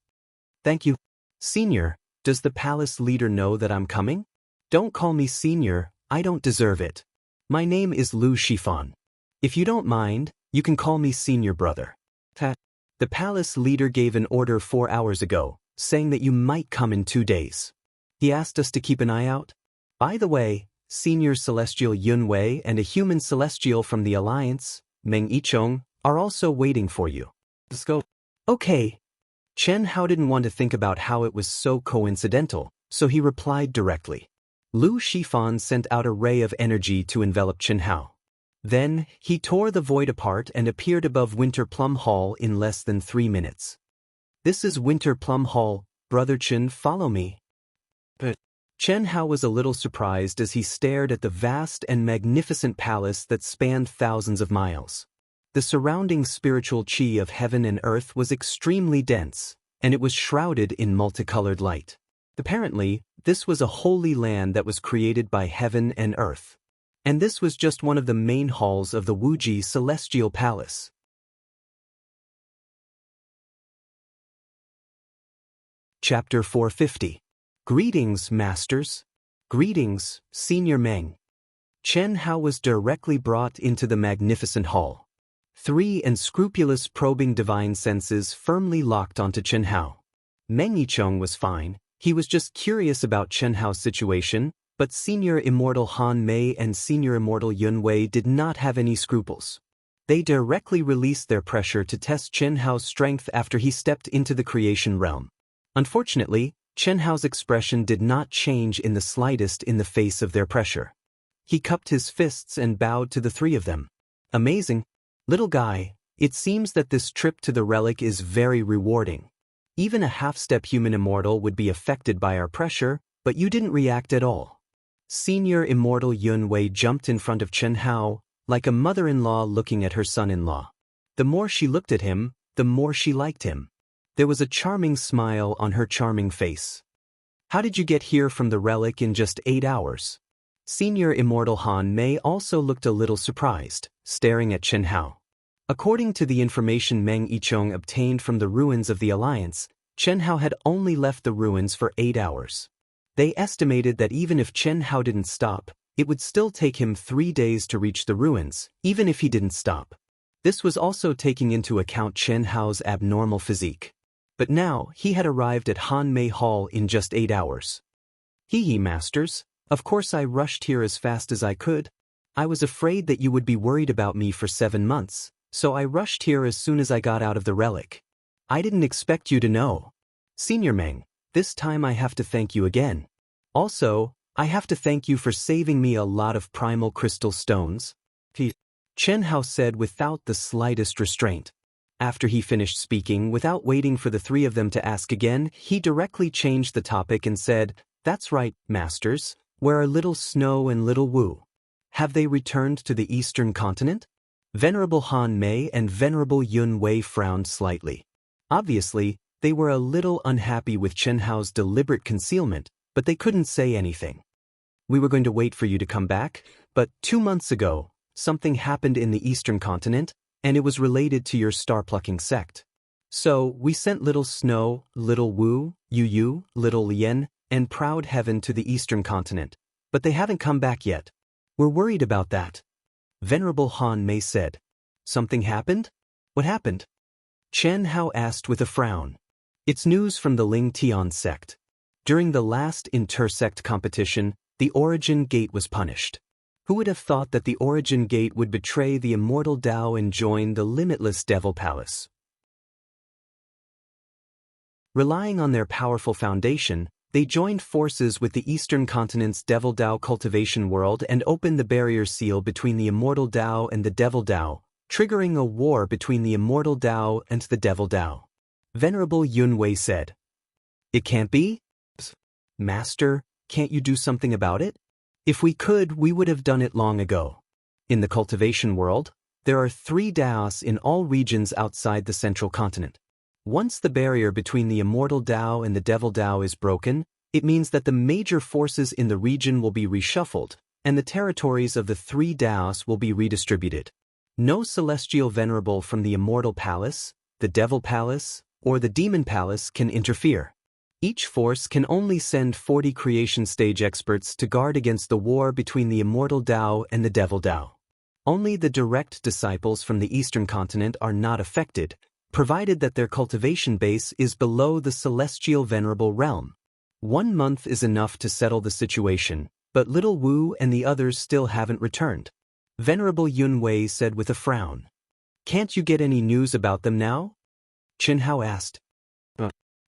Thank you. Senior, does the palace leader know that I'm coming? Don't call me senior, I don't deserve it. My name is Lu Shifan. If you don't mind, you can call me senior brother. The palace leader gave an order 4 hours ago, saying that you might come in 2 days. He asked us to keep an eye out. By the way, Senior Celestial Yun Wei and a human celestial from the Alliance, Meng Yichong, are also waiting for you. Let's go. Okay. Chen Hao didn't want to think about how it was so coincidental, so he replied directly. Lu Shifan sent out a ray of energy to envelop Chen Hao. Then, he tore the void apart and appeared above Winter Plum Hall in less than 3 minutes. This is Winter Plum Hall, Brother Chen, follow me. But Chen Hao was a little surprised as he stared at the vast and magnificent palace that spanned thousands of miles. The surrounding spiritual chi of heaven and earth was extremely dense, and it was shrouded in multicolored light. Apparently, this was a holy land that was created by heaven and earth. And this was just one of the main halls of the Wuji Celestial Palace. Chapter 450. Greetings, Masters. Greetings, Senior Meng. Chen Hao was directly brought into the magnificent hall. 3 unscrupulous probing divine senses firmly locked onto Chen Hao. Meng Yichong was fine, he was just curious about Chen Hao's situation, but Senior Immortal Han Mei and Senior Immortal Yun Wei did not have any scruples. They directly released their pressure to test Chen Hao's strength after he stepped into the creation realm. Unfortunately, Chen Hao's expression did not change in the slightest in the face of their pressure. He cupped his fists and bowed to the 3 of them. Amazing. Little guy, it seems that this trip to the relic is very rewarding. Even a half-step human immortal would be affected by our pressure, but you didn't react at all. Senior immortal Yun Wei jumped in front of Chen Hao, like a mother-in-law looking at her son-in-law. The more she looked at him, the more she liked him. There was a charming smile on her charming face. How did you get here from the relic in just 8 hours? Senior immortal Han Mei also looked a little surprised, staring at Chen Hao. According to the information Meng Yichong obtained from the ruins of the Alliance, Chen Hao had only left the ruins for 8 hours. They estimated that even if Chen Hao didn't stop, it would still take him 3 days to reach the ruins, even if he didn't stop. This was also taking into account Chen Hao's abnormal physique. But now, he had arrived at Han Mei Hall in just 8 hours. Hee masters, of course I rushed here as fast as I could. I was afraid that you would be worried about me for 7 months, so I rushed here as soon as I got out of the relic. I didn't expect you to know. Senior Meng, this time I have to thank you again. Also, I have to thank you for saving me a lot of primal crystal stones. Chen Hao said without the slightest restraint. After he finished speaking, without waiting for the three of them to ask again, he directly changed the topic and said, "That's right, masters, where are little Snow and little Wu? Have they returned to the eastern continent?" Venerable Han Mei and Venerable Yun Wei frowned slightly. Obviously, they were a little unhappy with Chen Hao's deliberate concealment, but they couldn't say anything. "We were going to wait for you to come back, but 2 months ago, something happened in the eastern continent, and it was related to your star-plucking sect. So, we sent little Snow, little Wu, Yu, little Lien, and Proud Heaven to the eastern continent, but they haven't come back yet. We're worried about that." Venerable Han Mei said. "Something happened? What happened?" Chen Hao asked with a frown. "It's news from the Ling Tian sect. During the last inter-sect competition, the Origin Gate was punished. Who would have thought that the Origin Gate would betray the immortal Tao and join the limitless Devil Palace? Relying on their powerful foundation, they joined forces with the Eastern Continent's Devil Tao cultivation world and opened the barrier seal between the immortal Tao and the Devil Tao, triggering a war between the immortal Tao and the Devil Tao." Venerable Yun Wei said. "It can't be? Master, can't you do something about it? If we could, we would have done it long ago. In the cultivation world, there are 3 Daos in all regions outside the central continent. Once the barrier between the immortal Tao and the Devil Tao is broken, it means that the major forces in the region will be reshuffled, and the territories of the 3 Daos will be redistributed. No celestial venerable from the Immortal Palace, the Devil Palace, or the Demon Palace can interfere. Each force can only send 40 creation stage experts to guard against the war between the Immortal Tao and the Devil Tao. Only the direct disciples from the Eastern Continent are not affected, provided that their cultivation base is below the Celestial Venerable Realm. 1 month is enough to settle the situation, but little Wu and the others still haven't returned." Venerable Yun Wei said with a frown. "Can't you get any news about them now?" Chen Hao asked.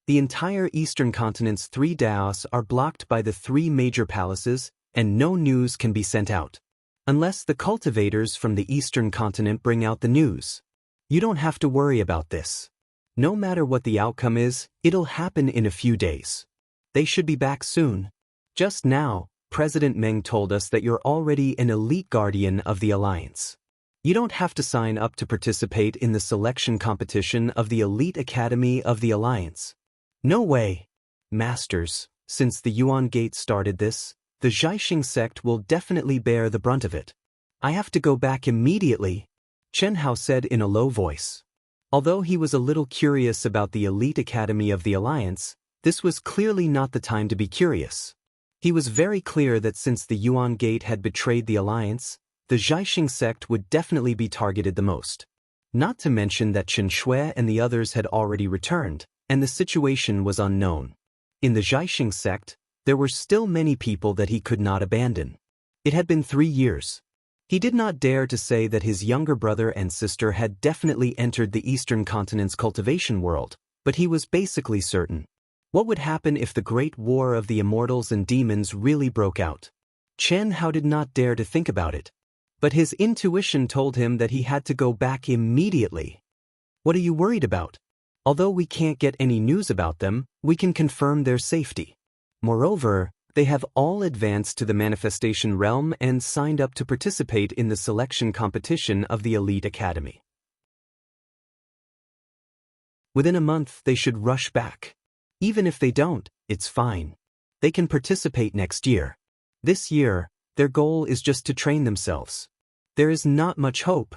The entire Eastern Continent's 3 Daos are blocked by the 3 major palaces, and no news can be sent out. Unless the cultivators from the Eastern Continent bring out the news. You don't have to worry about this. No matter what the outcome is, it'll happen in a few days. They should be back soon. Just now, President Meng told us that you're already an elite guardian of the Alliance. You don't have to sign up to participate in the selection competition of the Elite Academy of the Alliance. No way. Masters, since the Yuan Gate started this, the Zhaixing sect will definitely bear the brunt of it. I have to go back immediately, Chen Hao said in a low voice. Although he was a little curious about the Elite Academy of the Alliance, this was clearly not the time to be curious. He was very clear that since the Yuan Gate had betrayed the Alliance, the Zhaixing sect would definitely be targeted the most. Not to mention that Chen Shui and the others had already returned, and the situation was unknown. In the Zhaixing sect, there were still many people that he could not abandon. It had been 3 years. He did not dare to say that his younger brother and sister had definitely entered the Eastern Continent's cultivation world, but he was basically certain. What would happen if the Great War of the Immortals and Demons really broke out? Chen Hao did not dare to think about it. But his intuition told him that he had to go back immediately. What are you worried about? Although we can't get any news about them, we can confirm their safety. Moreover, they have all advanced to the manifestation realm and signed up to participate in the selection competition of the Elite Academy. Within a month, they should rush back. Even if they don't, it's fine. They can participate next year. This year, their goal is just to train themselves. There is not much hope.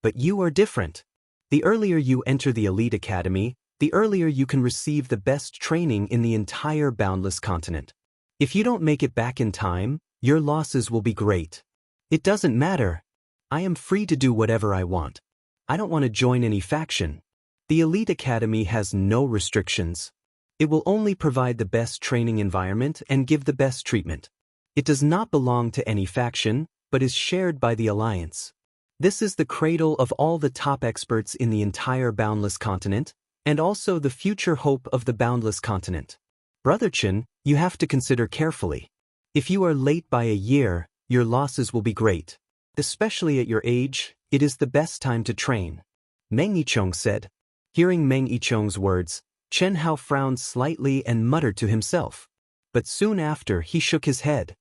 But you are different. The earlier you enter the Elite Academy, the earlier you can receive the best training in the entire boundless continent. If you don't make it back in time, your losses will be great. It doesn't matter. I am free to do whatever I want. I don't want to join any faction. The Elite Academy has no restrictions. It will only provide the best training environment and give the best treatment. It does not belong to any faction, but is shared by the Alliance. This is the cradle of all the top experts in the entire boundless continent, and also the future hope of the boundless continent. Brother Chen, you have to consider carefully. If you are late by a year, your losses will be great. Especially at your age, it is the best time to train. Meng Yichong said. Hearing Meng Yichong's words, Chen Hao frowned slightly and muttered to himself. But soon after he shook his head.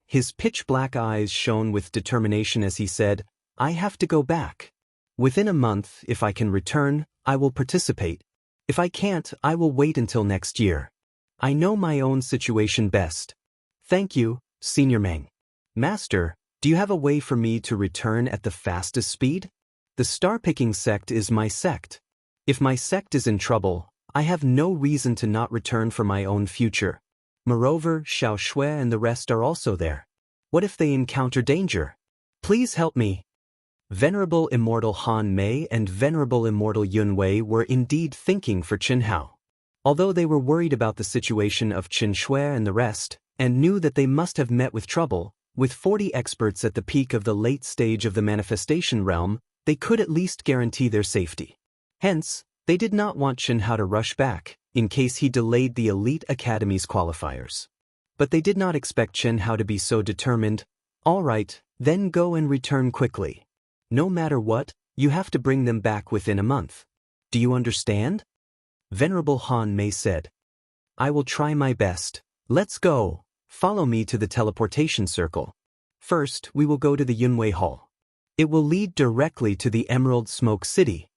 His pitch-black eyes shone with determination as he said, I have to go back. Within a month, if I can return, I will participate. If I can't, I will wait until next year. I know my own situation best. Thank you, Senior Meng. Master, do you have a way for me to return at the fastest speed? The star-picking sect is my sect. If my sect is in trouble, I have no reason to not return for my own future. Moreover, Xiao Shui and the rest are also there. What if they encounter danger? Please help me. Venerable Immortal Han Mei and Venerable Immortal Yun Wei were indeed thinking for Chen Hao. Although they were worried about the situation of Qin Shui and the rest, and knew that they must have met with trouble, with 40 experts at the peak of the late stage of the manifestation realm, they could at least guarantee their safety. Hence, they did not want Chen Hao to rush back, in case he delayed the Elite Academy's qualifiers. But they did not expect Chen Hao to be so determined. All right, then go and return quickly. No matter what, you have to bring them back within a month. Do you understand? Venerable Han Mei said. I will try my best. Let's go. Follow me to the teleportation circle. First, we will go to the Yunwei Hall. It will lead directly to the Emerald Smoke City.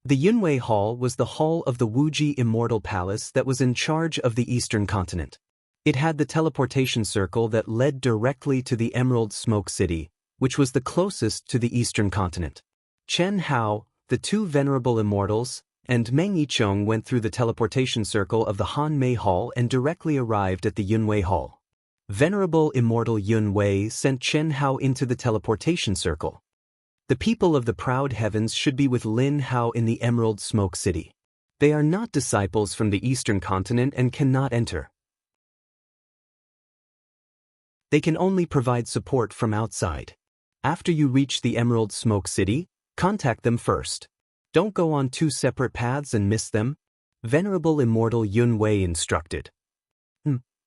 The Yunwei Hall was the hall of the Wuji Immortal Palace that was in charge of the Eastern Continent. It had the teleportation circle that led directly to the Emerald Smoke City, which was the closest to the Eastern Continent. Chen Hao, the two Venerable Immortals, and Meng Yichong went through the teleportation circle of the Han Mei Hall and directly arrived at the Yunwei Hall. Venerable Immortal Yun Wei sent Chen Hao into the teleportation circle. The people of the proud heavens should be with Lin Hao in the Emerald Smoke City. They are not disciples from the Eastern Continent and cannot enter. They can only provide support from outside. After you reach the Emerald Smoke City, contact them first. Don't go on two separate paths and miss them. Venerable Immortal Yun Wei instructed.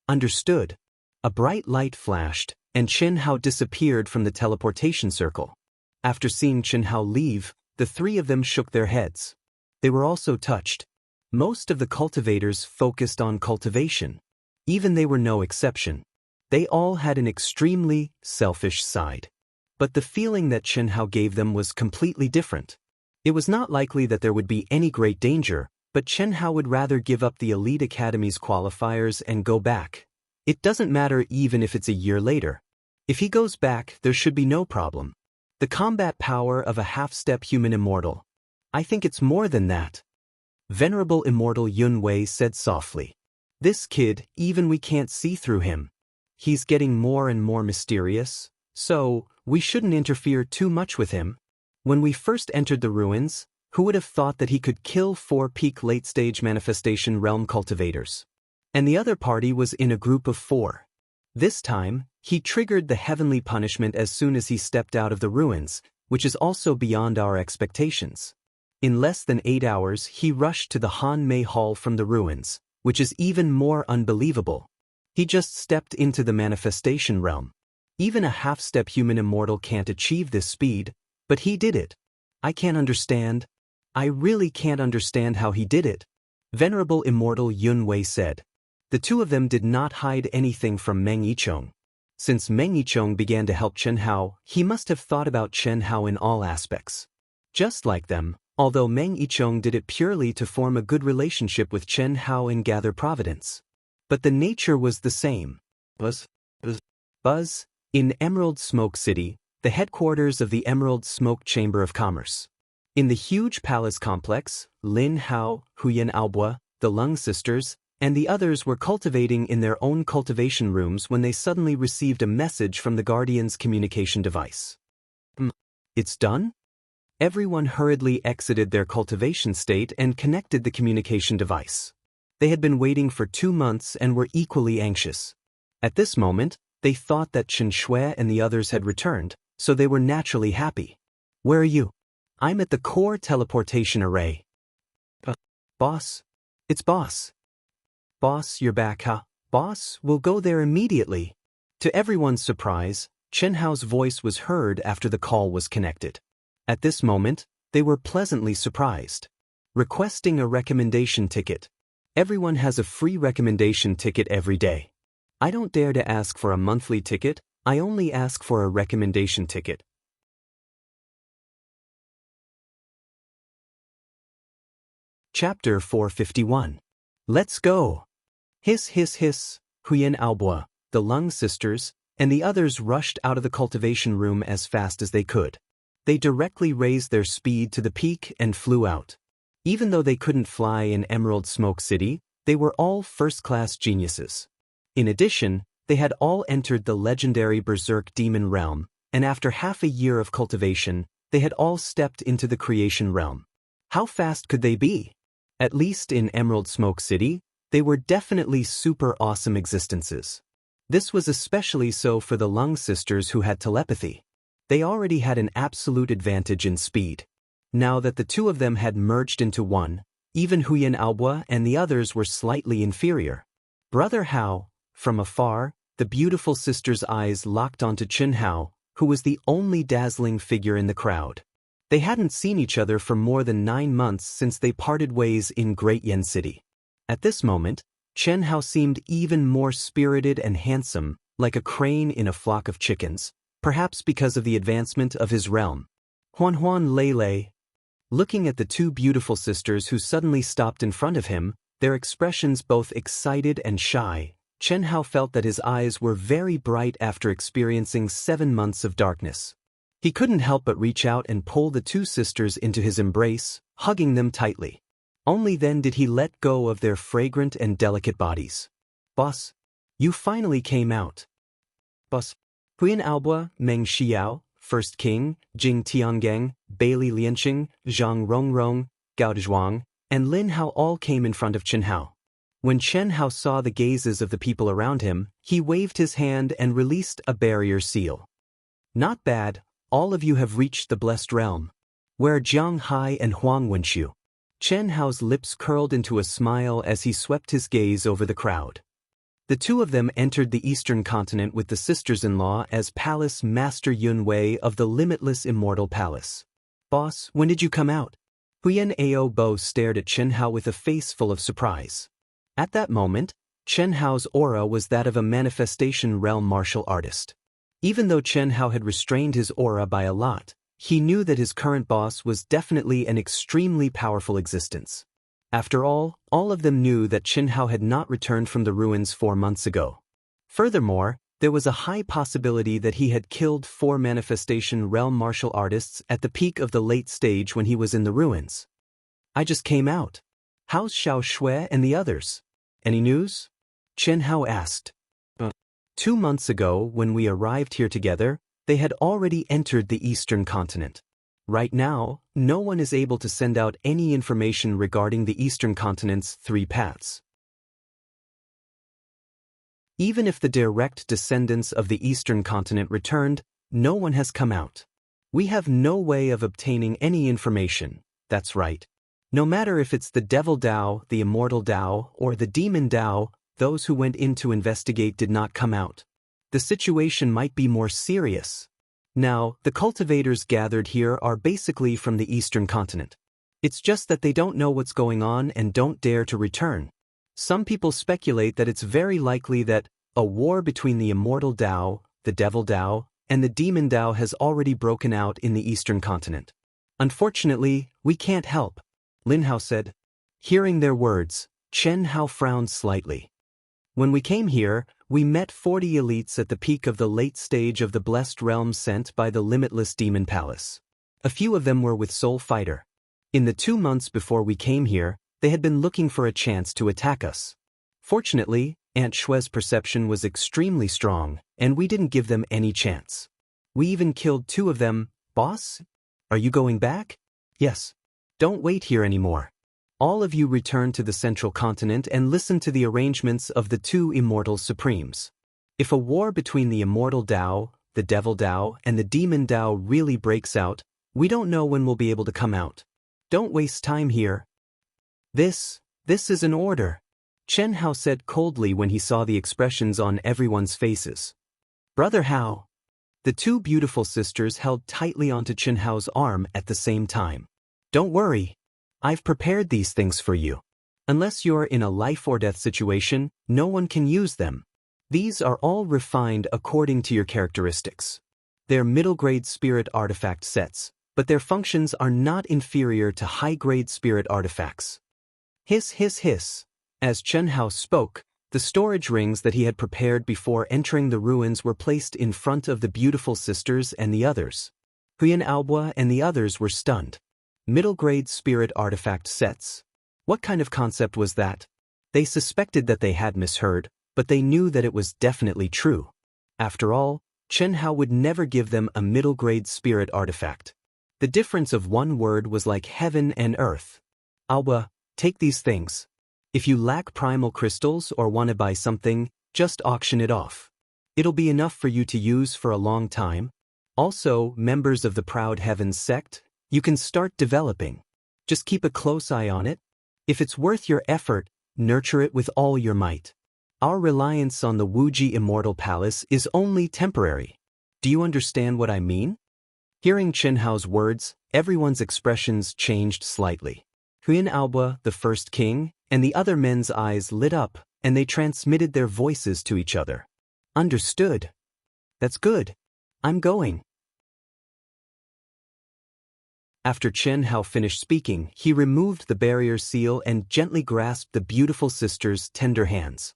Understood. A bright light flashed, and Chen Hao disappeared from the teleportation circle. After seeing Chen Hao leave, the three of them shook their heads. They were also touched. Most of the cultivators focused on cultivation. Even they were no exception. They all had an extremely selfish side. But the feeling that Chen Hao gave them was completely different. It was not likely that there would be any great danger, but Chen Hao would rather give up the Elite Academy's qualifiers and go back. It doesn't matter even if it's a year later. If he goes back, there should be no problem. The combat power of a half-step human immortal. I think it's more than that. Venerable Immortal Yun Wei said softly. This kid, even we can't see through him. He's getting more and more mysterious, so we shouldn't interfere too much with him. When we first entered the ruins, who would have thought that he could kill 4 peak late-stage manifestation realm cultivators? And the other party was in a group of 4. This time, he triggered the heavenly punishment as soon as he stepped out of the ruins, which is also beyond our expectations. In less than 8 hours, he rushed to the Han Mei Hall from the ruins, which is even more unbelievable. He just stepped into the manifestation realm. Even a half-step human immortal can't achieve this speed, but he did it. I can't understand. I really can't understand how he did it, Venerable Immortal Yun Wei said. The two of them did not hide anything from Meng Yicheng. Since Meng Yicheng began to help Chen Hao, he must have thought about Chen Hao in all aspects. Just like them, although Meng Yicheng did it purely to form a good relationship with Chen Hao and gather providence. But the nature was the same. Buzz, in Emerald Smoke City, the headquarters of the Emerald Smoke Chamber of Commerce. In the huge palace complex, Lin Hao, Huyan Aobua, the Lung sisters, and the others were cultivating in their own cultivation rooms when they suddenly received a message from the Guardian's communication device. It's done? Everyone hurriedly exited their cultivation state and connected the communication device. They had been waiting for 2 months and were equally anxious. At this moment, they thought that Chen Shui and the others had returned, so they were naturally happy. Where are you? I'm at the core teleportation array. Boss? It's Boss. Boss, you're back, huh? Boss, we'll go there immediately. To everyone's surprise, Chen Hao's voice was heard after the call was connected. At this moment, they were pleasantly surprised. Requesting a recommendation ticket. Everyone has a free recommendation ticket every day. I don't dare to ask for a monthly ticket, I only ask for a recommendation ticket. Chapter 451. Let's go! Hiss hiss hiss, Huyan Aobua, the Lung sisters, and the others rushed out of the cultivation room as fast as they could. They directly raised their speed to the peak and flew out. Even though they couldn't fly in Emerald Smoke City, they were all first-class geniuses. In addition, they had all entered the legendary Berserk Demon Realm, and after half a year of cultivation, they had all stepped into the Creation Realm. How fast could they be? At least in Emerald Smoke City, they were definitely super awesome existences. This was especially so for the Lung sisters who had telepathy. They already had an absolute advantage in speed. Now that the two of them had merged into one, even Huyan Aobua and the others were slightly inferior. Brother Hao, from afar, the beautiful sister's eyes locked onto Chen Hao, who was the only dazzling figure in the crowd. They hadn't seen each other for more than 9 months since they parted ways in Great Yen City. At this moment, Chen Hao seemed even more spirited and handsome, like a crane in a flock of chickens, perhaps because of the advancement of his realm. Huan Lei. Looking at the two beautiful sisters who suddenly stopped in front of him, their expressions both excited and shy, Chen Hao felt that his eyes were very bright after experiencing 7 months of darkness. He couldn't help but reach out and pull the two sisters into his embrace, hugging them tightly. Only then did he let go of their fragrant and delicate bodies. Boss, you finally came out. Boss. Huyan Aobua, Meng Xiao, First King, Jing Tiangang, Bailey Lianqing, Zhang Rongrong, Gao Zhuang, and Lin Hao all came in front of Chen Hao. When Chen Hao saw the gazes of the people around him, he waved his hand and released a barrier seal. Not bad, all of you have reached the blessed realm. Where Jiang Hai and Huang Wenxiu? Chen Hao's lips curled into a smile as he swept his gaze over the crowd. The two of them entered the eastern continent with the sisters-in-law as Palace Master Yun Wei of the Limitless Immortal Palace. Boss, when did you come out? Huyan Ao Bo stared at Chen Hao with a face full of surprise. At that moment, Chen Hao's aura was that of a manifestation realm martial artist. Even though Chen Hao had restrained his aura by a lot, he knew that his current boss was definitely an extremely powerful existence. After all of them knew that Chen Hao had not returned from the ruins 4 months ago. Furthermore, there was a high possibility that he had killed 4 manifestation realm martial artists at the peak of the late stage when he was in the ruins. I just came out. How's Xiao Shui and the others? Any news? Chen Hao asked. 2 months ago, when we arrived here together, they had already entered the eastern continent. Right now, no one is able to send out any information regarding the eastern continent's 3 paths. Even if the direct descendants of the eastern continent returned, no one has come out. We have no way of obtaining any information, that's right. No matter if it's the Devil Dao, the Immortal Dao, or the Demon Dao, those who went in to investigate did not come out. the situation might be more serious. Now, the cultivators gathered here are basically from the eastern continent. It's just that they don't know what's going on and don't dare to return. Some people speculate that it's very likely that a war between the immortal Tao, the devil Tao, and the demon Tao has already broken out in the eastern continent. Unfortunately, we can't help, Lin Hao said. Hearing their words, Chen Hao frowned slightly. When we came here, we met 40 elites at the peak of the late stage of the blessed realm sent by the limitless demon palace. A few of them were with Soul Fighter. In the 2 months before we came here, they had been looking for a chance to attack us. Fortunately, Aunt Shue's perception was extremely strong, and we didn't give them any chance. We even killed 2 of them. Boss? Are you going back? Yes. Don't wait here anymore. All of you return to the central continent and listen to the arrangements of the 2 immortal supremes. If a war between the immortal Tao, the devil Tao, and the demon Tao really breaks out, we don't know when we'll be able to come out. Don't waste time here. This is an order, Chen Hao said coldly when he saw the expressions on everyone's faces. Brother Hao. The 2 beautiful sisters held tightly onto Chen Hao's arm at the same time. Don't worry. I've prepared these things for you. Unless you're in a life-or-death situation, no one can use them. These are all refined according to your characteristics. They're middle-grade spirit artifact sets, but their functions are not inferior to high-grade spirit artifacts. Hiss, hiss, hiss. As Chen Hao spoke, the storage rings that he had prepared before entering the ruins were placed in front of the beautiful sisters and the others. Huyan Aoba and the others were stunned. Middle-grade spirit artifact sets? What kind of concept was that? They suspected that they had misheard, but they knew that it was definitely true. After all, Chen Hao would never give them a middle-grade spirit artifact. The difference of one word was like heaven and earth. Aoba, take these things. If you lack primal crystals or want to buy something, just auction it off. It'll be enough for you to use for a long time. Also, members of the Proud Heavens sect, you can start developing. Just keep a close eye on it. If it's worth your effort, nurture it with all your might. Our reliance on the Wuji Immortal Palace is only temporary. Do you understand what I mean? Hearing Chen Hao's words, everyone's expressions changed slightly. Huyan Aoba, the first king, and the other men's eyes lit up, and they transmitted their voices to each other. Understood. That's good. I'm going. After Chen Hao finished speaking, he removed the barrier seal and gently grasped the beautiful sisters' tender hands.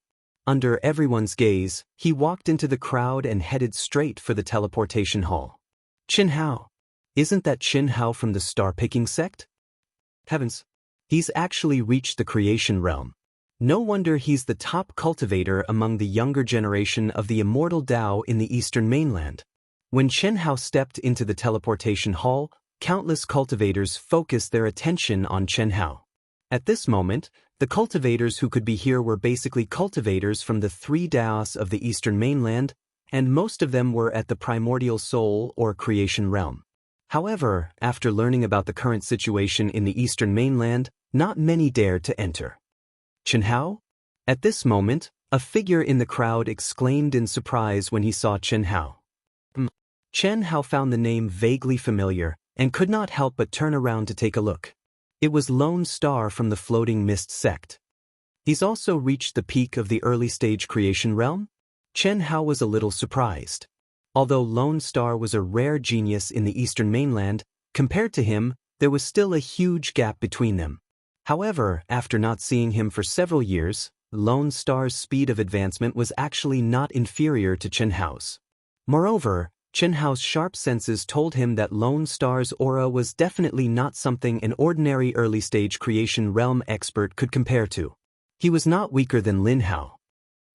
Under everyone's gaze, he walked into the crowd and headed straight for the teleportation hall. Chen Hao. Isn't that Chen Hao from the star-picking sect? Heavens. He's actually reached the creation realm. No wonder he's the top cultivator among the younger generation of the immortal Tao in the eastern mainland. When Chen Hao stepped into the teleportation hall, countless cultivators focused their attention on Chen Hao. At this moment, the cultivators who could be here were basically cultivators from the 3 Daos of the eastern mainland, and most of them were at the primordial soul or creation realm. However, after learning about the current situation in the eastern mainland, not many dared to enter. Chen Hao? At this moment, a figure in the crowd exclaimed in surprise when he saw Chen Hao. Chen Hao found the name vaguely familiar and could not help but turn around to take a look. It was Lone Star from the Floating Mist sect. He's also reached the peak of the early stage creation realm? Chen Hao was a little surprised. Although Lone Star was a rare genius in the eastern mainland, compared to him, there was still a huge gap between them. However, after not seeing him for several years, Lone Star's speed of advancement was actually not inferior to Chen Hao's. Moreover, Chen Hao's sharp senses told him that Lone Star's aura was definitely not something an ordinary early-stage creation realm expert could compare to. He was not weaker than Lin Hao.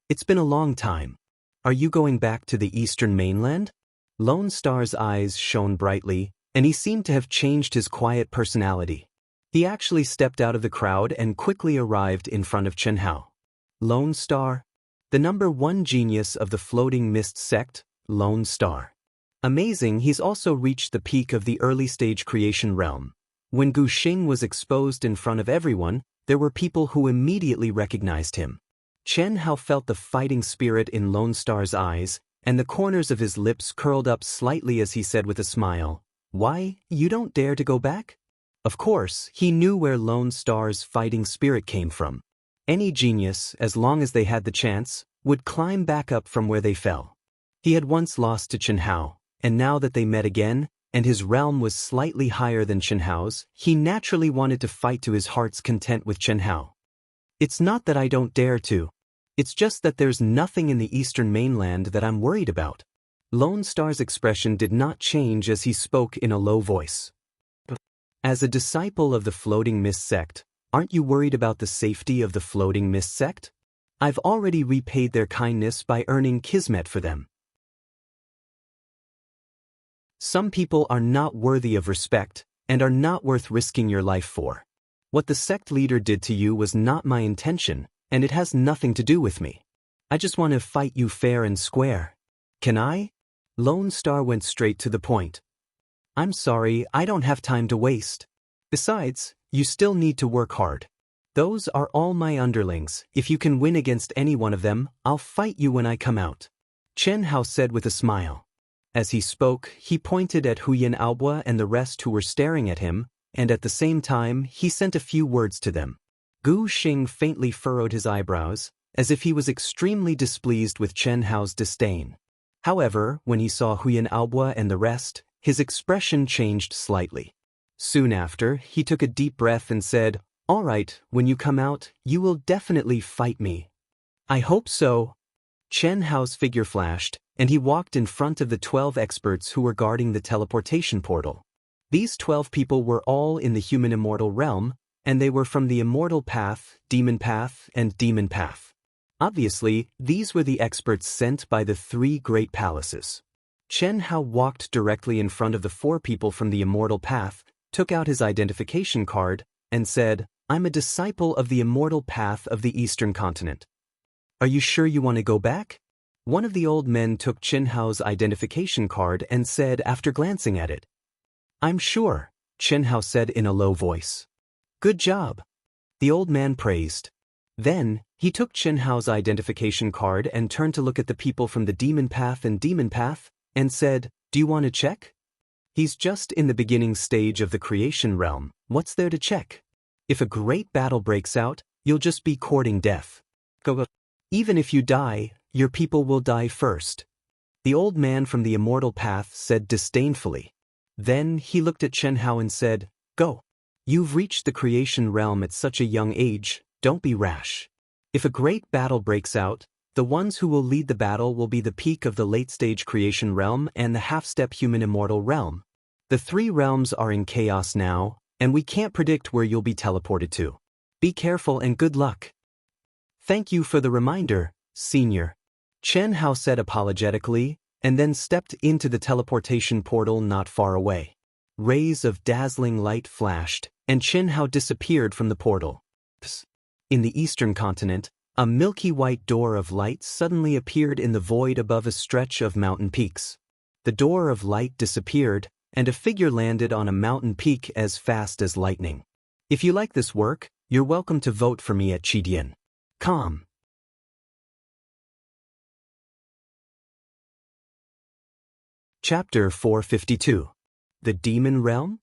It's been a long time. Are you going back to the eastern mainland? Lone Star's eyes shone brightly, and he seemed to have changed his quiet personality. He actually stepped out of the crowd and quickly arrived in front of Chen Hao. Lone Star? The #1 genius of the Floating Mist sect, Lone Star. Amazing, he's also reached the peak of the early-stage creation realm. When Gu Xing was exposed in front of everyone, there were people who immediately recognized him. Chen Hao felt the fighting spirit in Lone Star's eyes, and the corners of his lips curled up slightly as he said with a smile, "Why, you don't dare to go back?" Of course, he knew where Lone Star's fighting spirit came from. Any genius, as long as they had the chance, would climb back up from where they fell. He had once lost to Chen Hao, and now that they met again, and his realm was slightly higher than Chen Hao's, he naturally wanted to fight to his heart's content with Chen Hao. "It's not that I don't dare to. It's just that there's nothing in the eastern mainland that I'm worried about." Lone Star's expression did not change as he spoke in a low voice. "As a disciple of the Floating Mist sect, aren't you worried about the safety of the Floating Mist sect? I've already repaid their kindness by earning kismet for them. Some people are not worthy of respect, and are not worth risking your life for. What the sect leader did to you was not my intention, and it has nothing to do with me. I just want to fight you fair and square. Can I?" Lone Star went straight to the point. "I'm sorry, I don't have time to waste. Besides, you still need to work hard. Those are all my underlings. If you can win against any one of them, I'll fight you when I come out," Chen Hao said with a smile. As he spoke, he pointed at Huyan Aoba and the rest who were staring at him, and at the same time, he sent a few words to them. Gu Xing faintly furrowed his eyebrows, as if he was extremely displeased with Chen Hao's disdain. However, when he saw Huyan Aoba and the rest, his expression changed slightly. Soon after, he took a deep breath and said, "All right, when you come out, you will definitely fight me." "I hope so." Chen Hao's figure flashed, and he walked in front of the 12 experts who were guarding the teleportation portal. These 12 people were all in the human immortal realm, and they were from the Immortal Path, Demon Path, and Demon Path. Obviously, these were the experts sent by the 3 great palaces. Chen Hao walked directly in front of the 4 people from the Immortal Path, took out his identification card, and said, "I'm a disciple of the Immortal Path of the Eastern Continent. Are you sure you want to go back?" One of the old men took Chen Hao's identification card and said after glancing at it. "I'm sure," Chen Hao said in a low voice. "Good job," the old man praised. Then, he took Chen Hao's identification card and turned to look at the people from the Demon Path and Demon Path, and said, "Do you want to check? He's just in the beginning stage of the creation realm. What's there to check? If a great battle breaks out, you'll just be courting death. Go. Even if you die, your people will die first," the old man from the Immortal Path said disdainfully. Then he looked at Chen Hao and said, "Go. You've reached the creation realm at such a young age, don't be rash. If a great battle breaks out, the ones who will lead the battle will be the peak of the late-stage creation realm and the half-step human immortal realm. The 3 realms are in chaos now, and we can't predict where you'll be teleported to. Be careful and good luck." "Thank you for the reminder, Senior," Chen Hao said apologetically, and then stepped into the teleportation portal not far away. Rays of dazzling light flashed, and Chen Hao disappeared from the portal. In the eastern continent, a milky white door of light suddenly appeared in the void above a stretch of mountain peaks. The door of light disappeared, and a figure landed on a mountain peak as fast as lightning. If you like this work, you're welcome to vote for me at Chidian.com. Chapter 452. The Demon Realm?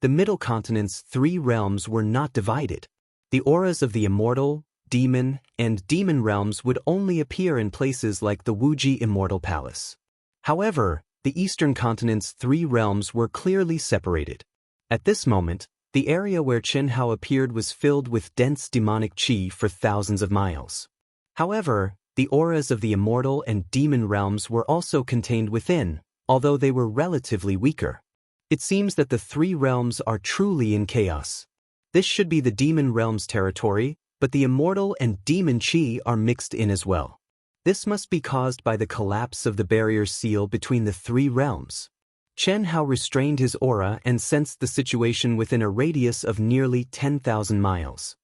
The Middle Continent's 3 realms were not divided. The auras of the immortal, demon, and demon realms would only appear in places like the Wuji Immortal Palace. However, the Eastern Continent's 3 realms were clearly separated. At this moment, the area where Chen Hao appeared was filled with dense demonic qi for thousands of miles. However, the auras of the immortal and demon realms were also contained within, although they were relatively weaker. It seems that the 3 realms are truly in chaos. This should be the demon realm's territory, but the immortal and demon qi are mixed in as well. This must be caused by the collapse of the barrier seal between the 3 realms. Chen Hao restrained his aura and sensed the situation within a radius of nearly 10,000 miles.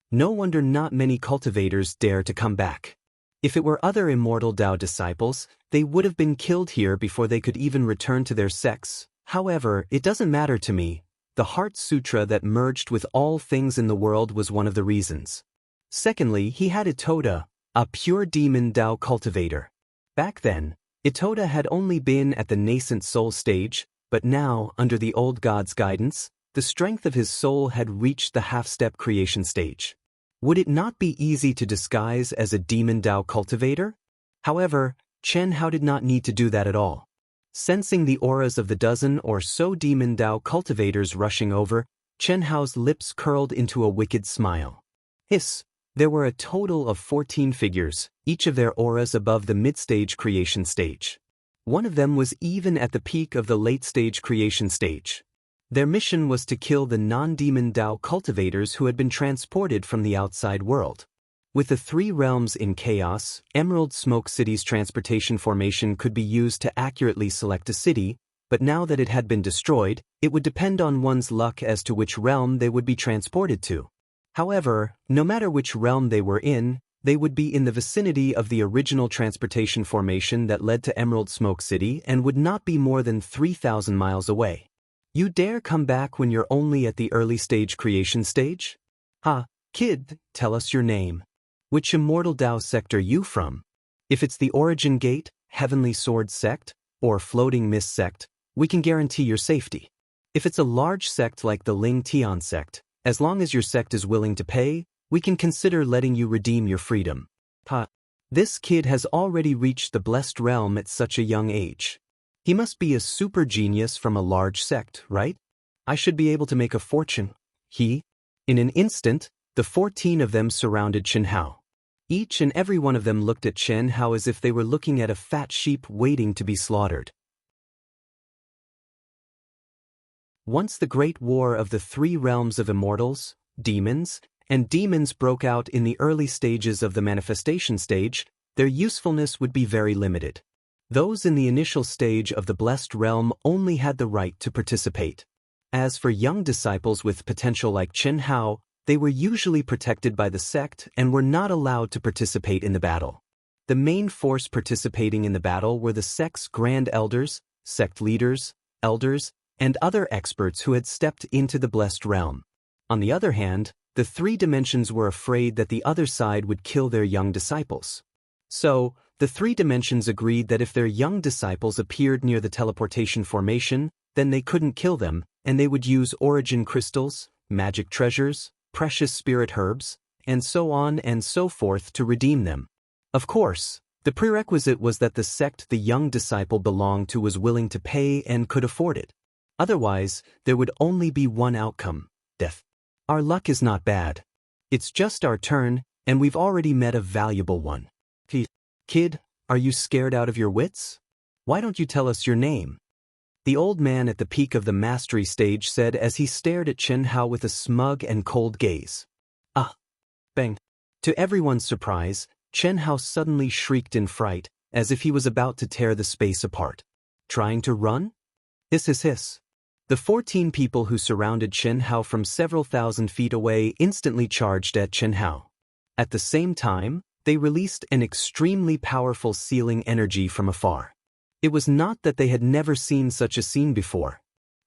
No wonder not many cultivators dare to come back. If it were other immortal Dao disciples, they would have been killed here before they could even return to their sects. However, it doesn't matter to me. The Heart Sutra that merged with all things in the world was one of the reasons. Secondly, he had Itoda, a pure demon Dao cultivator. Back then, Itoda had only been at the nascent soul stage, but now, under the old god's guidance, the strength of his soul had reached the half-step creation stage. Would it not be easy to disguise as a demon Dao cultivator? However, Chen Hao did not need to do that at all. Sensing the auras of the dozen or so demon Dao cultivators rushing over, Chen Hao's lips curled into a wicked smile. Hiss! There were a total of 14 figures, each of their auras above the mid-stage creation stage. One of them was even at the peak of the late-stage creation stage. Their mission was to kill the non-demon Dao cultivators who had been transported from the outside world. With the 3 realms in chaos, Emerald Smoke City's transportation formation could be used to accurately select a city, but now that it had been destroyed, it would depend on one's luck as to which realm they would be transported to. However, no matter which realm they were in, they would be in the vicinity of the original transportation formation that led to Emerald Smoke City and would not be more than 3,000 miles away. You dare come back when you're only at the early stage creation stage? Kid, tell us your name. Which immortal Dao sect are you from? If it's the Origin Gate, Heavenly Sword sect, or Floating Mist sect, we can guarantee your safety. If it's a large sect like the Ling Tian sect, as long as your sect is willing to pay, we can consider letting you redeem your freedom. This kid has already reached the blessed realm at such a young age. He must be a super genius from a large sect, right? I should be able to make a fortune. In an instant, the 14 of them surrounded Chen Hao. Each and every one of them looked at Chen Hao as if they were looking at a fat sheep waiting to be slaughtered. Once the great war of the 3 realms of immortals, demons, and demons broke out in the early stages of the manifestation stage, their usefulness would be very limited. Those in the initial stage of the blessed realm only had the right to participate. As for young disciples with potential like Chen Hao, they were usually protected by the sect and were not allowed to participate in the battle. The main force participating in the battle were the sect's grand elders, sect leaders, elders, and other experts who had stepped into the blessed realm. On the other hand, the 3 dimensions were afraid that the other side would kill their young disciples. So, the 3 dimensions agreed that if their young disciples appeared near the teleportation formation, then they couldn't kill them, and they would use origin crystals, magic treasures, precious spirit herbs, and so on and so forth to redeem them. Of course, the prerequisite was that the sect the young disciple belonged to was willing to pay and could afford it. Otherwise, there would only be one outcome: death. Our luck is not bad. It's just our turn, and we've already met a valuable one. Kid, are you scared out of your wits? Why don't you tell us your name? The old man at the peak of the mastery stage said as he stared at Chen Hao with a smug and cold gaze. Bang. To everyone's surprise, Chen Hao suddenly shrieked in fright, as if he was about to tear the space apart. Trying to run? Hiss. The 14 people who surrounded Chen Hao from several thousand feet away instantly charged at Chen Hao. At the same time, they released an extremely powerful sealing energy from afar. It was not that they had never seen such a scene before.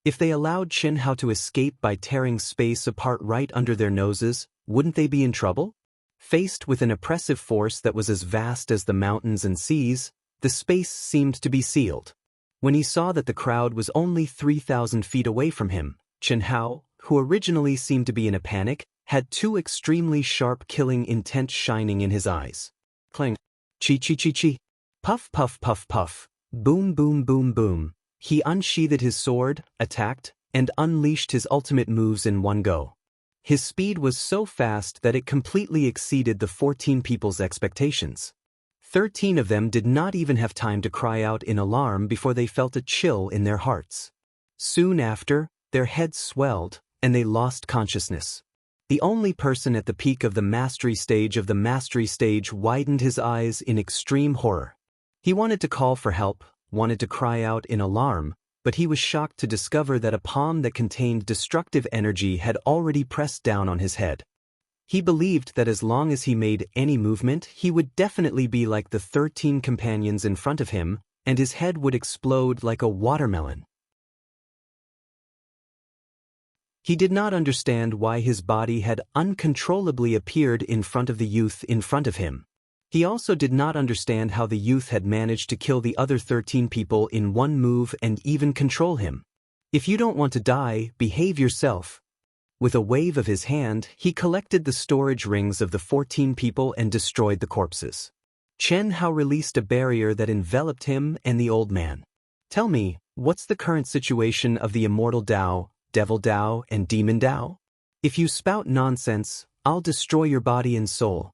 If they allowed Chen Hao to escape by tearing space apart right under their noses, wouldn't they be in trouble? Faced with an oppressive force that was as vast as the mountains and seas, the space seemed to be sealed. When he saw that the crowd was only 3,000 feet away from him, Chen Hao, who originally seemed to be in a panic, had 2 extremely sharp killing intent shining in his eyes. Clang. Chi. Puff puff puff puff. Boom boom boom boom. He unsheathed his sword, attacked, and unleashed his ultimate moves in one go. His speed was so fast that it completely exceeded the 14 people's expectations. 13 of them did not even have time to cry out in alarm before they felt a chill in their hearts. Soon after, their heads swelled, and they lost consciousness. The only person at the peak of the mastery stage widened his eyes in extreme horror. He wanted to call for help, wanted to cry out in alarm, but he was shocked to discover that a palm that contained destructive energy had already pressed down on his head. He believed that as long as he made any movement, he would definitely be like the 13 companions in front of him, and his head would explode like a watermelon. He did not understand why his body had uncontrollably appeared in front of the youth in front of him. He also did not understand how the youth had managed to kill the other 13 people in one move and even control him. If you don't want to die, behave yourself. With a wave of his hand, he collected the storage rings of the 14 people and destroyed the corpses. Chen Hao released a barrier that enveloped him and the old man. Tell me, what's the current situation of the immortal Dao, devil Dao, and demon Dao? If you spout nonsense, I'll destroy your body and soul.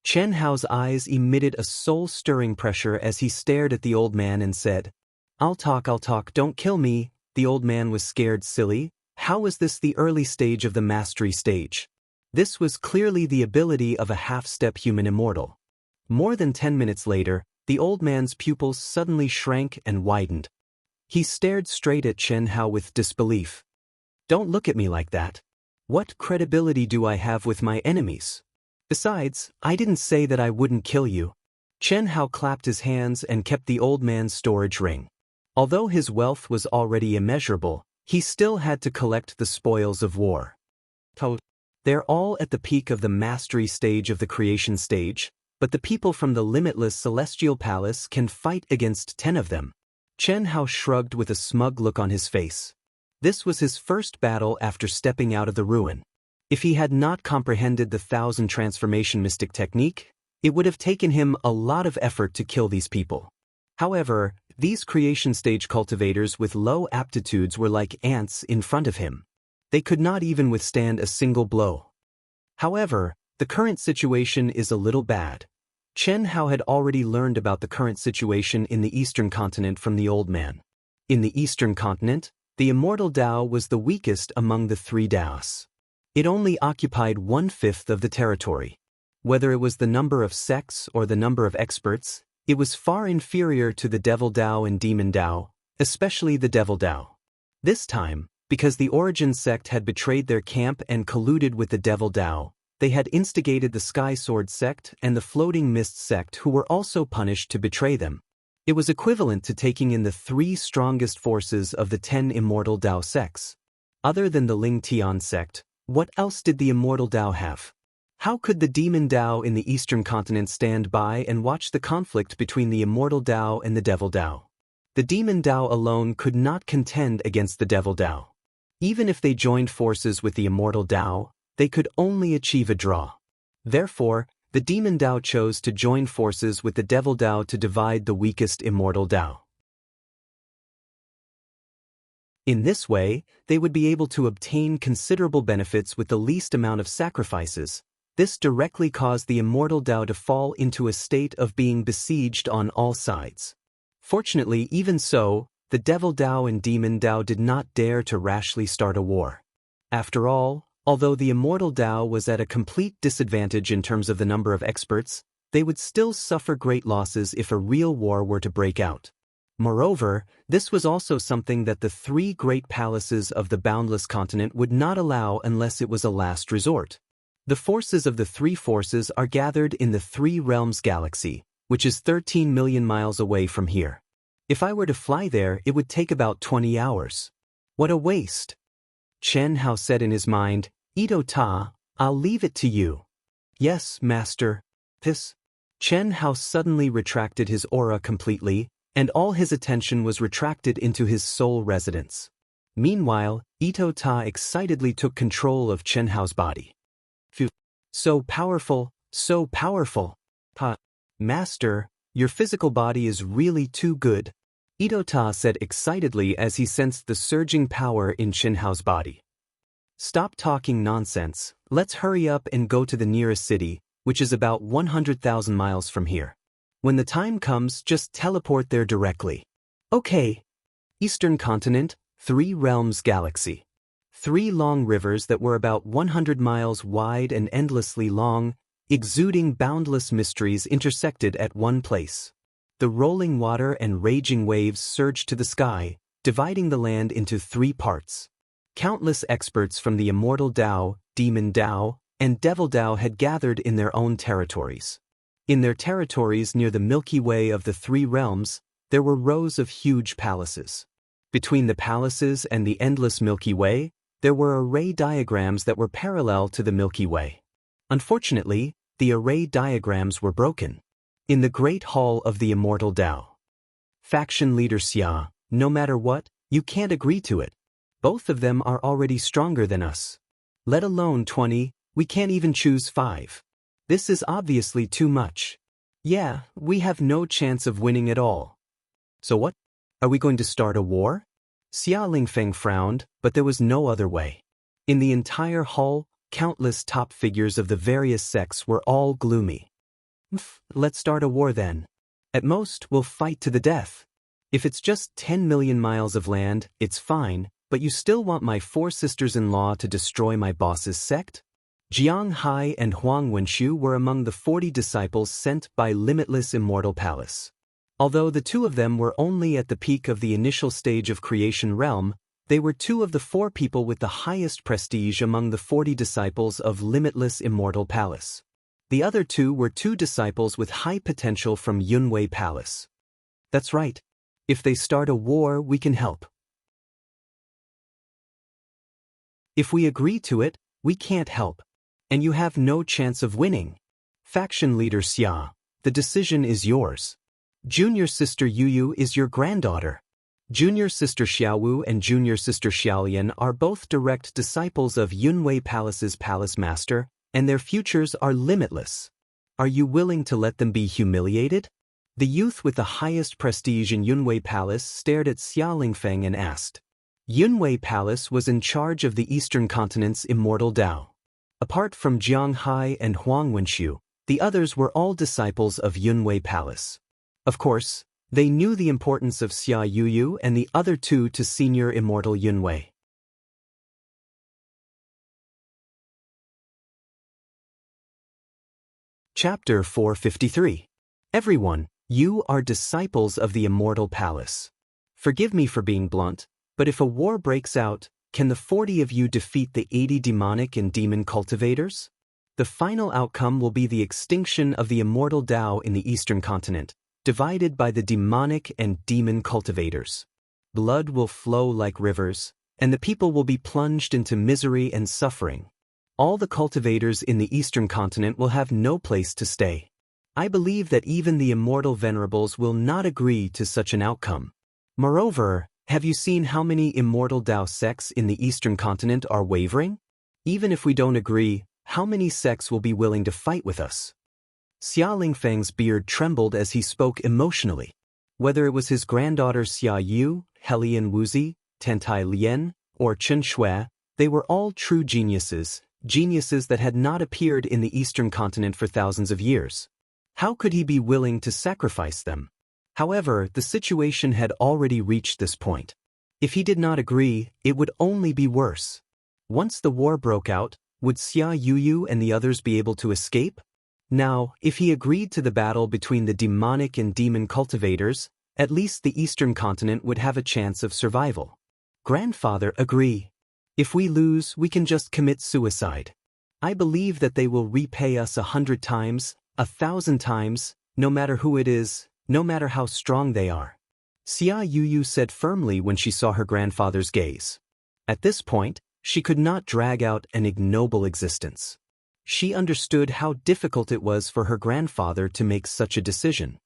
Chen Hao's eyes emitted a soul-stirring pressure as he stared at the old man and said, I'll talk, don't kill me. The old man was scared silly. How was this the early stage of the mastery stage? This was clearly the ability of a half-step human immortal. More than 10 minutes later, the old man's pupils suddenly shrank and widened. He stared straight at Chen Hao with disbelief. Don't look at me like that. What credibility do I have with my enemies? Besides, I didn't say that I wouldn't kill you. Chen Hao clapped his hands and kept the old man's storage ring. Although his wealth was already immeasurable, he still had to collect the spoils of war. They're all at the peak of the mastery stage of the creation stage, but the people from the limitless celestial palace can fight against 10 of them. Chen Hao shrugged with a smug look on his face. This was his first battle after stepping out of the ruin. If he had not comprehended the 1000 transformation mystic technique, it would have taken him a lot of effort to kill these people. However, these creation stage cultivators with low aptitudes were like ants in front of him. They could not even withstand a single blow. However, the current situation is a little bad. Chen Hao had already learned about the current situation in the Eastern continent from the old man. In the Eastern continent, the immortal Dao was the weakest among the 3 Daos. It only occupied 1/5 of the territory. Whether it was the number of sects or the number of experts, it was far inferior to the devil Dao and demon Dao, especially the devil Dao. This time, because the origin sect had betrayed their camp and colluded with the devil Dao, they had instigated the Sky Sword sect and the Floating Mist sect, who were also punished to betray them. It was equivalent to taking in the 3 strongest forces of the 10 immortal Dao sects. Other than the Ling Tian sect, what else did the immortal Dao have? How could the demon Dao in the Eastern continent stand by and watch the conflict between the immortal Dao and the devil Dao? The demon Dao alone could not contend against the devil Dao. Even if they joined forces with the immortal Dao, they could only achieve a draw. Therefore, the demon Dao chose to join forces with the devil Dao to divide the weakest immortal Dao. In this way, they would be able to obtain considerable benefits with the least amount of sacrifices. This directly caused the immortal Dao to fall into a state of being besieged on all sides. Fortunately, even so, the devil Dao and demon Dao did not dare to rashly start a war. After all, although the immortal Dao was at a complete disadvantage in terms of the number of experts, they would still suffer great losses if a real war were to break out. Moreover, this was also something that the 3 great palaces of the boundless continent would not allow unless it was a last resort. The forces of the 3 forces are gathered in the 3 realms galaxy, which is 13 million miles away from here. If I were to fly there, it would take about 20 hours. What a waste! Chen Hao said in his mind, Ito Ta, I'll leave it to you. Yes, master. This. Chen Hao suddenly retracted his aura completely, and all his attention was retracted into his soul residence. Meanwhile, Ito Ta excitedly took control of Chen Hao's body. Phew. So powerful, so powerful. Master, your physical body is really too good, Ito Ta said excitedly as he sensed the surging power in Chen Hao's body. Stop talking nonsense, let's hurry up and go to the nearest city, which is about 100,000 miles from here. When the time comes, just teleport there directly. Okay. Eastern continent, 3 realms galaxy. 3 long rivers that were about 100 miles wide and endlessly long, exuding boundless mysteries intersected at one place. The rolling water and raging waves surged to the sky, dividing the land into 3 parts. Countless experts from the immortal Dao, demon Dao, and devil Dao had gathered in their own territories. In their territories near the Milky Way of the 3 realms, there were rows of huge palaces. Between the palaces and the endless Milky Way, there were array diagrams that were parallel to the Milky Way. Unfortunately, the array diagrams were broken. In the Great Hall of the Immortal Tao. Faction leader Xia, no matter what, you can't agree to it. Both of them are already stronger than us. Let alone 20, we can't even choose 5. This is obviously too much. Yeah, we have no chance of winning at all. So what? Are we going to start a war? Xia Lingfeng frowned, but there was no other way. In the entire hall, countless top figures of the various sects were all gloomy. Let's start a war then. At most, we'll fight to the death. If it's just 10 million miles of land, it's fine, but you still want my 4 sisters-in-law to destroy my boss's sect? Jiang Hai and Huang Wenshu were among the 40 disciples sent by Limitless Immortal Palace. Although the 2 of them were only at the peak of the initial stage of creation realm, they were 2 of the 4 people with the highest prestige among the 40 disciples of Limitless Immortal Palace. The other 2 were 2 disciples with high potential from Yunwei Palace. That's right. If they start a war, we can help. If we agree to it, we can't help. And you have no chance of winning. Faction leader Xia, the decision is yours. Junior sister Yuyu is your granddaughter. Junior sister Xiaowu and junior sister Xiaolian are both direct disciples of Yunwei Palace's palace master, and their futures are limitless. Are you willing to let them be humiliated? The youth with the highest prestige in Yunwei Palace stared at Xia Lingfeng and asked. Yunwei Palace was in charge of the Eastern Continent's immortal Tao. Apart from Jiang Hai and Huang Wenshu, the others were all disciples of Yunwei Palace. Of course, they knew the importance of Xia Yuyu and the other 2 to senior immortal Yunwei. Chapter 453. Everyone, you are disciples of the Immortal Palace. Forgive me for being blunt, but if a war breaks out, can the 40 of you defeat the 80 demonic and demon cultivators? The final outcome will be the extinction of the Immortal Tao in the Eastern Continent, divided by the demonic and demon cultivators. Blood will flow like rivers, and the people will be plunged into misery and suffering. All the cultivators in the Eastern Continent will have no place to stay. I believe that even the immortal venerables will not agree to such an outcome. Moreover, have you seen how many immortal Tao sects in the Eastern Continent are wavering? Even if we don't agree, how many sects will be willing to fight with us? Xia Lingfeng's beard trembled as he spoke emotionally. Whether it was his granddaughter Xia Yu, Helian Wuzi, Tentai Lien, or Chen Shui, they were all true geniuses that had not appeared in the Eastern Continent for thousands of years. How could he be willing to sacrifice them? However, the situation had already reached this point. If he did not agree, it would only be worse. Once the war broke out, would Xia Yuyu and the others be able to escape? Now, if he agreed to the battle between the demonic and demon cultivators, at least the Eastern Continent would have a chance of survival. Grandfather, agree. If we lose, we can just commit suicide. I believe that they will repay us 100 times, 1,000 times, no matter who it is, no matter how strong they are. Xia Yuyu said firmly when she saw her grandfather's gaze. At this point, she could not drag out an ignoble existence. She understood how difficult it was for her grandfather to make such a decision.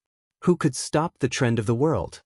Who could stop the trend of the world?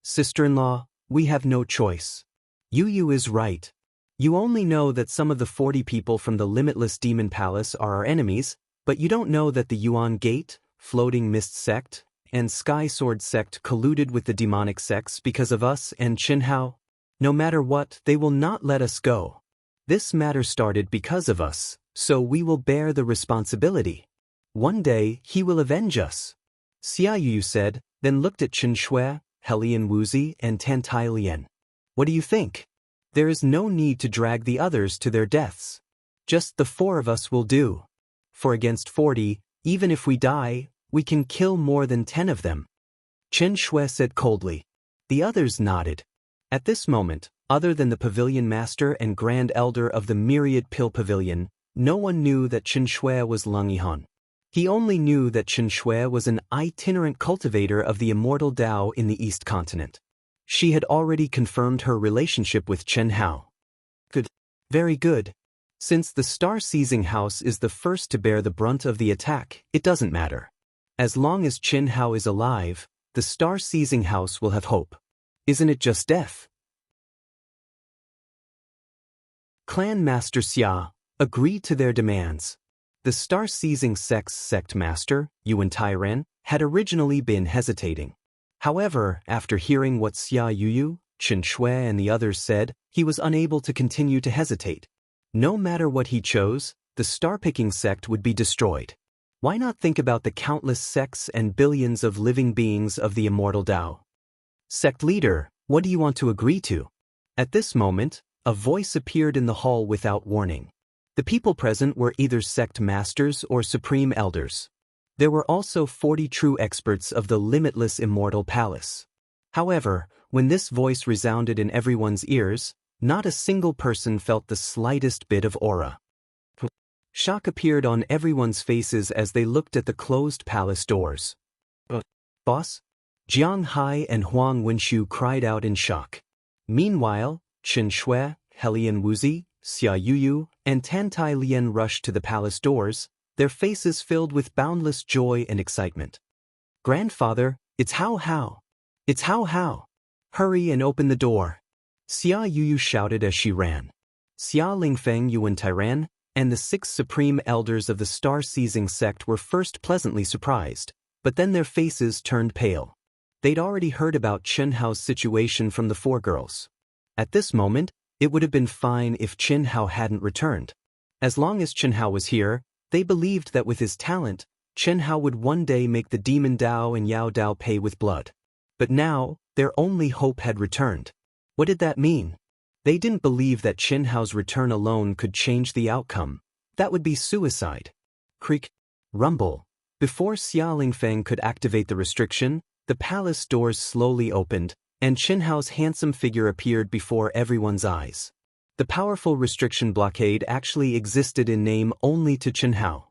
Sister-in-law, we have no choice. Yuyu is right. You only know that some of the 40 people from the Limitless Demon Palace are our enemies, but you don't know that the Yuan Gate, Floating Mist Sect, and Sky Sword Sect colluded with the demonic sects because of us and Qinhao. No matter what, they will not let us go. This matter started because of us, so we will bear the responsibility. One day, he will avenge us. Xia Yu said, then looked at Chen Shui, Helian Wuzi, and Tantai Lien. What do you think? There is no need to drag the others to their deaths. Just the 4 of us will do. For against 40, even if we die, we can kill more than 10 of them. Chen Shui said coldly. The others nodded. At this moment, other than the pavilion master and grand elder of the Myriad Pill Pavilion, no one knew that Chen Shui was Leng Yihan. He only knew that Chen Shui was an itinerant cultivator of the immortal Tao in the East Continent. She had already confirmed her relationship with Chen Hao. Good. Very good. Since the star-seizing house is the first to bear the brunt of the attack, it doesn't matter. As long as Qin Hao is alive, the star-seizing house will have hope. Isn't it just death? Clan Master Xia agreed to their demands. The star-seizing sect's sect master, Yuan Tairen, had originally been hesitating. However, after hearing what Xia Yuyu, Chen Shui and the others said, he was unable to continue to hesitate. No matter what he chose, the star-picking sect would be destroyed. Why not think about the countless sects and billions of living beings of the immortal Tao? Sect leader, what do you want to agree to? At this moment, a voice appeared in the hall without warning. The people present were either sect masters or supreme elders. There were also 40 true experts of the limitless immortal palace. However, when this voice resounded in everyone's ears, not a single person felt the slightest bit of aura. Shock appeared on everyone's faces as they looked at the closed palace doors. Boss? Jiang Hai and Huang Wenshu cried out in shock. Meanwhile, Chen Shui, Helian Wuzi, Xia Yuyu, and Tantai Lian rushed to the palace doors, their faces filled with boundless joy and excitement. Grandfather, it's Hao Hao. It's Hao Hao. Hurry and open the door. Xia Yuyu shouted as she ran. Xia Lingfeng Yuan Tairan, and the 6 supreme elders of the star-seizing sect were first pleasantly surprised, but then their faces turned pale. They'd already heard about Chen Hao's situation from the 4 girls. At this moment, it would have been fine if Chen Hao hadn't returned. As long as Chen Hao was here, they believed that with his talent, Chen Hao would one day make the demon Dao and Yao Dao pay with blood. But now, their only hope had returned. What did that mean? They didn't believe that Chen Hao's return alone could change the outcome. That would be suicide. Creak. Rumble. Before Xia Lingfeng could activate the restriction, the palace doors slowly opened, and Chen Hao's handsome figure appeared before everyone's eyes. The powerful restriction blockade actually existed in name only to Chen Hao.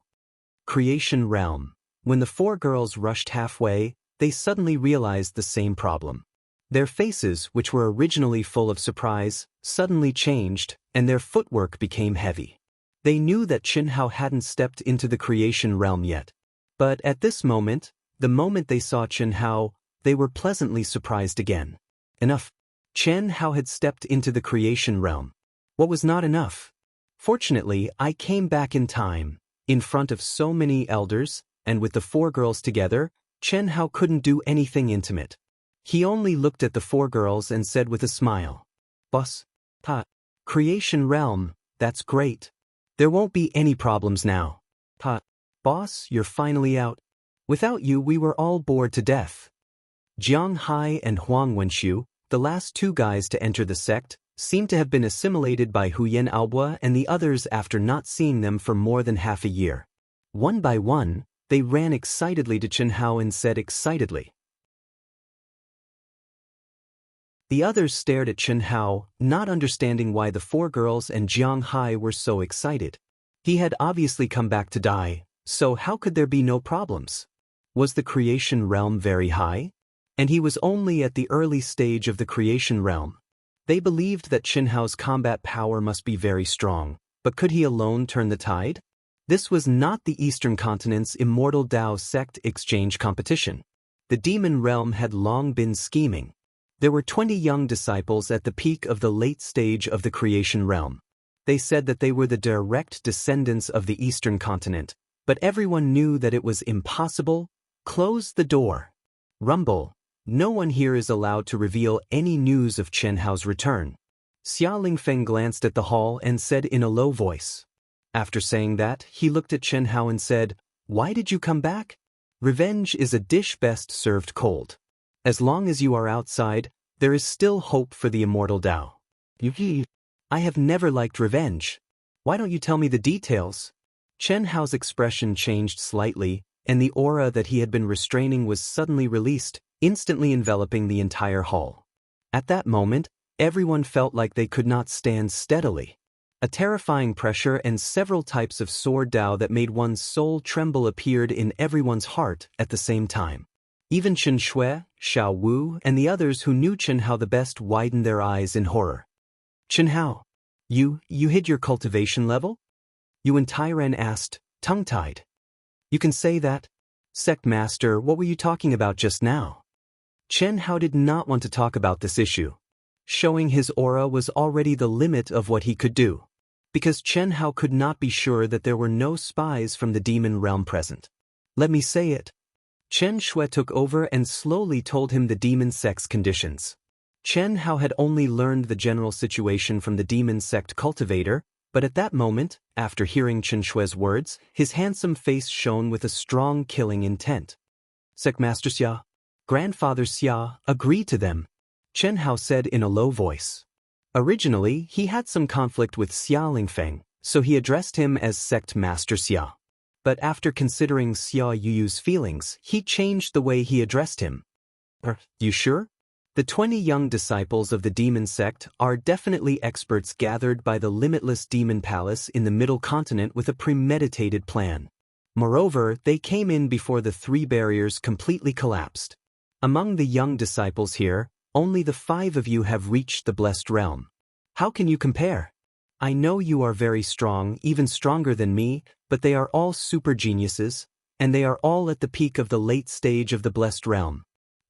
Creation Realm. When the 4 girls rushed halfway, they suddenly realized the same problem. Their faces, which were originally full of surprise, suddenly changed, and their footwork became heavy. They knew that Chen Hao hadn't stepped into the creation realm yet. But at this moment, the moment they saw Chen Hao, they were pleasantly surprised again. Enough. Chen Hao had stepped into the creation realm. What was not enough? Fortunately, I came back in time, in front of so many elders, and with the 4 girls together, Chen Hao couldn't do anything intimate. He only looked at the 4 girls and said with a smile, "Boss, creation realm, that's great. There won't be any problems now. Boss, you're finally out. Without you we were all bored to death." Jiang Hai and Huang Wenshu, the last 2 guys to enter the sect, seemed to have been assimilated by Huyen Aobua and the others after not seeing them for more than half a year. One by one, they ran excitedly to Chen Hao and said excitedly. The others stared at Chen Hao, not understanding why the 4 girls and Jiang Hai were so excited. He had obviously come back to die, so how could there be no problems? Was the creation realm very high? And he was only at the early stage of the creation realm. They believed that Chen Hao's combat power must be very strong, but could he alone turn the tide? This was not the Eastern Continent's immortal Dao sect exchange competition. The demon realm had long been scheming. There were 20 young disciples at the peak of the late stage of the creation realm. They said that they were the direct descendants of the Eastern Continent, but everyone knew that it was impossible. Close the door. Rumble. No one here is allowed to reveal any news of Chen Hao's return. Xia Lingfeng glanced at the hall and said in a low voice. After saying that, he looked at Chen Hao and said, "Why did you come back? Revenge is a dish best served cold. As long as you are outside, there is still hope for the immortal Dao." I have never liked revenge. Why don't you tell me the details? Chen Hao's expression changed slightly, and the aura that he had been restraining was suddenly released, instantly enveloping the entire hall. At that moment, everyone felt like they could not stand steadily. A terrifying pressure and several types of sword Dao that made one's soul tremble appeared in everyone's heart at the same time. Even Chen Shui, Xiao Wu, and the others who knew Chen Hao the best widened their eyes in horror. "Chen Hao, you hid your cultivation level?" Yuan Tairen asked, tongue-tied. "You can say that?" Sect Master, what were you talking about just now? Chen Hao did not want to talk about this issue. Showing his aura was already the limit of what he could do. Because Chen Hao could not be sure that there were no spies from the demon realm present. Let me say it. Chen Shui took over and slowly told him the demon sect's conditions. Chen Hao had only learned the general situation from the demon sect cultivator, but at that moment, after hearing Chen Shui's words, his handsome face shone with a strong killing intent. Sect Master Xia, Grandfather Xia, agree to them, Chen Hao said in a low voice. Originally, he had some conflict with Xia Lingfeng, so he addressed him as Sect Master Xia. But after considering Xia Yuyu's feelings, he changed the way he addressed him. You sure? The 20 young disciples of the demon sect are definitely experts gathered by the limitless demon palace in the middle continent with a premeditated plan. Moreover, they came in before the 3 barriers completely collapsed. Among the young disciples here, only the 5 of you have reached the blessed realm. How can you compare? I know you are very strong, even stronger than me, but they are all super geniuses, and they are all at the peak of the late stage of the blessed realm.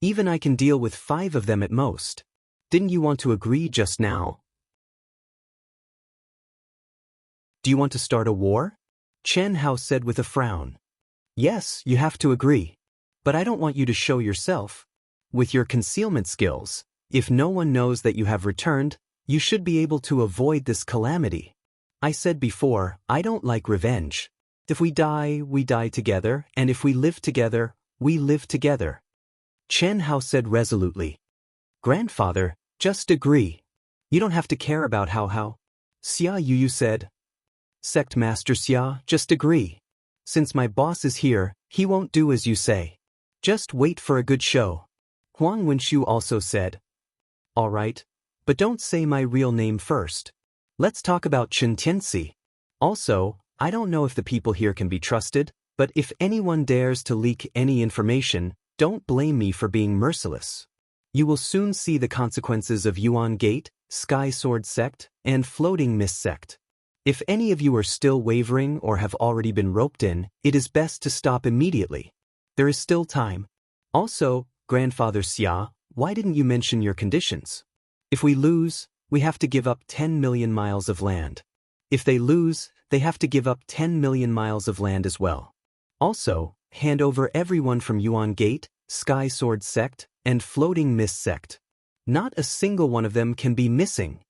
Even I can deal with 5 of them at most. Didn't you want to agree just now? Do you want to start a war? Chen Hao said with a frown. Yes, you have to agree. But I don't want you to show yourself. With your concealment skills, if no one knows that you have returned, you should be able to avoid this calamity. I said before, I don't like revenge. If we die together, and if we live together, we live together. Chen Hao said resolutely. Grandfather, just agree. You don't have to care about how. Xia Yuyu said. Sect Master Xia, just agree. Since my boss is here, he won't do as you say. Just wait for a good show. Huang Wenxiu also said. All right, but don't say my real name first. Let's talk about Chen Tianxi. Also, I don't know if the people here can be trusted, but if anyone dares to leak any information, don't blame me for being merciless. You will soon see the consequences of Yuan Gate, Sky Sword Sect, and Floating Mist Sect. If any of you are still wavering or have already been roped in, it is best to stop immediately. There is still time. Also, Grandfather Xia, why didn't you mention your conditions? If we lose, we have to give up 10 million miles of land. If they lose, they have to give up 10 million miles of land as well. Also, hand over everyone from Yuan Gate, Sky Sword Sect, and Floating Mist Sect. Not a single one of them can be missing,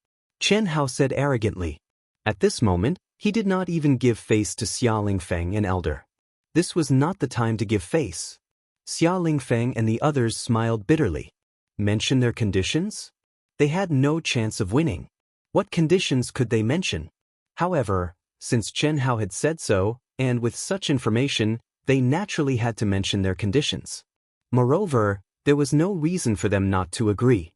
Chen Hao said arrogantly. At this moment, he did not even give face to Xia Lingfeng and Elder. This was not the time to give face. Xia Lingfeng and the others smiled bitterly. Mention their conditions? They had no chance of winning. What conditions could they mention? However, since Chen Hao had said so, and with such information, they naturally had to mention their conditions. Moreover, there was no reason for them not to agree.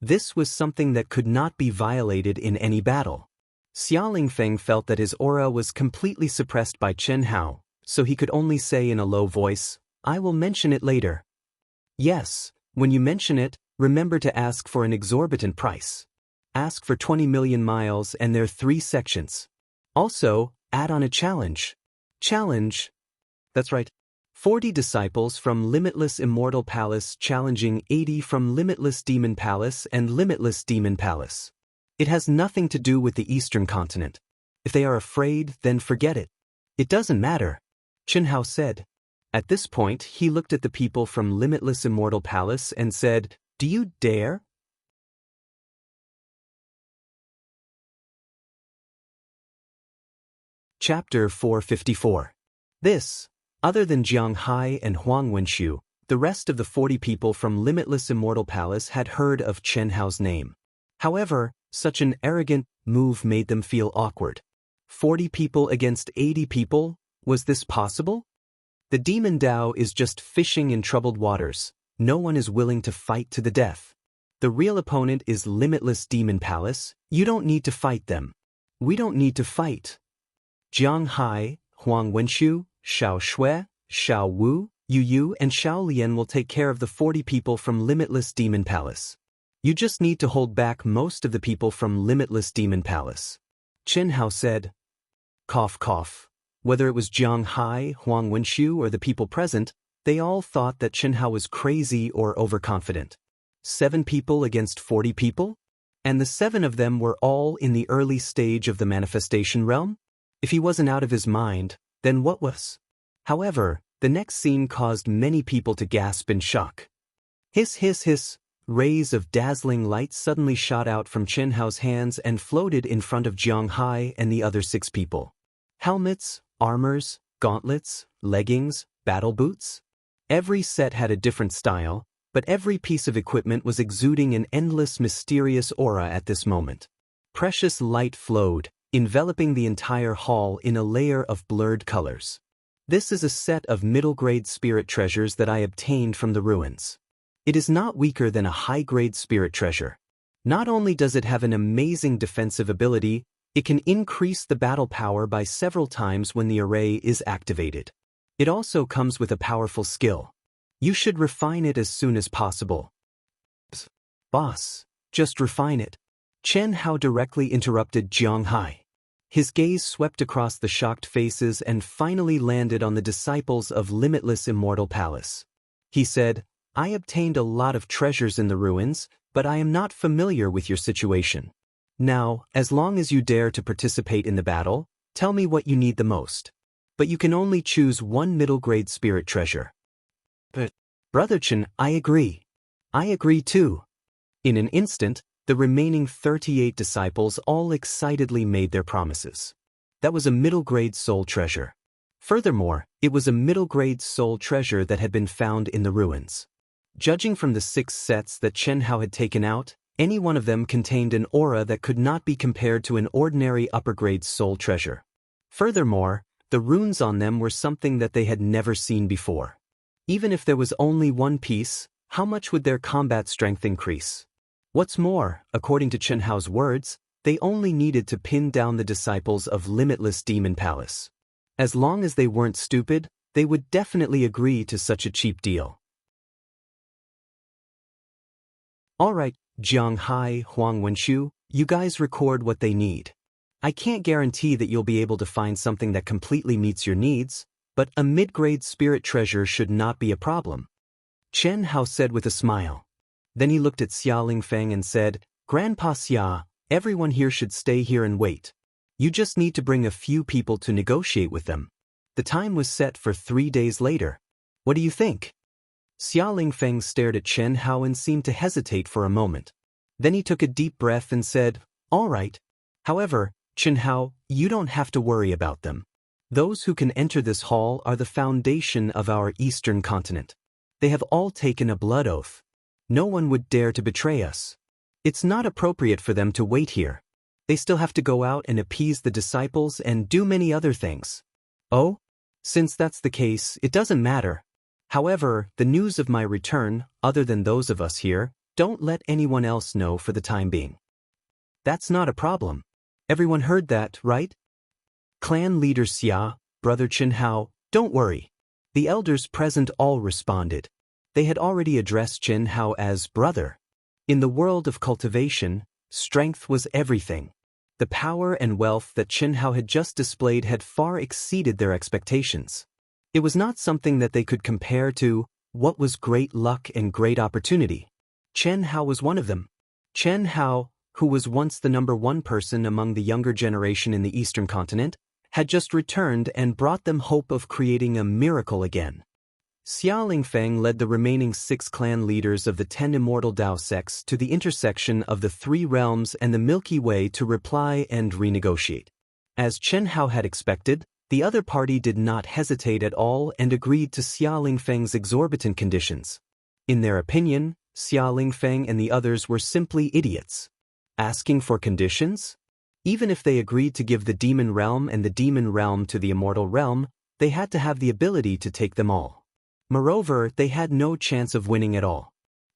This was something that could not be violated in any battle. Xia Lingfeng felt that his aura was completely suppressed by Chen Hao, so he could only say in a low voice, I will mention it later. Yes, when you mention it, remember to ask for an exorbitant price. Ask for 20 million miles and their 3 sections. Also, add on a challenge. Challenge? That's right. 40 disciples from Limitless Immortal Palace challenging 80 from Limitless Demon Palace and Limitless Demon Palace. It has nothing to do with the Eastern continent. If they are afraid, then forget it. It doesn't matter, Chen Hao said. At this point, he looked at the people from Limitless Immortal Palace and said, Do you dare? Chapter 454. This, other than Jiang Hai and Huang Wenxiu, the rest of the 40 people from Limitless Immortal Palace had heard of Chen Hao's name. However, such an arrogant move made them feel awkward. 40 people against 80 people? Was this possible? The Demon Dao is just fishing in troubled waters. No one is willing to fight to the death. The real opponent is Limitless Demon Palace. You don't need to fight them. We don't need to fight. Jiang Hai, Huang Wenxiu, Xiao Shui, Xiao Wu, Yu Yu and Xiao Lian will take care of the 40 people from Limitless Demon Palace. You just need to hold back most of the people from Limitless Demon Palace. Chen Hao said. Cough cough. Whether it was Jiang Hai, Huang Wenxiu or the people present, They all thought that Chenhao was crazy or overconfident. 7 people against 40 people? And the 7 of them were all in the early stage of the manifestation realm? If he wasn't out of his mind, then what was? However, the next scene caused many people to gasp in shock. Hiss hiss hiss, rays of dazzling light suddenly shot out from Chenhao's hands and floated in front of Jiang Hai and the other 6 people. Helmets, armors, gauntlets, leggings, battle boots. Every set had a different style, but every piece of equipment was exuding an endless mysterious aura at this moment. Precious light flowed, enveloping the entire hall in a layer of blurred colors. This is a set of middle-grade spirit treasures that I obtained from the ruins. It is not weaker than a high-grade spirit treasure. Not only does it have an amazing defensive ability, it can increase the battle power by several times when the array is activated. It also comes with a powerful skill. You should refine it as soon as possible. Boss, just refine it. Chenhao directly interrupted Jiang Hai. His gaze swept across the shocked faces and finally landed on the disciples of Limitless Immortal Palace. He said, I obtained a lot of treasures in the ruins, but I am not familiar with your situation. Now, as long as you dare to participate in the battle, tell me what you need the most. But you can only choose one middle-grade spirit treasure. But, Brother Chen, I agree. I agree too. In an instant, the remaining 38 disciples all excitedly made their promises. That was a middle-grade soul treasure. Furthermore, it was a middle-grade soul treasure that had been found in the ruins. Judging from the 6 sets that Chenhao had taken out, any one of them contained an aura that could not be compared to an ordinary upper-grade soul treasure. Furthermore, the runes on them were something that they had never seen before. Even if there was only one piece, how much would their combat strength increase? What's more, according to Chenhao's words, they only needed to pin down the disciples of Limitless Demon Palace. As long as they weren't stupid, they would definitely agree to such a cheap deal. Alright, Jiang Hai, Huang Wenshu, you guys record what they need. I can't guarantee that you'll be able to find something that completely meets your needs, but a mid-grade spirit treasure should not be a problem. Chenhao said with a smile. Then he looked at Xia Lingfeng and said, Grandpa Xia, everyone here should stay here and wait. You just need to bring a few people to negotiate with them. The time was set for 3 days later. What do you think? Xia Lingfeng stared at Chenhao and seemed to hesitate for a moment. Then he took a deep breath and said, All right. However, Chenhao, you don't have to worry about them. Those who can enter this hall are the foundation of our eastern continent. They have all taken a blood oath. No one would dare to betray us. It's not appropriate for them to wait here. They still have to go out and appease the disciples and do many other things. Oh? Since that's the case, it doesn't matter. However, the news of my return, other than those of us here, don't let anyone else know for the time being. That's not a problem. Everyone heard that, right? Clan leader Xia, Brother Chenhao, don't worry. The elders present all responded. They had already addressed Chenhao as brother. In the world of cultivation, strength was everything. The power and wealth that Chenhao had just displayed had far exceeded their expectations. It was not something that they could compare to what was great luck and great opportunity. Chenhao was one of them. Chenhao, who was once the #1 person among the younger generation in the eastern continent, had just returned and brought them hope of creating a miracle again. Xia Lingfeng led the remaining 6 clan leaders of the 10 immortal Dao sects to the intersection of the 3 realms and the Milky Way to reply and renegotiate. As Chenhao had expected, the other party did not hesitate at all and agreed to Xia Lingfeng's exorbitant conditions. In their opinion, Xia Lingfeng and the others were simply idiots. Asking for conditions? Even if they agreed to give the demon realm and the demon realm to the immortal realm, they had to have the ability to take them all. Moreover, they had no chance of winning at all.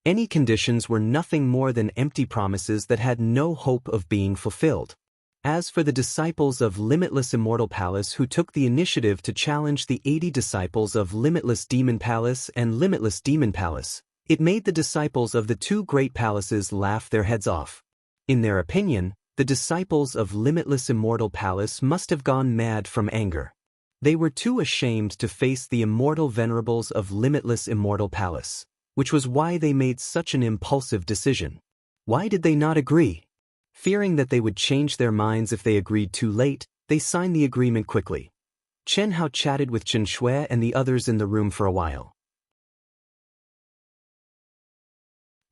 Any conditions were nothing more than empty promises that had no hope of being fulfilled. As for the disciples of Limitless Immortal Palace who took the initiative to challenge the 80 disciples of Limitless Demon Palace and Limitless Demon Palace, it made the disciples of the 2 great palaces laugh their heads off. In their opinion, the disciples of Limitless Immortal Palace must have gone mad from anger. They were too ashamed to face the immortal venerables of limitless immortal palace, which was why they made such an impulsive decision. Why did they not agree? Fearing that they would change their minds if they agreed too late, they signed the agreement quickly. Chen Hao chatted with Chen Shui and the others in the room for a while.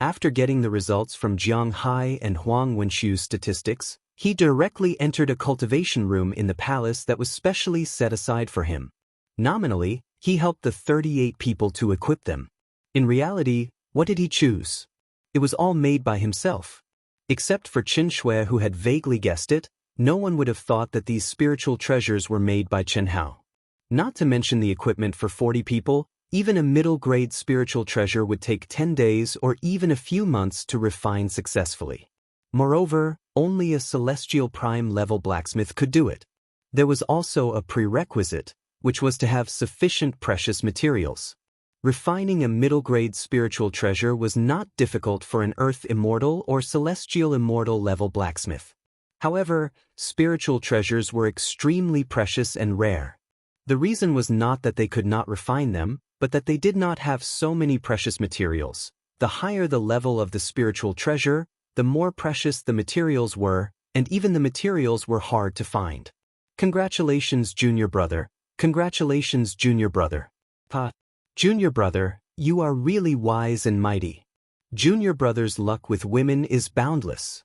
After getting the results from Jiang Hai and Huang Wenxu's statistics, he directly entered a cultivation room in the palace that was specially set aside for him. Nominally, he helped the 38 people to equip them. In reality, what did he choose? It was all made by himself. Except for Chen Shui, who had vaguely guessed it, no one would have thought that these spiritual treasures were made by Chen Hao. Not to mention the equipment for 40 people, even a middle-grade spiritual treasure would take 10 days or even a few months to refine successfully. Moreover, only a celestial prime-level blacksmith could do it. There was also a prerequisite, which was to have sufficient precious materials. Refining a middle-grade spiritual treasure was not difficult for an earth immortal or celestial immortal level blacksmith. However, spiritual treasures were extremely precious and rare. The reason was not that they could not refine them, but that they did not have so many precious materials. The higher the level of the spiritual treasure, the more precious the materials were, and even the materials were hard to find. Congratulations, junior brother. Congratulations, junior brother. Junior brother, you are really wise and mighty. Junior brother's luck with women is boundless.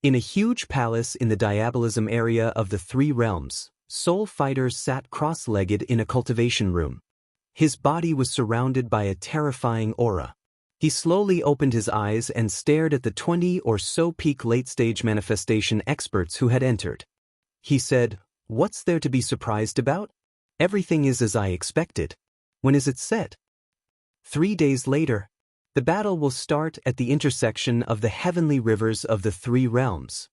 In a huge palace in the diabolism area of the Three Realms, Soul Fighter sat cross-legged in a cultivation room. His body was surrounded by a terrifying aura. He slowly opened his eyes and stared at the 20 or so peak late-stage manifestation experts who had entered. He said, "What's there to be surprised about? Everything is as I expected. When is it set?" 3 days later. The battle will start at the intersection of the heavenly rivers of the Three Realms.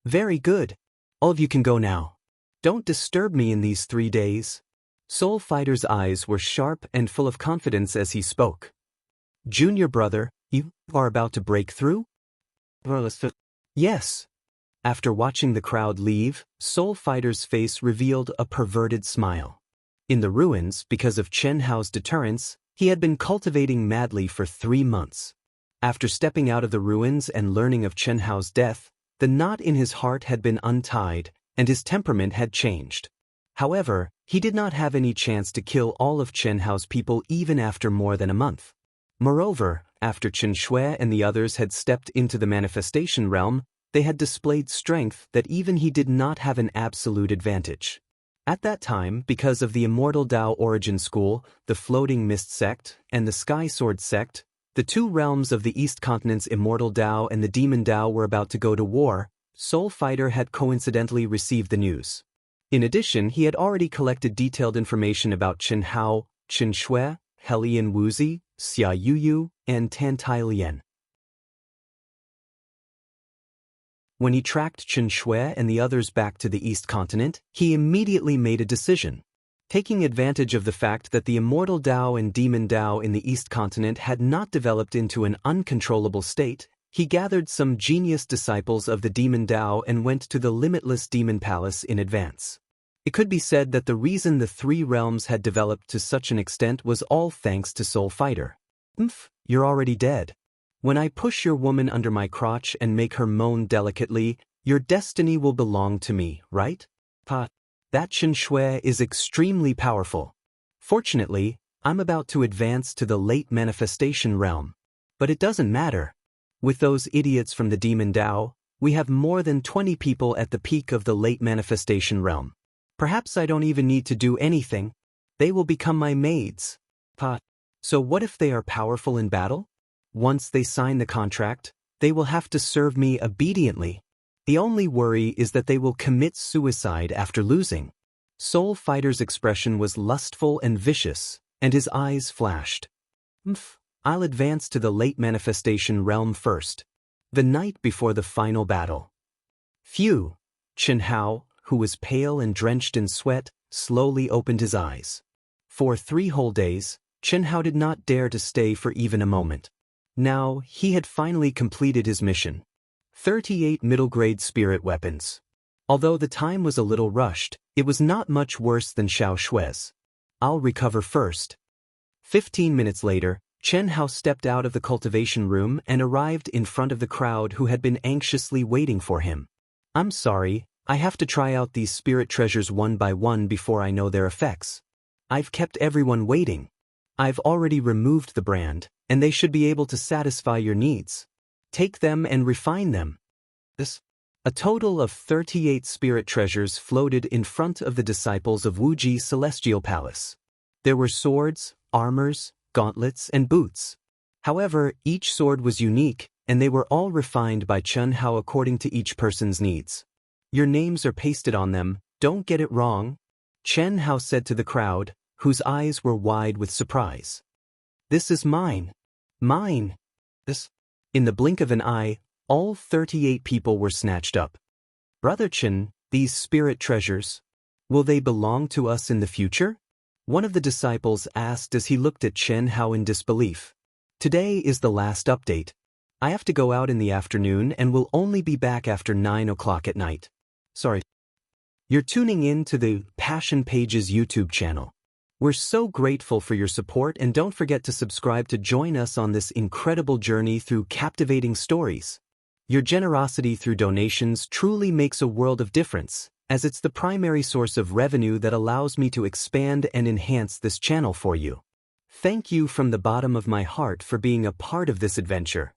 Very good. All of you can go now. Don't disturb me in these 3 days. Soul Fighter's eyes were sharp and full of confidence as he spoke. Junior brother, you are about to break through? Yes. After watching the crowd leave, Soul Fighter's face revealed a perverted smile. In the ruins, because of Chen Hao's deterrence, he had been cultivating madly for 3 months. After stepping out of the ruins and learning of Chen Hao's death, the knot in his heart had been untied, and his temperament had changed. However, he did not have any chance to kill all of Chen Hao's people even after more than a month. Moreover, after Chen Shui and the others had stepped into the manifestation realm, they had displayed strength that even he did not have an absolute advantage. At that time, because of the Immortal Tao Origin School, the Floating Mist Sect, and the Sky Sword Sect, the two realms of the East Continent's Immortal Tao and the Demon Tao were about to go to war. Soul Fighter had coincidentally received the news. In addition, he had already collected detailed information about Chen Hao, Chen Shui, Helian Wuzi, Xia Yuyu, and Tan Tai Lian. When he tracked Chen Shui and the others back to the East Continent, he immediately made a decision. Taking advantage of the fact that the Immortal Tao and Demon Tao in the East Continent had not developed into an uncontrollable state, he gathered some genius disciples of the Demon Tao and went to the Limitless Demon Palace in advance. It could be said that the reason the Three Realms had developed to such an extent was all thanks to Soul Fighter. You're already dead. When I push your woman under my crotch and make her moan delicately, your destiny will belong to me, right? That Chen Shui is extremely powerful. Fortunately, I'm about to advance to the late manifestation realm. But it doesn't matter. With those idiots from the Demon Tao, we have more than 20 people at the peak of the late manifestation realm. Perhaps I don't even need to do anything. They will become my maids. So what if they are powerful in battle? Once they sign the contract, they will have to serve me obediently. The only worry is that they will commit suicide after losing. Soul Fighter's expression was lustful and vicious, and his eyes flashed. I'll advance to the late manifestation realm first. The night before the final battle. Phew! Chen Hao, who was pale and drenched in sweat, slowly opened his eyes. For 3 whole days, Chen Hao did not dare to stay for even a moment. Now, he had finally completed his mission. 38 middle-grade spirit weapons. Although the time was a little rushed, It was not much worse than Xiao Shui's. I'll recover first. 15 minutes later, Chen Hao stepped out of the cultivation room and arrived in front of the crowd who had been anxiously waiting for him. I'm sorry, I have to try out these spirit treasures one by one before I know their effects. I've kept everyone waiting. I've already removed the brand, and they should be able to satisfy your needs. Take them and refine them. A total of 38 spirit treasures floated in front of the disciples of Wuji Celestial Palace. There were swords, armors, gauntlets, and boots. However, each sword was unique, and they were all refined by Chen Hao according to each person's needs. Your names are pasted on them, don't get it wrong, Chen Hao said to the crowd, whose eyes were wide with surprise. This is mine. Mine. In the blink of an eye, all 38 people were snatched up. Brother Chen, these spirit treasures, will they belong to us in the future? One of the disciples asked as he looked at Chen Hao in disbelief. Today is the last update. I have to go out in the afternoon and will only be back after 9 o'clock at night. Sorry. You're tuning in to the Passion Pages YouTube channel. We're so grateful for your support, and don't forget to subscribe to join us on this incredible journey through captivating stories. Your generosity through donations truly makes a world of difference, as it's the primary source of revenue that allows me to expand and enhance this channel for you. Thank you from the bottom of my heart for being a part of this adventure.